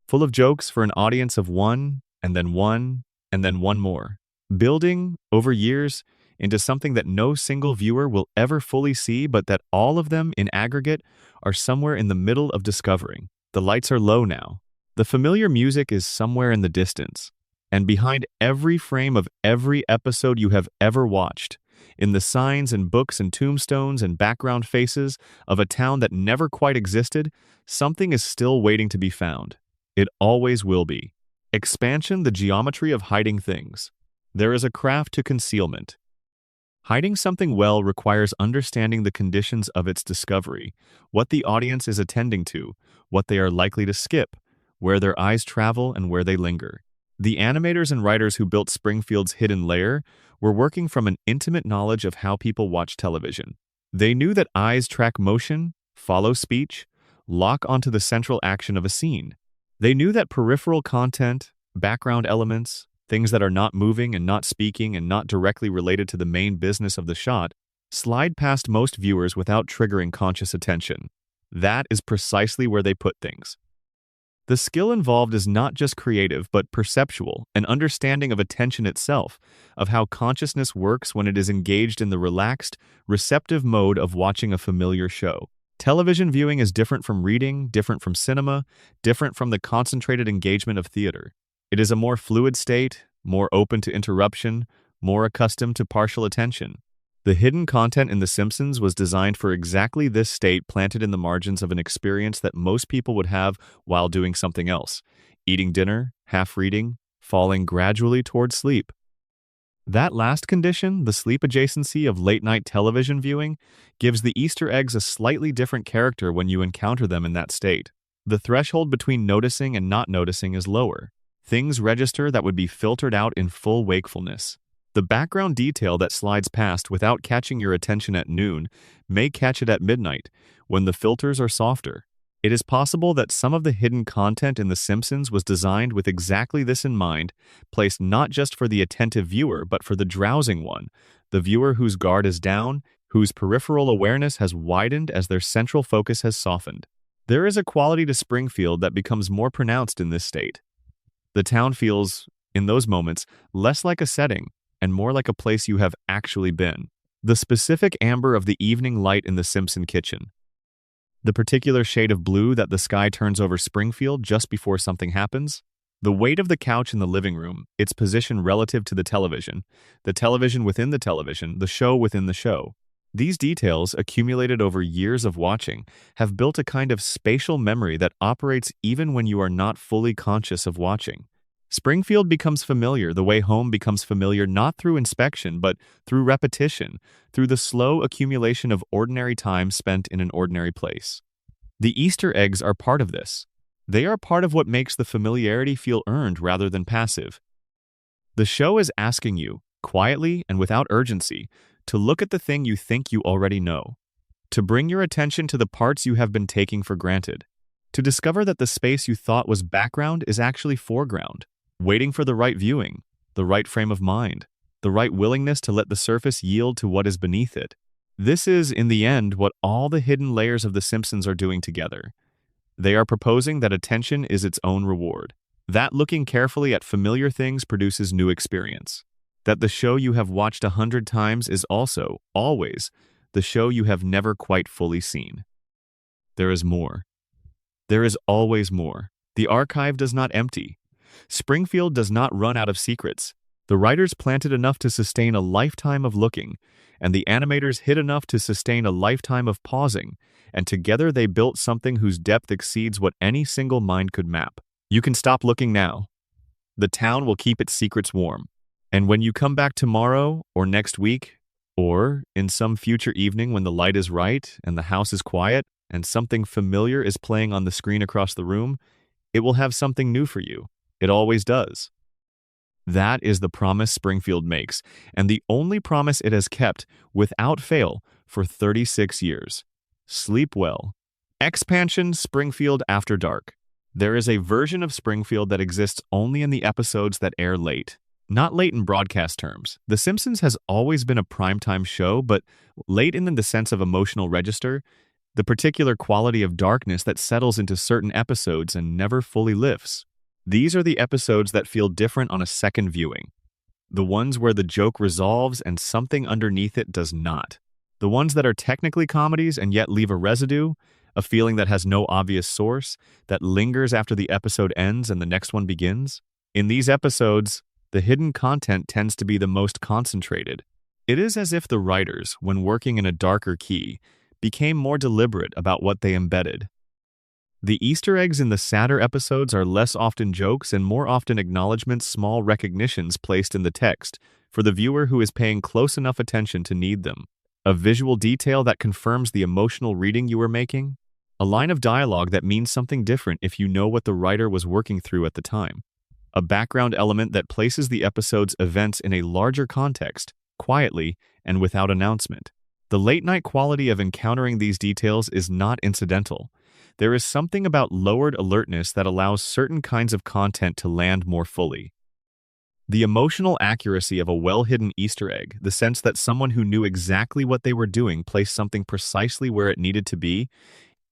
Speaker 1: Full of jokes for an audience of one, and then one, and then one more. Building, over years, into something that no single viewer will ever fully see, but that all of them, in aggregate, are somewhere in the middle of discovering. The lights are low now. The familiar music is somewhere in the distance. And behind every frame of every episode you have ever watched, in the signs and books and tombstones and background faces of a town that never quite existed, something is still waiting to be found. It always will be. Expansion, the geometry of hiding things. There is a craft to concealment. Hiding something well requires understanding the conditions of its discovery, what the audience is attending to, what they are likely to skip, where their eyes travel and where they linger. The animators and writers who built Springfield's hidden layer were working from an intimate knowledge of how people watch television. They knew that eyes track motion, follow speech, lock onto the central action of a scene. They knew that peripheral content, background elements, things that are not moving and not speaking and not directly related to the main business of the shot, slide past most viewers without triggering conscious attention. That is precisely where they put things. The skill involved is not just creative, but perceptual, an understanding of attention itself, of how consciousness works when it is engaged in the relaxed, receptive mode of watching a familiar show. Television viewing is different from reading, different from cinema, different from the concentrated engagement of theater. It is a more fluid state, more open to interruption, more accustomed to partial attention. The hidden content in The Simpsons was designed for exactly this state, planted in the margins of an experience that most people would have while doing something else, eating dinner, half reading, falling gradually toward sleep. That last condition, the sleep adjacency of late-night television viewing, gives the Easter eggs a slightly different character when you encounter them in that state. The threshold between noticing and not noticing is lower. Things register that would be filtered out in full wakefulness. The background detail that slides past without catching your attention at noon may catch it at midnight, when the filters are softer. It is possible that some of the hidden content in The Simpsons was designed with exactly this in mind, placed not just for the attentive viewer, but for the drowsing one, the viewer whose guard is down, whose peripheral awareness has widened as their central focus has softened. There is a quality to Springfield that becomes more pronounced in this state. The town feels, in those moments, less like a setting, and more like a place you have actually been. The specific amber of the evening light in the Simpson kitchen. The particular shade of blue that the sky turns over Springfield just before something happens. The weight of the couch in the living room, its position relative to the television within the television, the show within the show. These details, accumulated over years of watching, have built a kind of spatial memory that operates even when you are not fully conscious of watching. Springfield becomes familiar the way home becomes familiar, not through inspection, but through repetition, through the slow accumulation of ordinary time spent in an ordinary place. The Easter eggs are part of this. They are part of what makes the familiarity feel earned rather than passive. The show is asking you, quietly and without urgency, to look at the thing you think you already know, to bring your attention to the parts you have been taking for granted, to discover that the space you thought was background is actually foreground, waiting for the right viewing, the right frame of mind, the right willingness to let the surface yield to what is beneath it. This is, in the end, what all the hidden layers of The Simpsons are doing together. They are proposing that attention is its own reward, that looking carefully at familiar things produces new experience, that the show you have watched 100 times is also, always, the show you have never quite fully seen. There is more. There is always more. The archive does not empty. Springfield does not run out of secrets. The writers planted enough to sustain a lifetime of looking, and the animators hid enough to sustain a lifetime of pausing, and together they built something whose depth exceeds what any single mind could map. You can stop looking now. The town will keep its secrets warm. And when you come back tomorrow, or next week, or in some future evening when the light is right and the house is quiet and something familiar is playing on the screen across the room, it will have something new for you. It always does. That is the promise Springfield makes, and the only promise it has kept, without fail, for 36 years. Sleep well. Expansion Springfield After Dark. There is a version of Springfield that exists only in the episodes that air late. Not late in broadcast terms. The Simpsons has always been a primetime show, but late in the sense of emotional register, the particular quality of darkness that settles into certain episodes and never fully lifts. These are the episodes that feel different on a second viewing. The ones where the joke resolves and something underneath it does not. The ones that are technically comedies and yet leave a residue, a feeling that has no obvious source, that lingers after the episode ends and the next one begins. In these episodes, the hidden content tends to be the most concentrated. It is as if the writers, when working in a darker key, became more deliberate about what they embedded. The Easter eggs in the sadder episodes are less often jokes and more often acknowledgments, small recognitions placed in the text for the viewer who is paying close enough attention to need them. A visual detail that confirms the emotional reading you are making. A line of dialogue that means something different if you know what the writer was working through at the time. A background element that places the episode's events in a larger context, quietly and without announcement. The late-night quality of encountering these details is not incidental. There is something about lowered alertness that allows certain kinds of content to land more fully. The emotional accuracy of a well-hidden Easter egg, the sense that someone who knew exactly what they were doing placed something precisely where it needed to be,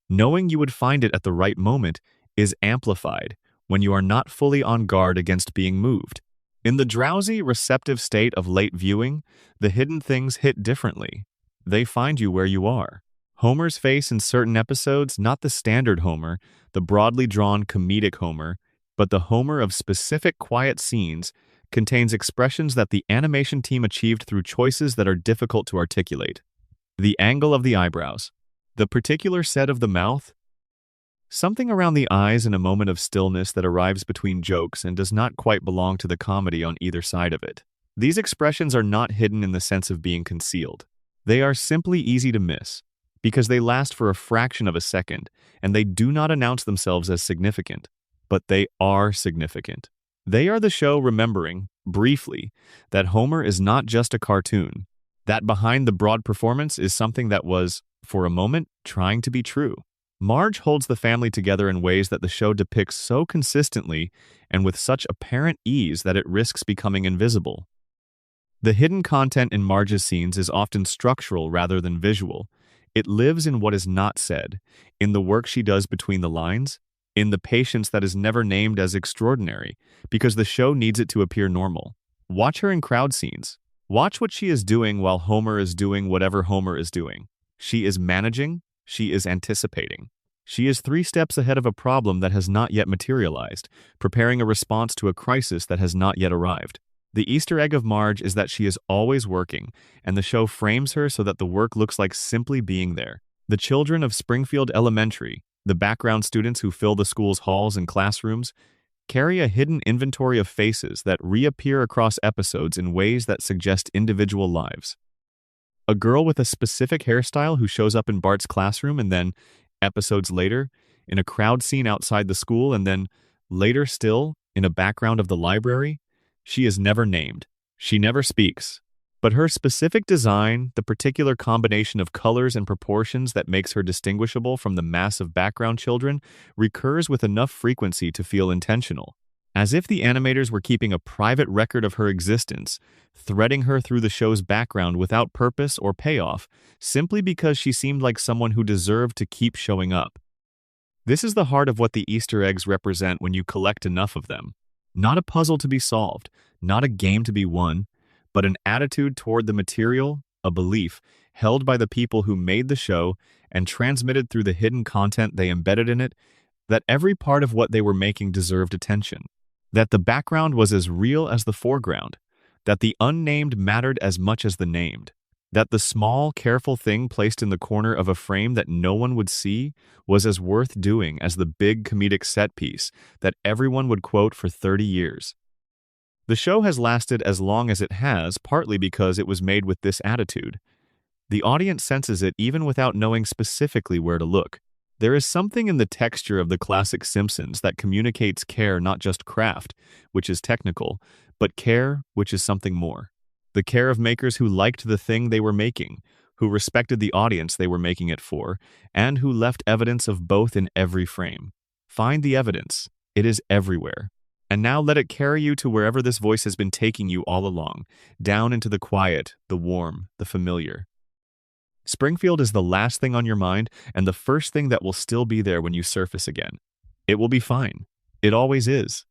Speaker 1: knowing you would find it at the right moment, is amplified when you are not fully on guard against being moved. In the drowsy, receptive state of late viewing, the hidden things hit differently. They find you where you are. Homer's face in certain episodes, not the standard Homer, the broadly drawn comedic Homer, but the Homer of specific quiet scenes, contains expressions that the animation team achieved through choices that are difficult to articulate. The angle of the eyebrows, the particular set of the mouth, something around the eyes in a moment of stillness that arrives between jokes and does not quite belong to the comedy on either side of it. These expressions are not hidden in the sense of being concealed. They are simply easy to miss, because they last for a fraction of a second, and they do not announce themselves as significant, but they are significant. They are the show remembering, briefly, that Homer is not just a cartoon, that behind the broad performance is something that was, for a moment, trying to be true. Marge holds the family together in ways that the show depicts so consistently and with such apparent ease that it risks becoming invisible. The hidden content in Marge's scenes is often structural rather than visual. It lives in what is not said, in the work she does between the lines, in the patience that is never named as extraordinary, because the show needs it to appear normal. Watch her in crowd scenes. Watch what she is doing while Homer is doing whatever Homer is doing. She is managing, she is anticipating. She is 3 steps ahead of a problem that has not yet materialized, preparing a response to a crisis that has not yet arrived. The Easter egg of Marge is that she is always working, and the show frames her so that the work looks like simply being there. The children of Springfield Elementary, the background students who fill the school's halls and classrooms, carry a hidden inventory of faces that reappear across episodes in ways that suggest individual lives. A girl with a specific hairstyle who shows up in Bart's classroom and then, episodes later, in a crowd scene outside the school and then, later still, in a background of the library. She is never named. She never speaks. But her specific design, the particular combination of colors and proportions that makes her distinguishable from the mass of background children, recurs with enough frequency to feel intentional. As if the animators were keeping a private record of her existence, threading her through the show's background without purpose or payoff, simply because she seemed like someone who deserved to keep showing up. This is the heart of what the Easter eggs represent when you collect enough of them. Not a puzzle to be solved, not a game to be won, but an attitude toward the material, a belief held by the people who made the show and transmitted through the hidden content they embedded in it, that every part of what they were making deserved attention, that the background was as real as the foreground, that the unnamed mattered as much as the named, that the small, careful thing placed in the corner of a frame that no one would see was as worth doing as the big comedic set piece that everyone would quote for 30 years. The show has lasted as long as it has, partly because it was made with this attitude. The audience senses it even without knowing specifically where to look. There is something in the texture of the classic Simpsons that communicates care, not just craft, which is technical, but care, which is something more. The care of makers who liked the thing they were making, who respected the audience they were making it for, and who left evidence of both in every frame. Find the evidence. It is everywhere. And now let it carry you to wherever this voice has been taking you all along, down into the quiet, the warm, the familiar. Springfield is the last thing on your mind and the first thing that will still be there when you surface again. It will be fine. It always is.